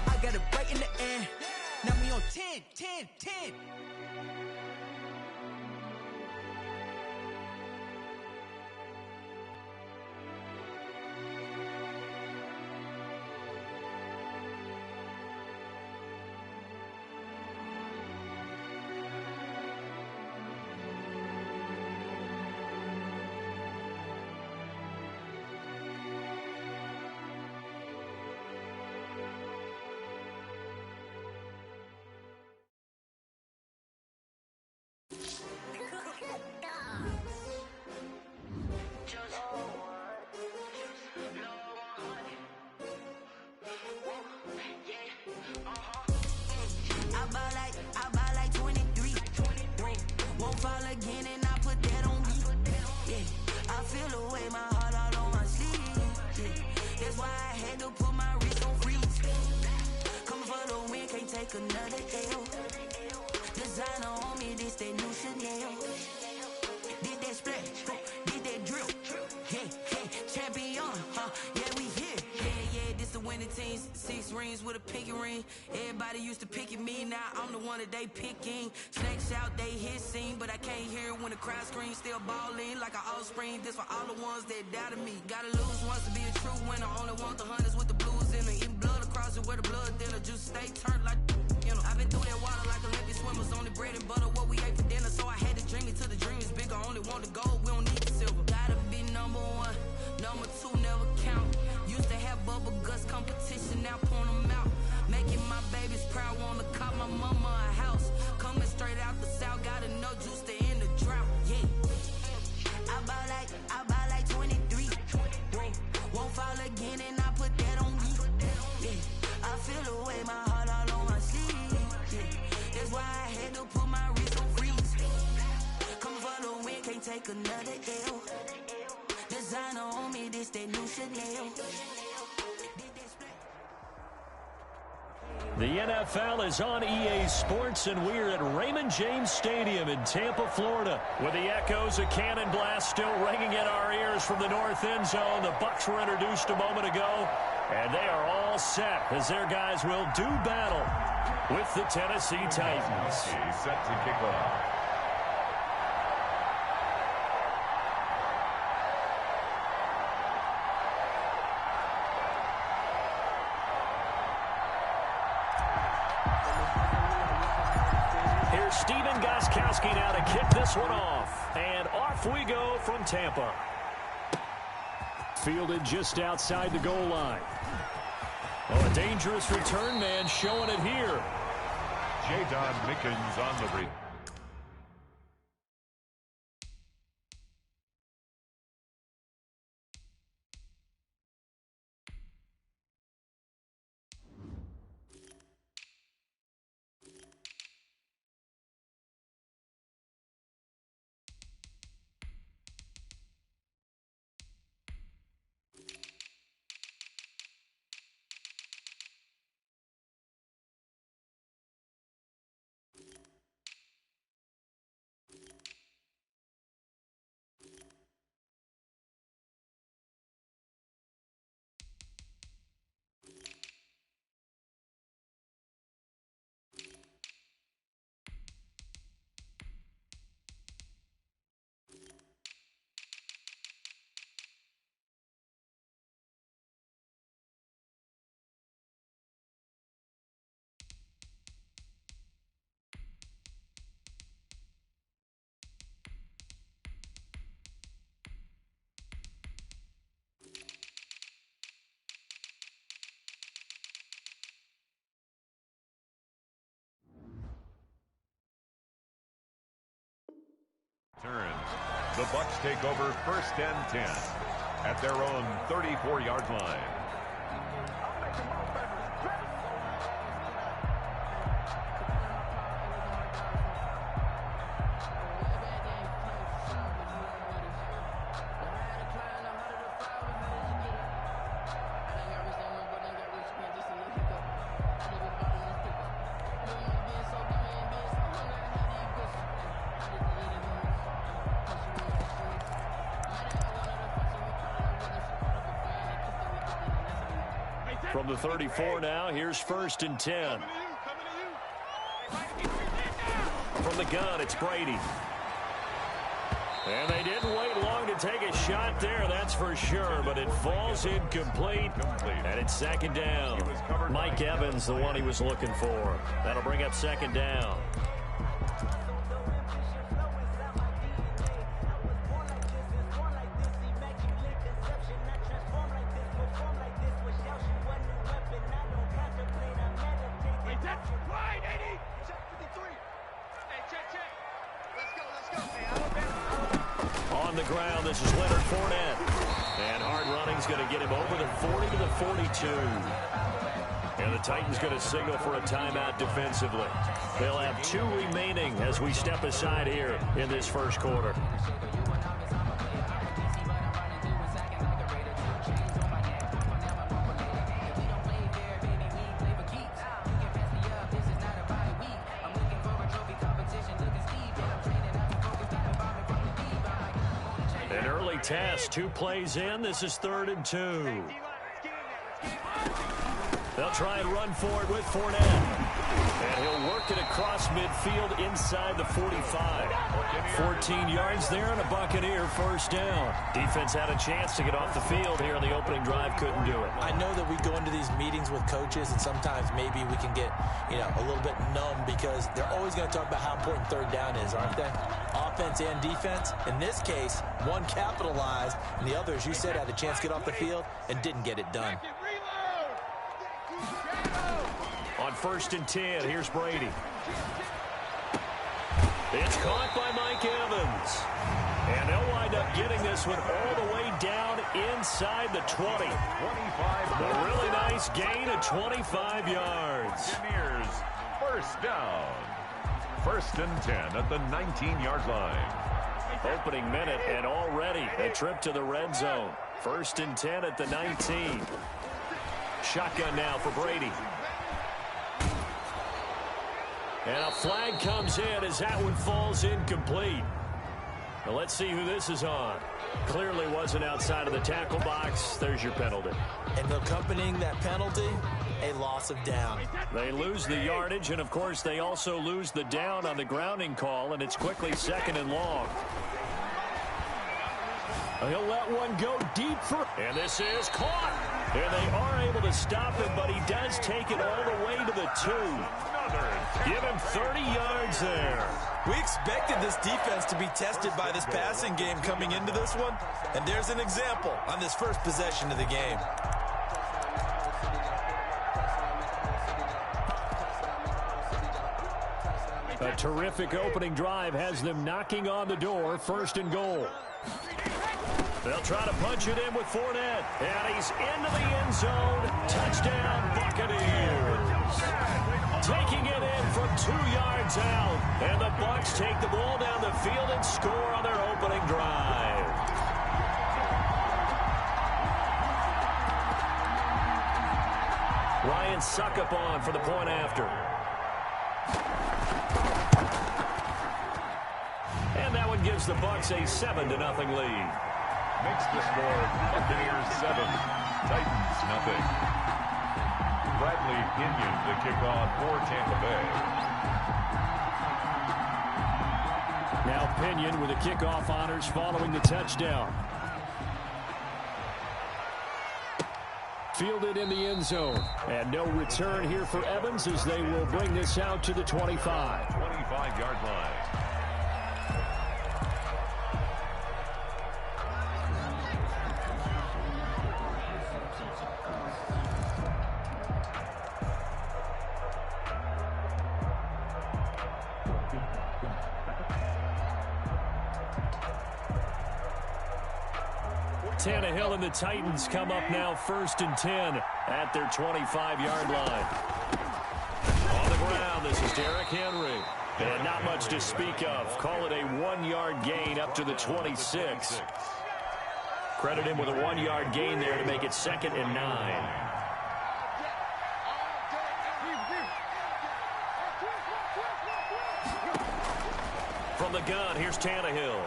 I got it right in the end. Now we on 10. Won't fall again and I put that on me. Yeah, I feel the way, my heart all on my sleeve. Yeah, that's why I had to put my wrist on freeze. Coming for the win, can't take another L. Designer on me, this that new Chanel. Did that splash, did that drill. Yeah, champion, yeah, we here. Yeah, this the winning team. 6 rings with a pinky ring. Everybody used to pick at me, now I'm the one that they picking. Snakes out, they hit scene, but I can't hear it when the crowd screams. Still balling like an offspring. This for all the ones that doubted me. Gotta lose once to be a true winner. Only want the hunters with the blues in it. Eating blood across it where the blood thinner. Just stay turned like, you know. I've been through that water like Olympic swimmers. Only bread and butter, what we ate for dinner. So I had to dream it till the dream is bigger. Only want the gold, we don't need the silver. Gotta be number 1, number 2 never count. Used to have bubble guts competition, now point them out. Making my babies proud, wanna cop my mama a house. Coming straight out the south, gotta know juice to end the drought. Yeah, I buy like 23. Won't fall again and I put that on me. Yeah, I feel the way, my heart all on my sleeve. Yeah, that's why I had to put my wrist on freeze. Coming for the win, can't take another L. Designer on me, this that new Chanel. The NFL is on EA Sports, and we're at Raymond James Stadium in Tampa, Florida, with the echoes of cannon blast still ringing in our ears from the north end zone. The Bucs were introduced a moment ago, and they are all set as their guys will do battle with the Tennessee Titans. He's set to kick off. Steven Gostkowski now to kick this one off. And off we go from Tampa. Fielded just outside the goal line. Oh, a dangerous return man showing it here. Jadon Mickens on the break. Turns. The Bucs take over 1st and 10 at their own 34-yard line. From the 34 now, here's 1st and 10. From the gun, it's Brady. And they didn't wait long to take a shot there, that's for sure, but it falls incomplete, and it's 2nd down. Mike Evans, the one he was looking for. That'll bring up 2nd down. On the ground, this is Leonard Fournette. And hard running's going to get him over the 40 to the 42. And the Titans going to signal for a timeout defensively. They'll have 2 remaining as we step aside here in this first quarter. An early test, 2 plays in. This is 3rd and 2. They'll try and run forward with Fournette. And he'll work it across midfield inside the 45. 14 yards there and a Buccaneer first down. Defense had a chance to get off the field here on the opening drive. Couldn't do it. I know that we go into these meetings with coaches, and sometimes maybe we can get, a little bit numb because they're always going to talk about how important 3rd down is, aren't they? Offense and defense. In this case, one capitalized, and the other, as you said, had a chance to get off the field and didn't get it done. On 1st and 10, here's Brady. It's caught by Mike Evans. And they'll wind up getting this one all the way down inside the 20. A really nice gain of 25 yards. Buccaneers, first down. 1st and 10 at the 19-yard line. Opening minute and already a trip to the red zone. 1st and 10 at the 19. Shotgun now for Brady. And a flag comes in as that one falls incomplete. Now let's see who this is on. Clearly wasn't outside of the tackle box. There's your penalty. And accompanying that penalty, a loss of down. They lose the yardage, and of course they also lose the down on the grounding call, and it's quickly 2nd and long. He'll let one go deep for, and this is caught. And they are able to stop him, but he does take it all the way to the 2. Give him 30 yards there. We expected this defense to be tested by this passing game coming into this one, and there's an example on this first possession of the game. A terrific opening drive has them knocking on the door. 1st and goal. They'll try to punch it in with Fournette. And he's into the end zone. Touchdown, Buccaneers. Taking it in from 2 yards out. And the Bucs take the ball down the field and score on their opening drive. Ryan Suckup on for the point after. And that one gives the Bucs a 7-0 lead. Makes the score Buccaneers 7, Titans nothing. Bradley Pinion the kickoff for Tampa Bay. Now Pinion with the kickoff honors following the touchdown. Fielded in the end zone. And no return here for Evans as they will bring this out to the 25. 25-yard line. Tannehill and the Titans come up now 1st and 10 at their 25-yard line. On the ground, this is Derrick Henry. And not much to speak of. Call it a 1-yard gain up to the 26. Credit him with a 1-yard gain there to make it 2nd and 9. From the gun, here's Tannehill.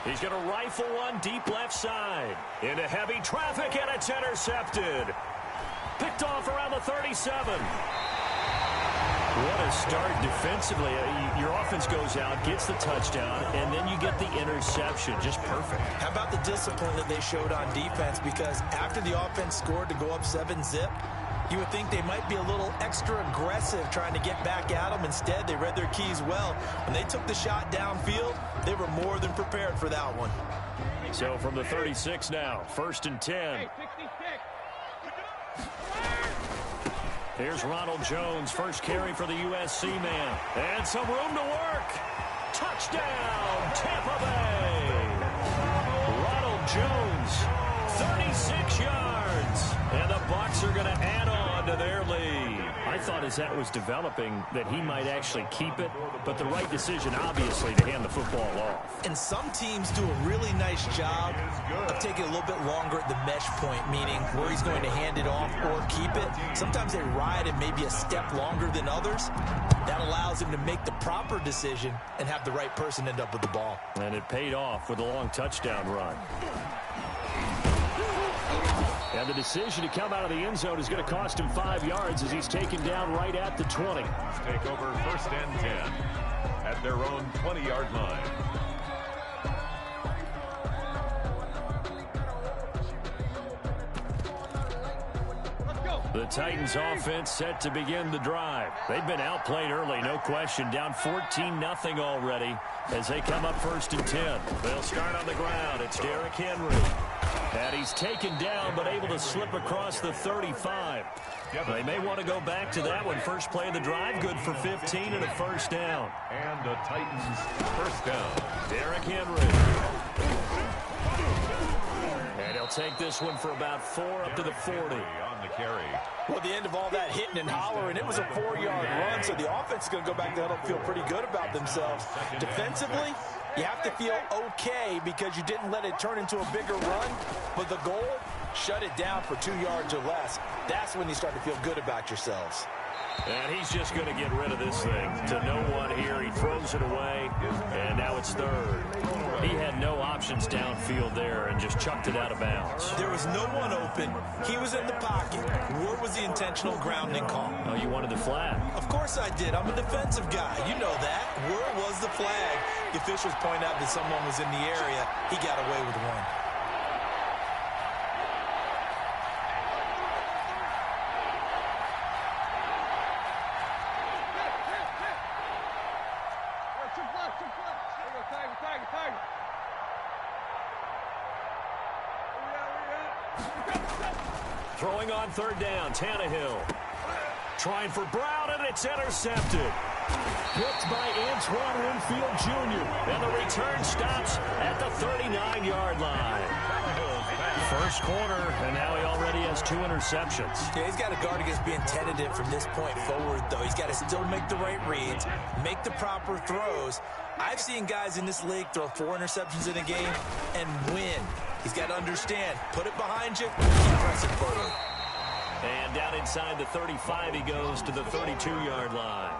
He's going to rifle one deep left side. Into heavy traffic, and it's intercepted. Picked off around the 37. What a start defensively. Your offense goes out, gets the touchdown, and then you get the interception. Just perfect. How about the discipline that they showed on defense? Because after the offense scored to go up 7-zip, you would think they might be a little extra aggressive trying to get back at them. Instead, they read their keys well. When they took the shot downfield, they were more than prepared for that one. So from the 36 now, 1st and 10. Here's Ronald Jones, first carry for the USC man. And some room to work. Touchdown, Tampa Bay. Ronald Jones, 36 yards. And the Bucs are going to add on to their lead. thought as that was developing that he might actually keep it, but the right decision, obviously, to hand the football off. And some teams do a really nice job of taking a little bit longer at the mesh point, meaning where he's going to hand it off or keep it. Sometimes they ride it maybe a step longer than others. That allows him to make the proper decision and have the right person end up with the ball. And it paid off with a long touchdown run. And the decision to come out of the end zone is going to cost him 5 yards as he's taken down right at the 20. Take over 1st and 10 at their own 20-yard line. The Titans offense set to begin the drive. They've been outplayed early, no question. Down 14-0 already as they come up 1st and 10. They'll start on the ground. It's Derrick Henry. And he's taken down but able to slip across the 35. They may want to go back to that one. First play of the drive, good for 15 and a 1st down. And the Titans 1st down. Derrick Henry. And he'll take this one for about 4 up to the 40. On the carry. Well, at the end of all that hitting and hollering, it was a 4-yard run, so the offense is going to go back to huddle, feel pretty good about themselves. Defensively, you have to feel okay because you didn't let it turn into a bigger run, but the goal, shut it down for 2 yards or less. That's when you start to feel good about yourselves. And he's just going to get rid of this thing to no one here. He throws it away, and now it's 3rd. He had no options downfield there and just chucked it out of bounds. There was no one open. He was in the pocket. Where was the intentional grounding call? Oh, you wanted the flag? Of course I did. I'm a defensive guy. You know that. Where was the flag? The officials point out that someone was in the area. He got away with one. Throwing on 3rd down, Tannehill. Trying for Brown, and it's intercepted. Picked by Antoine Winfield Jr. And the return stops at the 39-yard line. First quarter, and now he already has 2 interceptions. Yeah, he's got to guard against being tentative from this point forward, though. He's got to still make the right reads, make the proper throws. I've seen guys in this league throw 4 interceptions in a game and win. He's got to understand, put it behind you, keep pressing forward. And down inside the 35, he goes to the 32-yard line.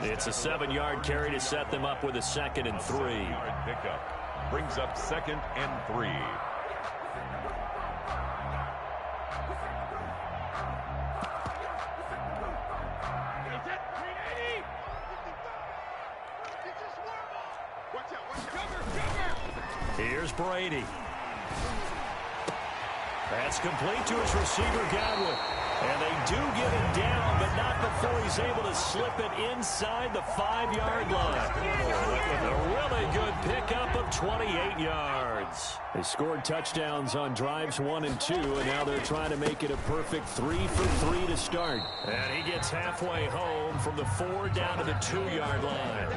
It's a 7-yard carry to set them up with a 2nd and 3. Pickup brings up 2nd and 3. Here's Brady. That's complete to his receiver, Godwin. And they do get him down, but not before he's able to slip it inside the 5-yard line. A really good pickup of 28 yards. They scored touchdowns on drives 1 and 2, and now they're trying to make it a perfect 3 for 3 to start. And he gets halfway home from the 4 down to the 2-yard line.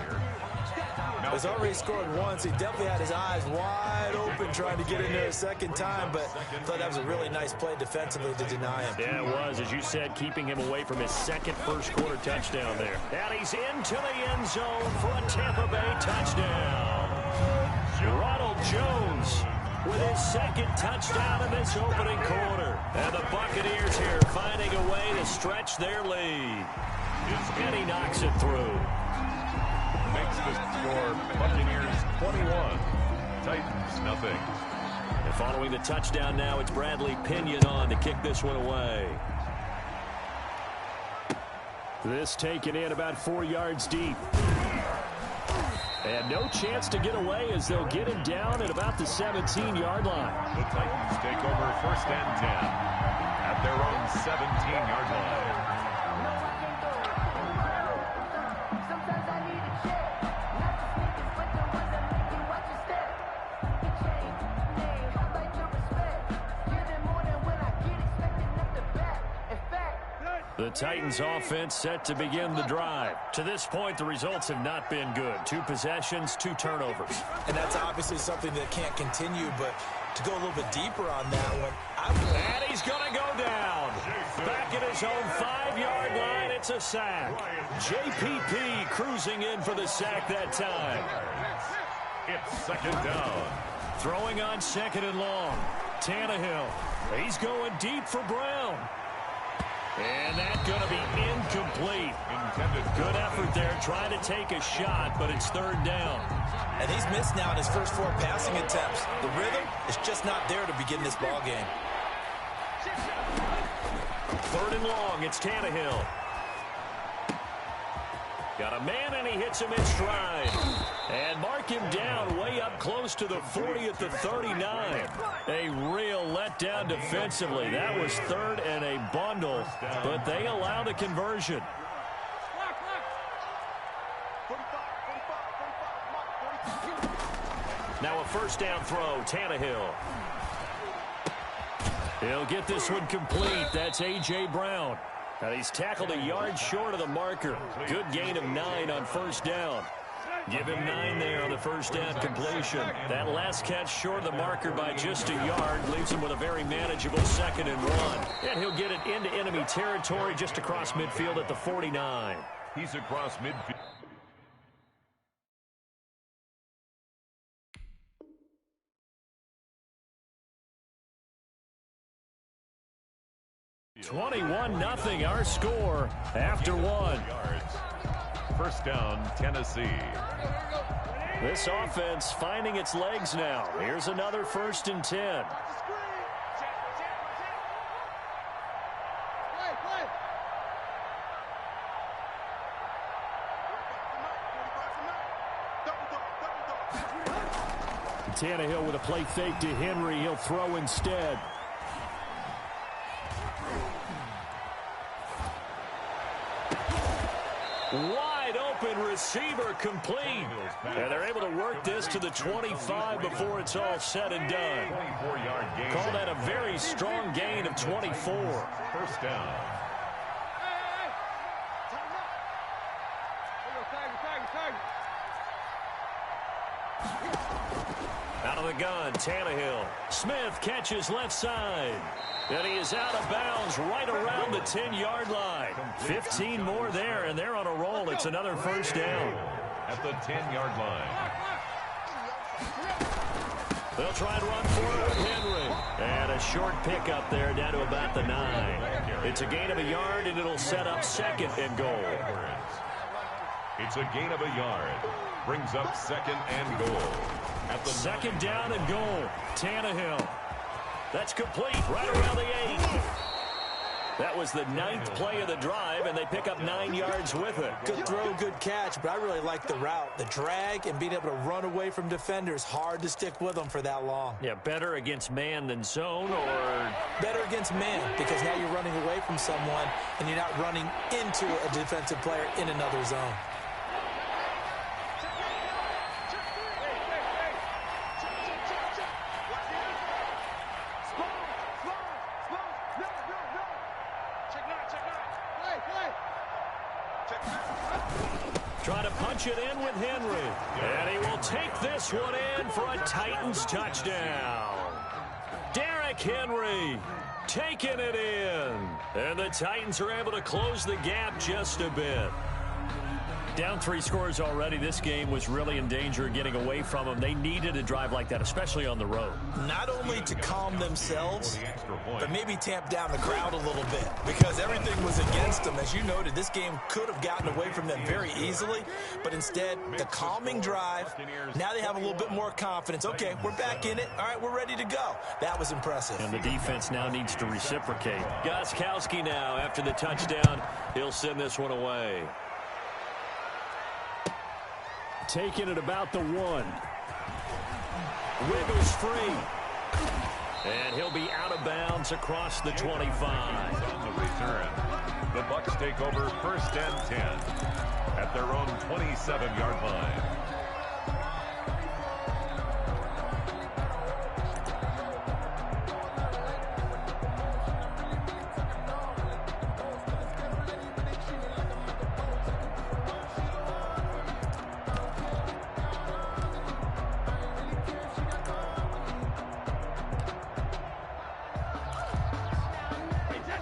He's already scored once. He definitely had his eyes wide open trying to get in there a second time, but I thought that was a really nice play defensively to deny him. Yeah, it was, as you said, keeping him away from his 2nd first-quarter touchdown there. And he's into the end zone for a Tampa Bay touchdown. Ronald Jones with his 2nd touchdown in this opening quarter. And the Buccaneers here finding a way to stretch their lead. And he knocks it through. Makes the score Buccaneers 21, Titans nothing. And following the touchdown now, it's Bradley Pinion on to kick this one away. This taken in about 4 yards deep. And no chance to get away as they'll get him down at about the 17-yard line. The Titans take over 1st and 10 at their own 17-yard line. The Titans offense set to begin the drive. To this point, the results have not been good. 2 possessions, 2 turnovers. And that's obviously something that can't continue, but to go a little bit deeper on that one, and he's going to go down. Back at his own 5-yard line, gets a sack. JPP cruising in for the sack that time. It's second down. Throwing on second and long. Tannehill. He's going deep for Brown. And that's going to be incomplete. Good effort there trying to take a shot, but it's third down. And he's missed now in his first 4 passing attempts. The rhythm is just not there to begin this ball game. Third and long, it's Tannehill. Got a man, and he hits him in stride. And mark him down way up close to the 40 at the 39. A real letdown defensively. That was third and a bundle, but they allowed a conversion. Now a first down throw, Tannehill. He'll get this one complete. That's A.J. Brown. And he's tackled a yard short of the marker. Good gain of 9 on first down. Give him 9 there on the first down completion. That last catch short of the marker by just a yard leaves him with a very manageable 2nd and 1. And he'll get it into enemy territory just across midfield at the 49. He's across midfield. (21-0) our score after 1. First down, Tennessee. This offense finding its legs now. Here's another 1st and 10. Tannehill with a play fake to Henry. He'll throw instead. Wide open receiver complete. And they're able to work this to the 25 before it's all said and done. Call that a very strong gain of 24. First down. Out of the gun, Tannehill. Smith catches left side. And he is out of bounds right around the 10-yard line. 15 more there, and they're on a roll. It's another first down. At the 10-yard line. They'll try and run for it with Henry. And a short pickup there down to about the 9. It's a gain of a yard, and it'll set up 2nd and goal. It's a gain of a yard. Brings up 2nd and goal. At the 2nd down and goal. Tannehill. That's complete right around the 8. That was the 9th play of the drive, and they pick up 9 yards with it. Good throw, good catch, but I really like the route. The drag and being able to run away from defenders. Hard to stick with them for that long. Yeah, better against man than zone, or? Better against man, because now you're running away from someone, and you're not running into a defensive player in another zone. Try to punch it in with Henry. And he will take this one in for a Titans touchdown. Derrick Henry taking it in. And the Titans are able to close the gap just a bit. Down 3 scores already. This game was really in danger of getting away from them. They needed a drive like that, especially on the road. Not only to calm themselves, but maybe tamp down the crowd a little bit, because everything was against them. As you noted, this game could have gotten away from them very easily, but instead, the calming drive, now they have a little bit more confidence. Okay, we're back in it. All right, we're ready to go. That was impressive. And the defense now needs to reciprocate. Gostkowski now, after the touchdown, he'll send this one away. Taking it about the 1. Wiggles free. And he'll be out of bounds across the 25. On the return, the Bucs take over 1st and 10 at their own 27-yard line.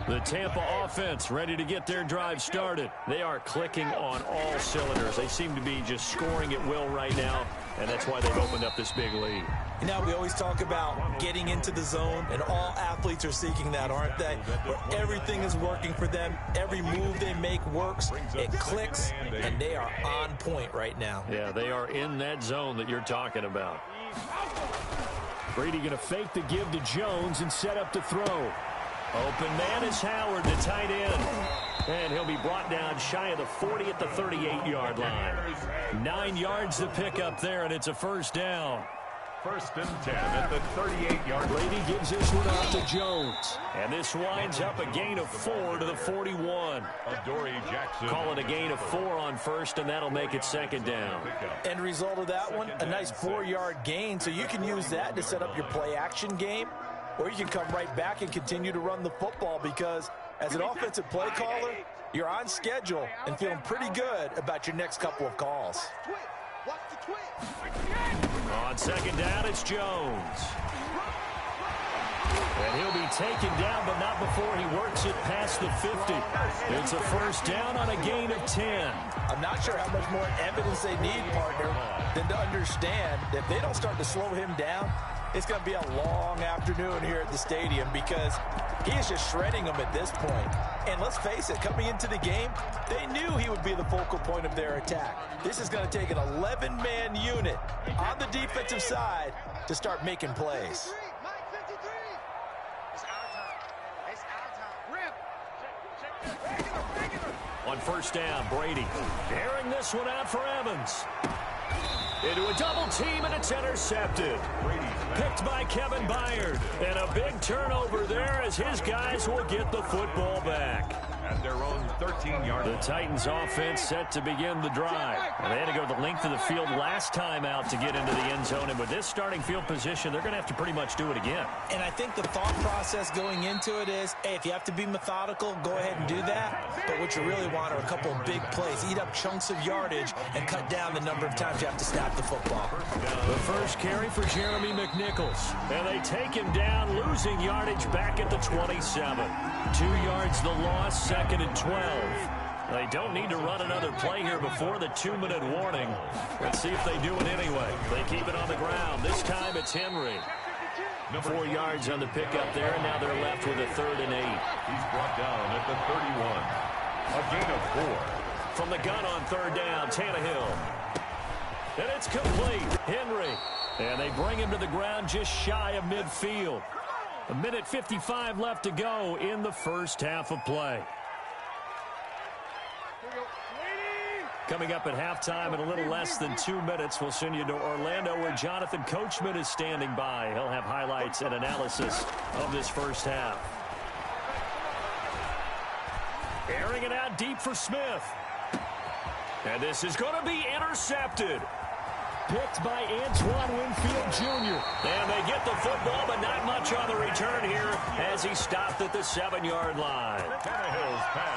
The Tampa offense ready to get their drive started. They are clicking on all cylinders. They seem to be just scoring at will right now, and that's why they've opened up this big lead. You know, we always talk about getting into the zone, and all athletes are seeking that, aren't they? Where everything is working for them. Every move they make works. It clicks, and they are on point right now. Yeah, they are in that zone that you're talking about. Brady going to fake the give to Jones and set up to throw. Open man is Howard, the tight end. And he'll be brought down shy of the 40 at the 38-yard line. 9 yards to pick up there, and it's a first down. First and 10 at the 38-yard line. Brady gives this one off to Jones. And this winds up a gain of 4 to the 41. Adoree Jackson. Call it a gain of 4 on first, and that'll make it second down. End result of that one, a nice 4-yard gain, so you can use that to set up your play-action game. Or you can come right back and continue to run the football because as an offensive play caller, you're on schedule and feeling pretty good about your next couple of calls. On second down, it's Jones. And he'll be taken down, but not before he works it past the 50. It's a first down on a gain of 10. I'm not sure how much more evidence they need, partner, than to understand that if they don't start to slow him down, it's going to be a long afternoon here at the stadium because he is just shredding them at this point. And let's face it, coming into the game, they knew he would be the focal point of their attack. This is going to take an 11-man unit on the defensive side to start making plays. On first down, Brady airing this one out for Evans. Into a double team, and it's intercepted. Picked by Kevin Byard. And a big turnover there as his guys will get the football back. At their own 13-yard line. The Titans offense set to begin the drive. And they had to go the length of the field last time out to get into the end zone. And with this starting field position, they're going to have to pretty much do it again. And I think the thought process going into it is, hey, if you have to be methodical, go ahead and do that. But what you really want are a couple of big plays. Eat up chunks of yardage and cut down the number of times you have to snap the football. The first carry for Jeremy McNichols. And they take him down, losing yardage back at the 27. 2 yards the loss, second and 12. They don't need to run another play here before the 2-minute warning. Let's see if they do it anyway. They keep it on the ground. This time it's Henry. 4 yards on the pickup there, and now they're left with a 3rd and 8. He's brought down at the 31. A gain of 4. From the gun on 3rd down, Tannehill. And it's complete. Henry. And they bring him to the ground just shy of midfield. 1:55 left to go in the first half of play. Coming up at halftime in a little less than 2 minutes, we'll send you to Orlando where Jonathan Coachman is standing by. He'll have highlights and analysis of this first half. Airing it out deep for Smith. And this is going to be intercepted. Picked by Antoine Winfield Jr. And they get the football, but not much on the return here as he stopped at the 7-yard line.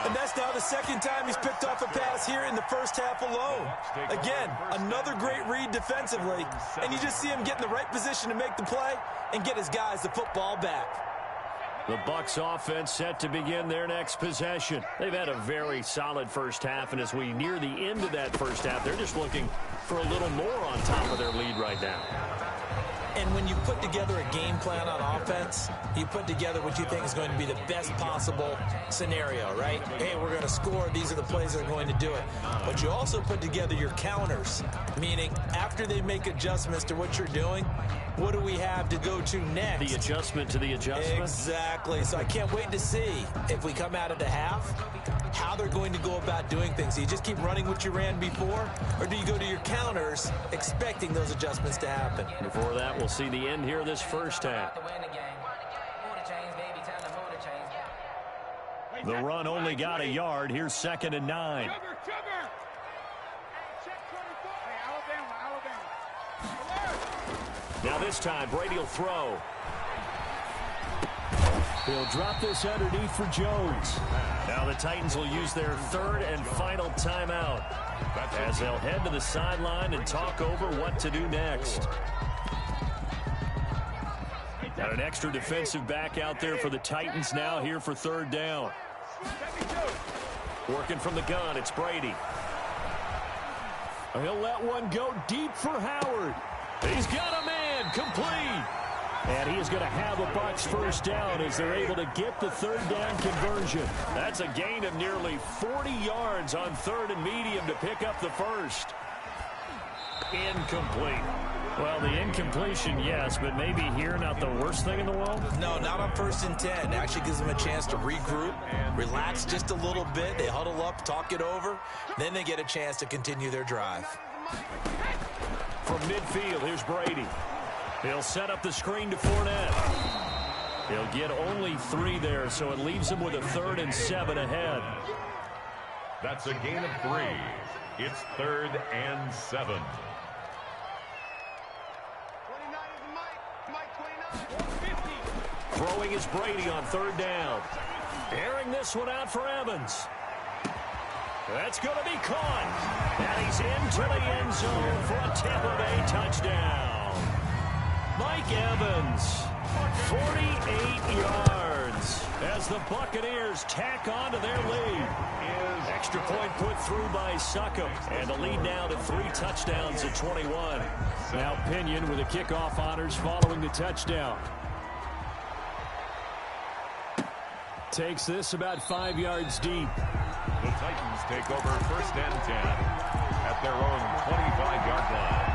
And that's now the second time he's picked off a pass here in the first half alone. Again, another great read defensively, and you just see him get in the right position to make the play and get his guys the football back. The Bucs offense set to begin their next possession. They've had a very solid first half, and as we near the end of that first half, they're just looking for a little more on top of their lead right now. And when you put together a game plan on offense, you put together what you think is going to be the best possible scenario, right? Hey, we're going to score. These are the plays that are going to do it. But you also put together your counters, meaning after they make adjustments to what you're doing, what do we have to go to next? The adjustment to the adjustment? Exactly. So I can't wait to see if we come out of the half, how they're going to go about doing things. Do you just keep running what you ran before, or do you go to your counters expecting those adjustments to happen? Before that, we'll see the end here of this first half. The run only got a yard. Here's 2nd and 9. Now this time, Brady will throw. He'll drop this underneath for Jones. Now the Titans will use their 3rd and final timeout as they'll head to the sideline and talk over what to do next. Got an extra defensive back out there for the Titans now here for third down. Working from the gun, it's Brady. He'll let one go deep for Howard. He's got a man, complete. And he is going to have a Bucs first down as they're able to get the third down conversion. That's a gain of nearly 40 yards on third and medium to pick up the first. Incomplete. Well, the incompletion, yes, but maybe here not the worst thing in the world? No, not on 1st and 10. Actually gives them a chance to regroup, relax just a little bit. They huddle up, talk it over. Then they get a chance to continue their drive. From midfield, here's Brady. He'll set up the screen to Fournette. He'll get only 3 there, so it leaves him with a 3rd and 7 ahead. That's a gain of 3. It's 3rd and 7. Throwing is Brady on 3rd down. Airing this one out for Evans. That's going to be caught. And he's into the end zone for a Tampa Bay touchdown. Mike Evans, 48 yards as the Buccaneers tack on to their lead. Extra point put through by Succop, and the lead now to 3 touchdowns at 21. Now Pinion with the kickoff honors following the touchdown. Takes this about 5 yards deep. The Titans take over 1st and 10 at their own 25-yard line.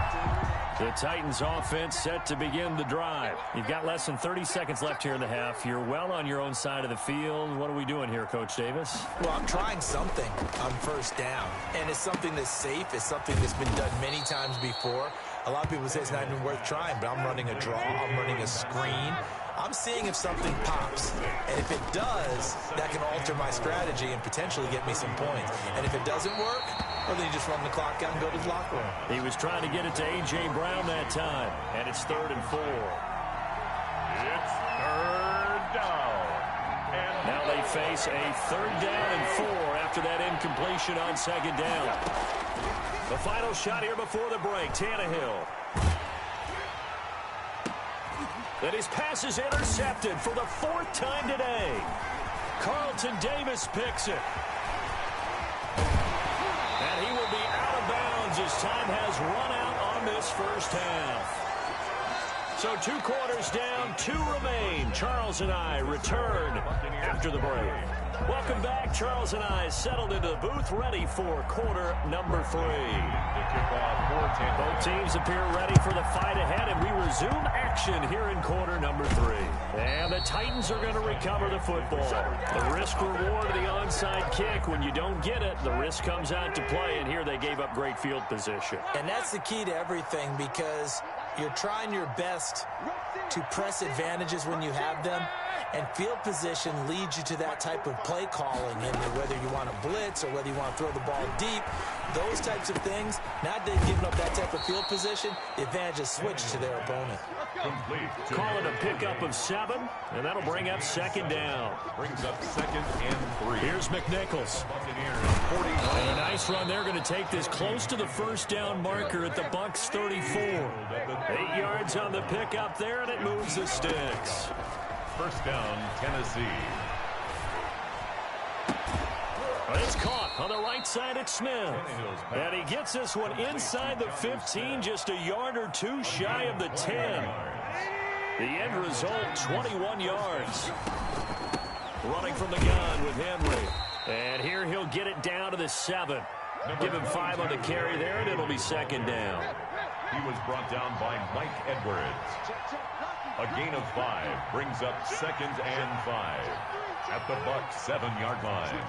The Titans offense set to begin the drive. You've got less than 30 seconds left here in the half. You're well on your own side of the field. What are we doing here, Coach Davis? Well, I'm trying something on 1st down, and it's something that's safe. It's something that's been done many times before. A lot of people say it's not even worth trying, but I'm running a draw. I'm running a screen. I'm seeing if something pops. And if it does, that can alter my strategy and potentially get me some points. And if it doesn't work, well, then you just run the clock out and go to the locker room. He was trying to get it to A.J. Brown that time, and it's 3rd and 4. It's 3rd down. And now they face a 3rd down and 4 after that incompletion on 2nd down. The final shot here before the break, Tannehill. Then his pass is intercepted for the 4th time today. Carlton Davis picks it. And he will be out of bounds as time has run out on this first half. So 2 quarters down, 2 remain. Charles and I return after the break. Welcome back. Charles and I settled into the booth ready for quarter number 3. Both teams appear ready for the fight ahead, and we resume action here in quarter number 3. And the Titans are going to recover the football. The risk-reward of the onside kick. When you don't get it, the risk comes out to play, and here they gave up great field position. And that's the key to everything, because you're trying your best to press advantages when you have them, and field position leads you to that type of play calling, and whether you want to blitz or whether you want to throw the ball deep, those types of things. Now they've given up that type of field position, the advantage is switched to their opponent. Call it a pickup of 7, and that'll bring up 2nd down. Brings up 2nd and 3. Here's McNichols. And a nice run. They're going to take this close to the first down marker at the Bucs 34. 8 yards on the pickup there, and it moves the sticks. 1st down, Tennessee. It's caught on the right side at Smith. And he gets this one inside the 15, just a yard or 2 shy of the 10. The end result, 21 yards. Running from the gun with Henry. And here he'll get it down to the 7. Give him 5 on the carry there, and it'll be 2nd down. He was brought down by Mike Edwards. A gain of 5 brings up 2nd and 5 at the Bucs 7-yard line.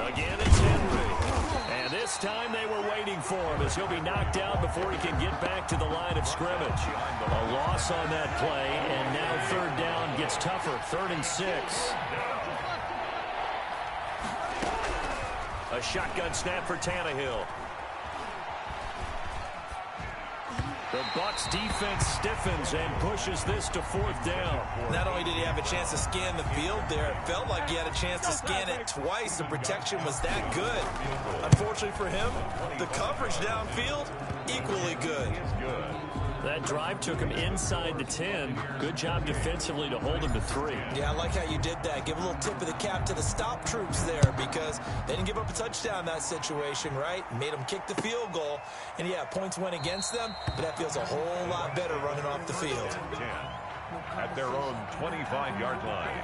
Again, it's Henry. And this time they were waiting for him as he'll be knocked out before he can get back to the line of scrimmage. A loss on that play, and now 3rd down gets tougher. 3rd and 6. A shotgun snap for Tannehill. The Bucs defense stiffens and pushes this to 4th down. Not only did he have a chance to scan the field there, it felt like he had a chance to scan it twice. The protection was that good. Unfortunately for him, the coverage downfield, equally good. That drive took him inside the 10. Good job defensively to hold him to 3. Yeah, I like how you did that. Give a little tip of the cap to the stop troops there because they didn't give up a touchdown in that situation, right? Made them kick the field goal. And, yeah, points went against them, but that feels a whole lot better running off the field. 10 at their own 25-yard line.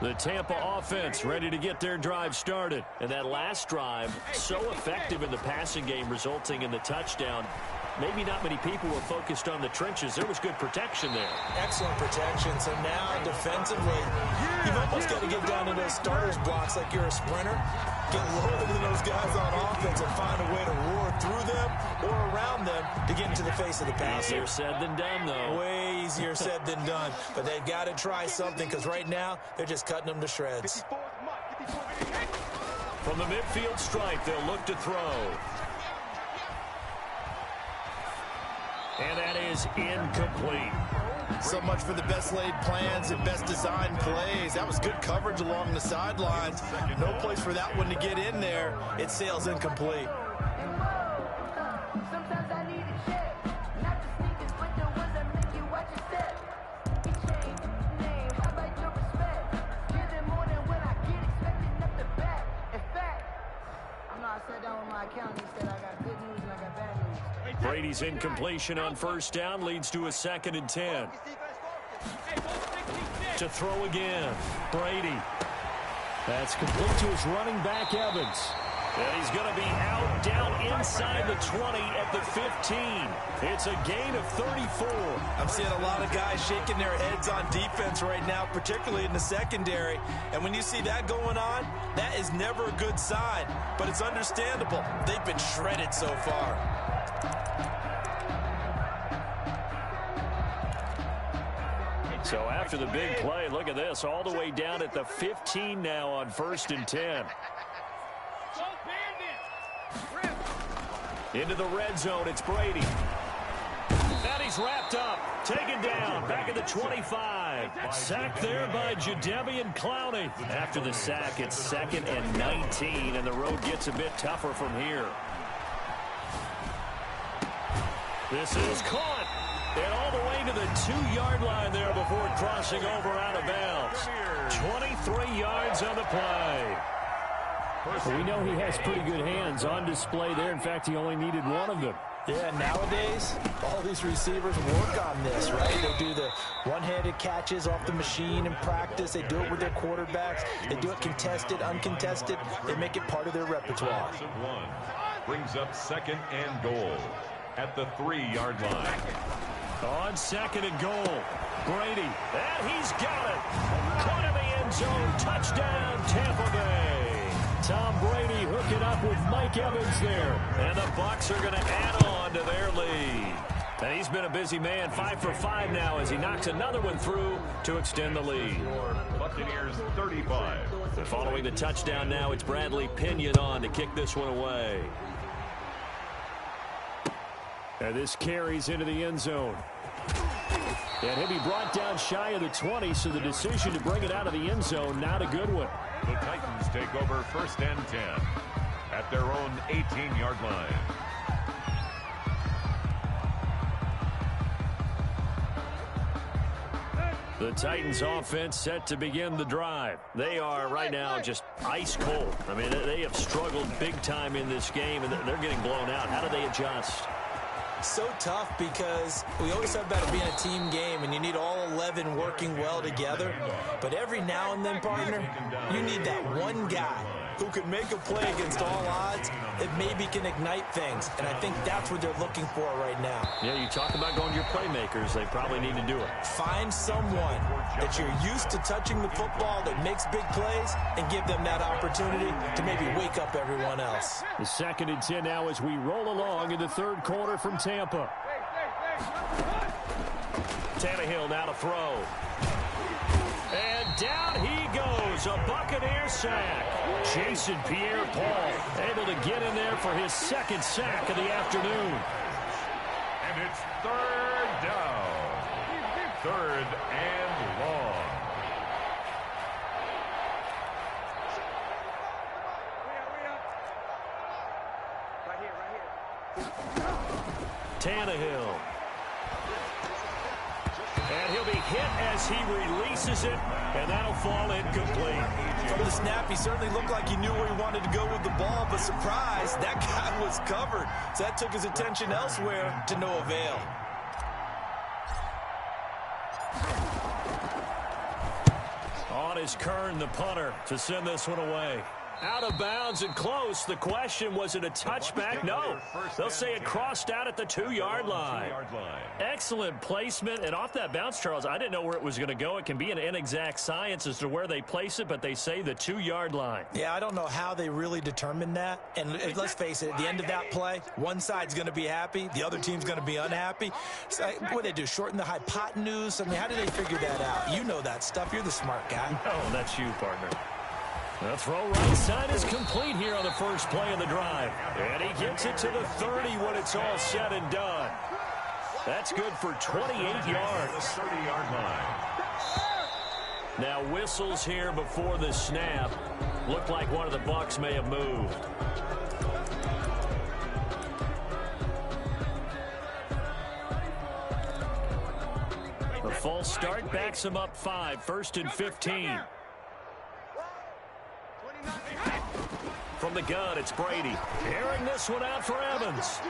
The Tampa offense ready to get their drive started. And that last drive, so effective in the passing game, resulting in the touchdown. Maybe not many people were focused on the trenches. There was good protection there. Excellent protection. So now defensively, you've almost got to get down to those starters blocks like you're a sprinter. Get lower than those guys on offense and find a way to roar through them or around them to get into the face of the passer. Easier said than done, though. Way easier said than done. But they've got to try something because right now they're just cutting them to shreds. From the midfield stripe, they'll look to throw. And that is incomplete. So much for the best laid plans and best designed plays. That was good coverage along the sidelines. No place for that one to get in there. It sails incomplete. Brady's incompletion on first down leads to a 2nd and 10. To throw again, Brady. That's complete to his running back, Evans. And he's going to be out, down inside the 20 at the 15. It's a gain of 34. I'm seeing a lot of guys shaking their heads on defense right now, particularly in the secondary. And when you see that going on, that is never a good sign. But it's understandable. They've been shredded so far. So after the big play, look at this, all the way down at the 15 now on 1st and 10. Into the red zone, it's Brady. And he's wrapped up, taken down, back at the 25. Sacked there by Jadeveon Clowney. After the sack, it's 2nd and 19, and the road gets a bit tougher from here. This is caught. And all the way to the 2-yard line there before crossing over out of bounds. 23 yards on the play. Well, we know he has pretty good hands on display there. In fact, he only needed one of them. Yeah, nowadays, all these receivers work on this, right? They do the one-handed catches off the machine in practice. They do it with their quarterbacks. They do it contested, uncontested. They make it part of their repertoire. Brings up 2nd and goal at the 3-yard line. On 2nd and goal, Brady, and he's got it. Caught in the end zone, touchdown, Tampa Bay. Tom Brady hooking up with Mike Evans there. And the Bucs are going to add on to their lead. And he's been a busy man, 5 for 5 now as he knocks another one through to extend the lead. Buccaneers 35. Following the touchdown now, it's Bradley Pinion on to kick this one away. And this carries into the end zone. And he'll be brought down shy of the 20, so the decision to bring it out of the end zone, not a good one. The Titans take over 1st and 10 at their own 18-yard line. The Titans offense set to begin the drive. They are right now just ice cold. I mean, they have struggled big time in this game, and they're getting blown out. How do they adjust? So tough because we always talk about it being a team game and you need all 11 working well together. But every now and then, partner, you need that one guy who can make a play against all odds that maybe can ignite things. And I think that's what they're looking for right now. Yeah, you talk about going to your playmakers. They probably need to do it. Find someone that you're used to touching the football that makes big plays and give them that opportunity to maybe wake up everyone else. The 2nd and 10 now as we roll along in the 3rd quarter from Tampa. Tannehill now to throw. And down he goes. A Buccaneer sack. Jason Pierre-Paul able to get in there for his 2nd sack of the afternoon. And it's third down. Third and long. Tannehill. And he'll be hit as he releases it, and that'll fall incomplete. From the snap, he certainly looked like he knew where he wanted to go with the ball, but surprise, that guy was covered. So that took his attention elsewhere to no avail. On is Kern, the punter, to send this one away. Out of bounds and close. The question, was it a touchback? No. They'll say it crossed out at the 2-yard line. Excellent placement. And off that bounce, Charles, I didn't know where it was going to go. It can be an inexact science as to where they place it, but they say the 2-yard line. Yeah, I don't know how they really determined that. And let's face it, at the end of that play, one side's going to be happy, the other team's going to be unhappy. So, what do they do, shorten the hypotenuse? I mean, how do they figure that out? You know that stuff. You're the smart guy. Oh, that's you, partner. The throw right side is complete here on the first play of the drive. And he gets it to the 30 when it's all said and done. That's good for 28 yards. 30-yard line. Now whistles here before the snap. Looked like one of the Bucs may have moved. The false start backs him up 5. First and 15. From the gun, it's Brady. Airing this one out for Evans.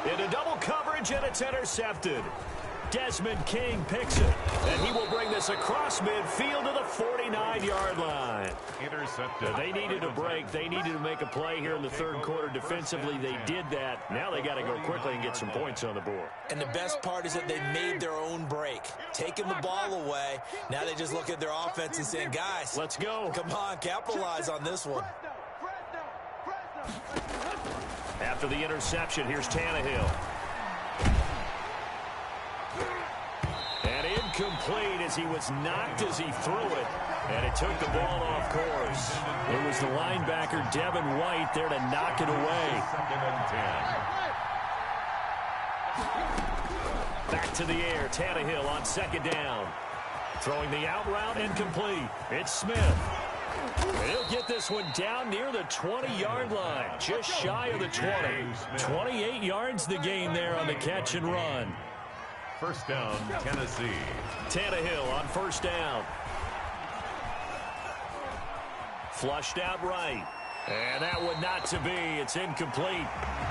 Into double coverage, and it's intercepted. Desmond King picks it, and he will bring this across midfield to the 49-yard line. Intercepted. They needed a break. They needed to make a play here in the third quarter defensively. They did that. Now they got to go quickly and get some points on the board. And the best part is that they made their own break, taking the ball away. Now they just look at their offense and saying, guys, let's go. Come on, capitalize on this one. After the interception, here's Tannehill. And incomplete as he was knocked as he threw it. And it took the ball off course. It was the linebacker, Devin White, there to knock it away. Back to the air, Tannehill on second down. Throwing the out route, incomplete. It's Smith. And he'll get this one down near the 20-yard line, just shy of the 20. 28 yards the gain there on the catch and run. First down, Tennessee. Tannehill on first down. Flushed out right. And that one not to be. It's incomplete.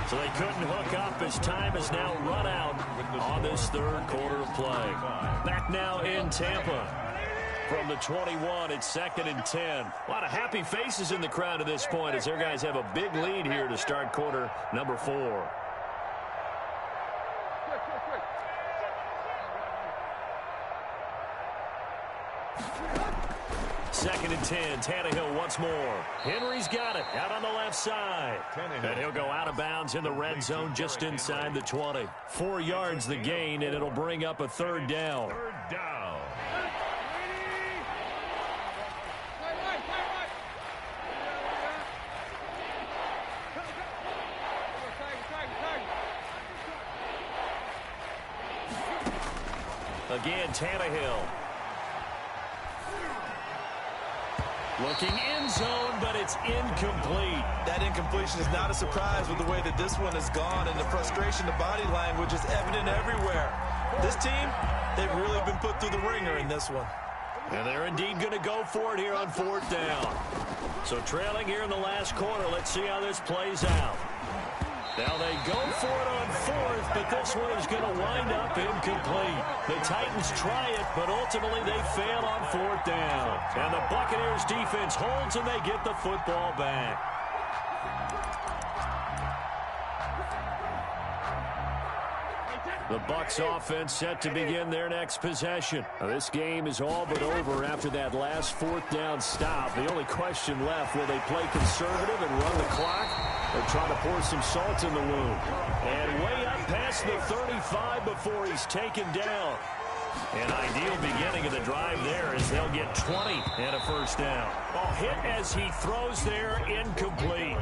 So they couldn't hook up as time is now run out on this third quarter of play. Back now in Tampa. From the 21, it's second and 10. A lot of happy faces in the crowd at this point as their guys have a big lead here to start quarter number 4. Second and 10, Tannehill once more. Henry's got it out on the left side. And he'll go out of bounds in the red zone just inside the 20. 4 yards the gain, and it'll bring up a third down. Third down. Again, Tannehill. Looking end zone, but it's incomplete. That incompletion is not a surprise with the way that this one has gone, and the frustration, the body language is evident everywhere. This team, they've really been put through the ringer in this one. And they're indeed going to go for it here on fourth down. So trailing here in the last quarter, let's see how this plays out. Now they go for it on fourth, but this one is going to wind up incomplete. The Titans try it, but ultimately they fail on fourth down. And the Buccaneers defense holds and they get the football back. The Bucs offense set to begin their next possession. Now, this game is all but over after that last fourth down stop. The only question left, will they play conservative and run the clock or try to pour some salt in the wound? And way up past the 35 before he's taken down. An ideal beginning of the drive there as they'll get 20 and a first down. Ball hit as he throws there, incomplete.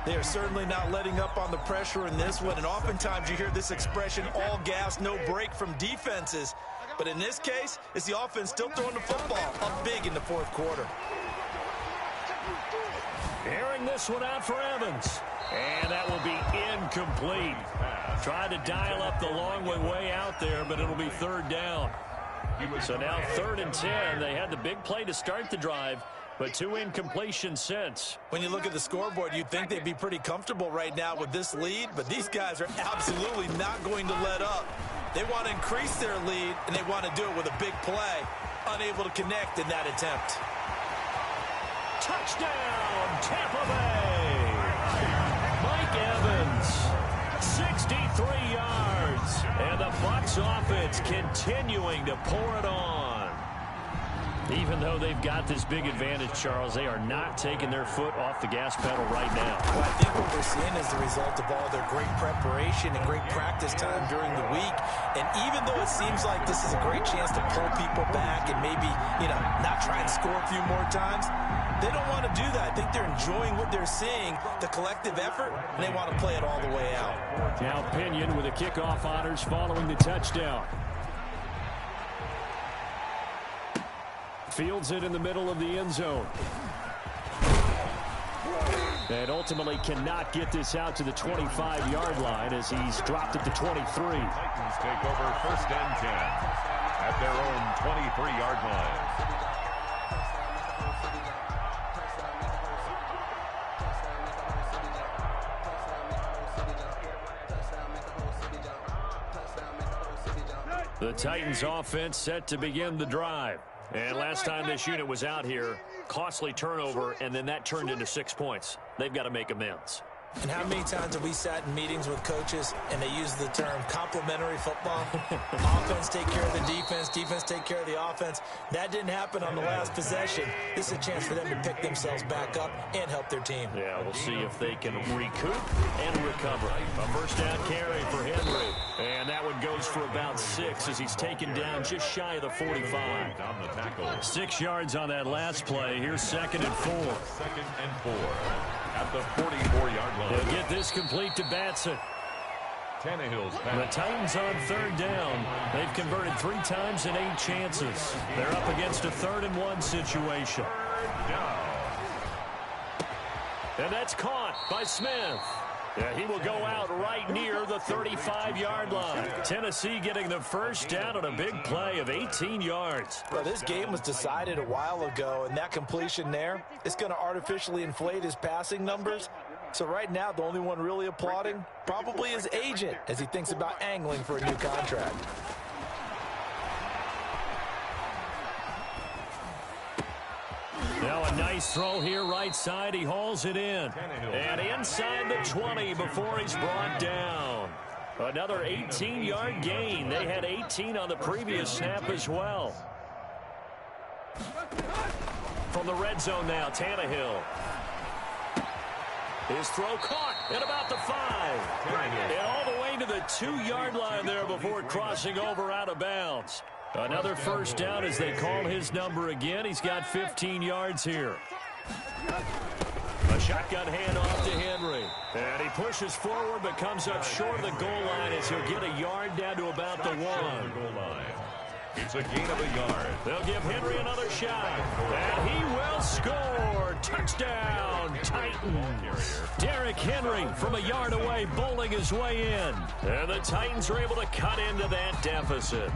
They are certainly not letting up on the pressure in this one, and oftentimes you hear this expression, all gas, no break from defenses. But in this case, it's the offense still throwing the football up big in the fourth quarter. Airing this one out for Evans. And that will be incomplete. Tried to dial up the long way out there, but it'll be third down. So now 3rd and 10. They had the big play to start the drive, but 2 incompletions since. When you look at the scoreboard, you'd think they'd be pretty comfortable right now with this lead, but these guys are absolutely not going to let up. They want to increase their lead, and they want to do it with a big play. Unable to connect in that attempt. Touchdown, Tampa Bay! Mike Evans, 63 yards, and the Bucs offense continuing to pour it on. Even though they've got this big advantage, Charles, they are not taking their foot off the gas pedal right now. Well, I think what we're seeing is the result of all their great preparation and great practice time during the week. And even though it seems like this is a great chance to pull people back and maybe, not try and score a few more times, they don't want to do that. I think they're enjoying what they're seeing, the collective effort, and they want to play it all the way out. Now Pinion with the kickoff honors following the touchdown. Fields it in the middle of the end zone. And ultimately cannot get this out to the 25-yard line as he's dropped at the 23. Titans take over 1st and 10 at their own 23-yard line. The Titans offense set to begin the drive. And last time this unit was out here, costly turnover, and then that turned into 6 points. They've got to make amends. And how many times have we sat in meetings with coaches and they use the term complementary football? Offense take care of the defense, defense take care of the offense. That didn't happen on the last possession. This is a chance for them to pick themselves back up and help their team. Yeah, we'll see if they can recoup and recover. A first down carry for Henry. And that one goes for about 6 as he's taken down just shy of the 45. 6 yards on that last play. Here's 2nd and 4. 2nd and 4 at the 44-yard line. They'll get this complete to Batson. Tannehill's The Titans on 3rd down. They've converted 3 times in 8 chances. They're up against a 3rd and 1 situation. And that's caught by Smith. Yeah, he will go out right near the 35-yard line. Tennessee getting the first down on a big play of 18 yards. Well, this game was decided a while ago, and that completion there is going to artificially inflate his passing numbers. So right now, the only one really applauding probably his agent as he thinks about angling for a new contract. Now a nice throw here right side. He hauls it in. And inside the 20 before he's brought down. Another 18-yard gain. They had 18 on the previous snap as well. From the red zone now, Tannehill. His throw caught at about the 5. And all the way to the 2-yard line there before crossing over out of bounds. Another first down as they call his number again. He's got 15 yards here. A shotgun handoff to Henry. And he pushes forward but comes up short of the goal line as he'll get a yard down to about the 1. Goal line. It's a gain of a yard. They'll give Henry another shot. And he will score. Touchdown, Titans. Derrick Henry from a yard away bowling his way in. And the Titans are able to cut into that deficit.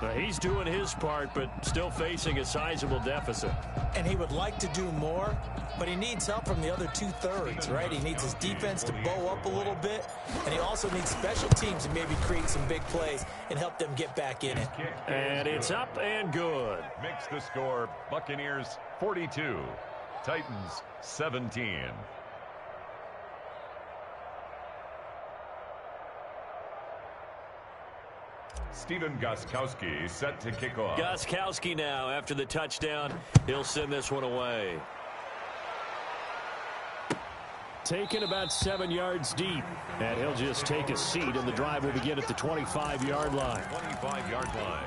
Now, he's doing his part, but still facing a sizable deficit. And he would like to do more, but he needs help from the other 2/3, right? He needs his defense to bow up a little bit, and he also needs special teams to maybe create some big plays and help them get back in it. And it's up and good. Makes the score Buccaneers 42, Titans 17. Stephen Gostkowski set to kick off. Gostkowski now after the touchdown. He'll send this one away. Taken about 7 yards deep. And he'll just take a seat, and the drive will begin at the 25-yard line. 25-yard line.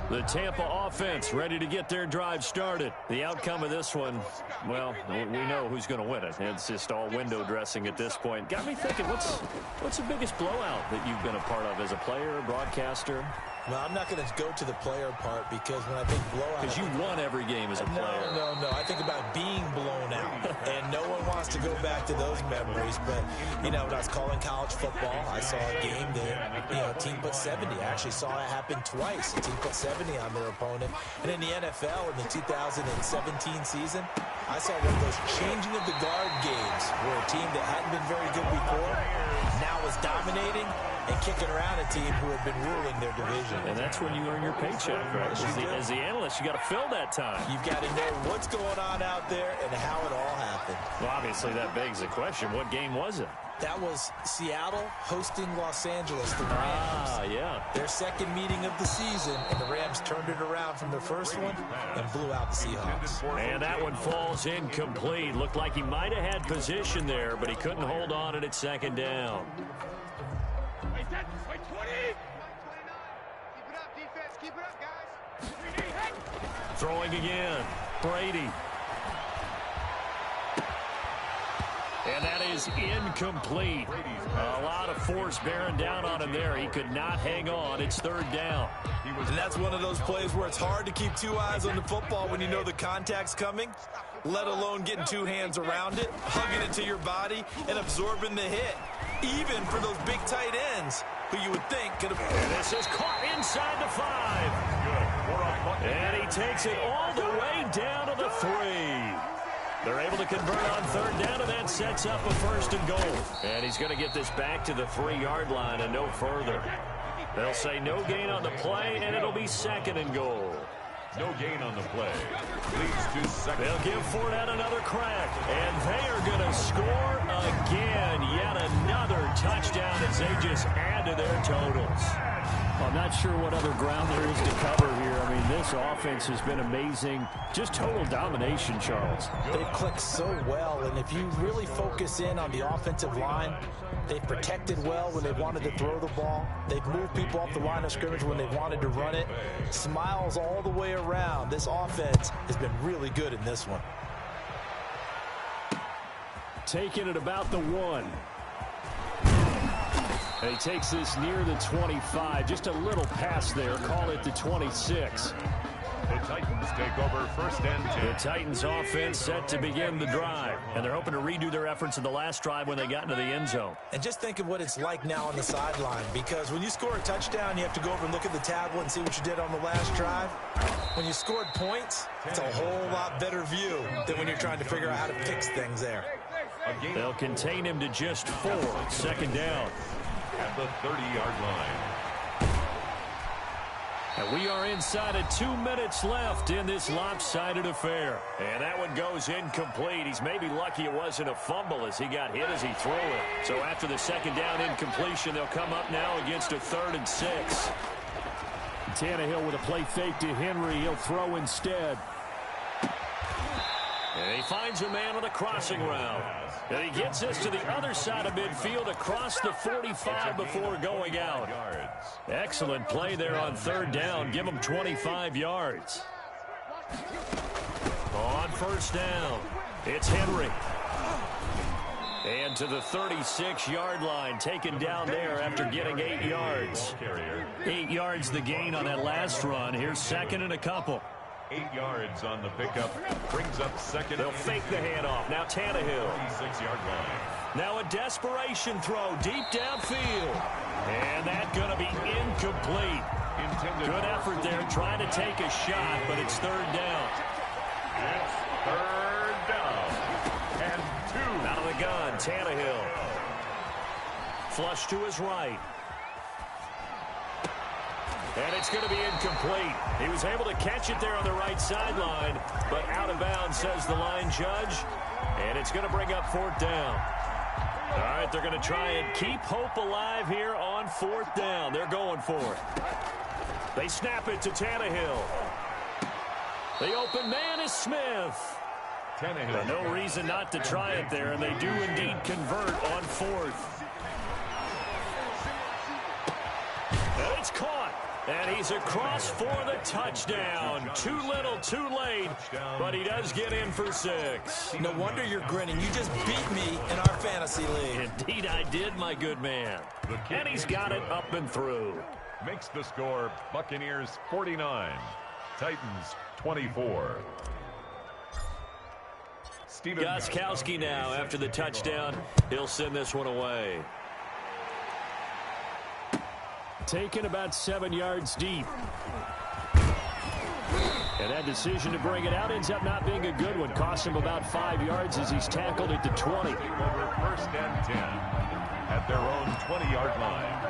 The Tampa offense ready to get their drive started. The outcome of this one, well, we know who's going to win it. It's just all window dressing at this point. Got me thinking, what's the biggest blowout that you've been a part of as a player, broadcaster? Well, I'm not going to go to the player part because when I think blowout... Because you won every game as a player. No. I think about being blown out. And no one wants to go back to those memories. But, you know, when I was calling college football, I saw a game that, you know, a team put 70. I actually saw it happen twice. A team put 70 on their opponent. And in the NFL, in the 2017 season, I saw one of those changing of the guard games where a team that hadn't been very good before now is dominating and kicking around a team who have been ruling their division. And that's when you earn your paycheck, right? As the analyst, you got to fill that time. You've got to know what's going on out there and how it all happened. Well, obviously, that begs the question, what game was it? That was Seattle hosting Los Angeles, the Rams. Yeah. Their second meeting of the season, and the Rams turned it around from their first one and blew out the Seahawks. And that one falls incomplete. Looked like he might have had position there, but he couldn't hold on at its second down. Throwing again, Brady. And that is incomplete. A lot of force bearing down on him there. He could not hang on. It's third down. And that's one of those plays where it's hard to keep two eyes on the football when you know the contact's coming, let alone getting two hands around it, hugging it to your body, and absorbing the hit, even for those big tight ends who you would think could have... And this is caught inside the 5. And he takes it all the way down to the 3. They're able to convert on third down, and that sets up a first and goal. And he's going to get this back to the 3-yard line and no further. They'll say no gain on the play, and it'll be second and goal. No gain on the play. Leads to second. They'll give Fournette another crack, and they are going to score again. Yet another touchdown as they just add to their totals. I'm not sure what other ground there is to cover here. I mean, this offense has been amazing. Just total domination, Charles. They've clicked so well, and if you really focus in on the offensive line, they've protected well when they wanted to throw the ball. They've moved people off the line of scrimmage when they wanted to run it. Smiles all the way around. This offense has been really good in this one. Taking it about the 1. And he takes this near the 25. Just a little pass there. Call it the 26. The Titans take over first and 10. The Titans offense set to begin the drive. And they're hoping to redo their efforts in the last drive when they got into the end zone. And just think of what it's like now on the sideline. Because when you score a touchdown, you have to go over and look at the tablet and see what you did on the last drive. When you scored points, it's a whole lot better view than when you're trying to figure out how to fix things there. They'll contain him to just 4. Second down. At the 30-yard line. And we are inside of 2 minutes left in this lopsided affair. And that one goes incomplete. He's maybe lucky it wasn't a fumble as he got hit as he threw it. So after the second down incompletion, they'll come up now against a 3rd and 6. Tannehill with a play fake to Henry. He'll throw instead. And he finds a man on a crossing route. And he gets us to the other side of midfield across the 45 before going out. Excellent play there on third down. Give him 25 yards. On first down, it's Henry. And to the 36-yard line, taken down there after getting 8 yards. 8 yards the gain on that last run. Here's second and a couple. 8 yards on the pickup. Brings up second. They'll fake the handoff. Now Tannehill. 36-yard line. Now a desperation throw deep downfield. And that's going to be incomplete. Good effort there trying to take a shot, but it's third down. It's third down. And 2. Out of the gun, Tannehill. Flush to his right. And it's going to be incomplete. He was able to catch it there on the right sideline, but out of bounds, says the line judge. And it's going to bring up 4th down. All right, they're going to try and keep hope alive here on 4th down. They're going for it. They snap it to Tannehill. The open man is Smith. Tannehill. No reason not to try it there, and they do indeed convert on 4th. And it's caught. And he's across for the touchdown. Too little, too late, but he does get in for 6. No wonder you're grinning. You just beat me in our fantasy league. Indeed I did, my good man. And he's got it up and through. Makes the score Buccaneers 49, Titans 24. Gostkowski now after the touchdown. He'll send this one away. Taken about 7 yards deep. And that decision to bring it out ends up not being a good one. Cost him about 5 yards as he's tackled at the 20. Over first and 10 at their own 20-yard line.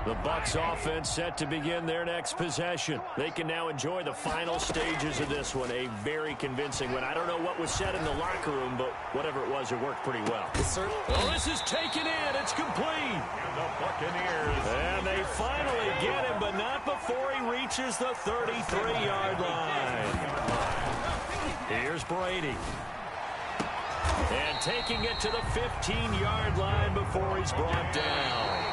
The Bucs offense set to begin their next possession. They can now enjoy the final stages of this one. A very convincing one. I don't know what was said in the locker room, but whatever it was, it worked pretty well. Oh, this is taken in. It's complete. And the Buccaneers. And they finally get him, but not before he reaches the 33-yard line. Here's Brady. And taking it to the 15-yard line before he's brought down.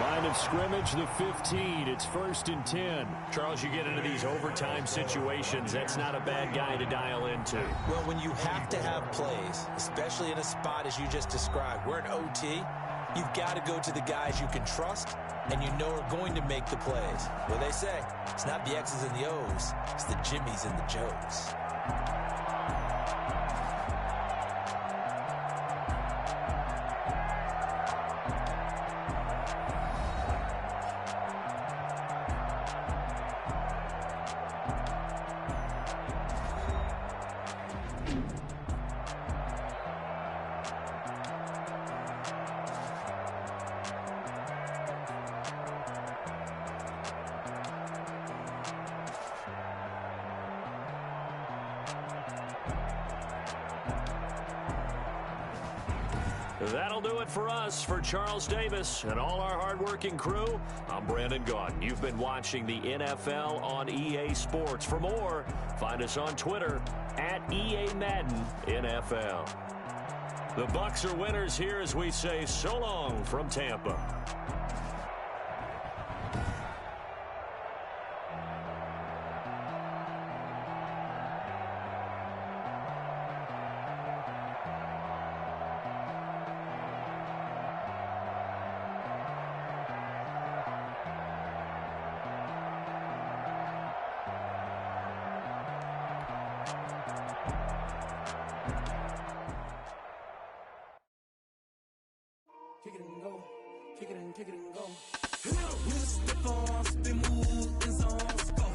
Line of scrimmage, the 15. It's 1st and 10. Charles, you get into these overtime situations, that's not a bad guy to dial into. Well, when you have to have plays, especially in a spot as you just described, we're in OT, you've got to go to the guys you can trust and you know are going to make the plays. Well, they say, it's not the X's and the O's, it's the Jimmies and the Joes. That'll do it for us. For Charles Davis and all our hardworking crew, I'm Brandon Gaudin. You've been watching the NFL on EA Sports. For more, find us on Twitter at EA Madden NFL. The Bucs are winners here as we say so long from Tampa. Kick it and go, kick it and go. With a stiff arm, spin move, and zones, go.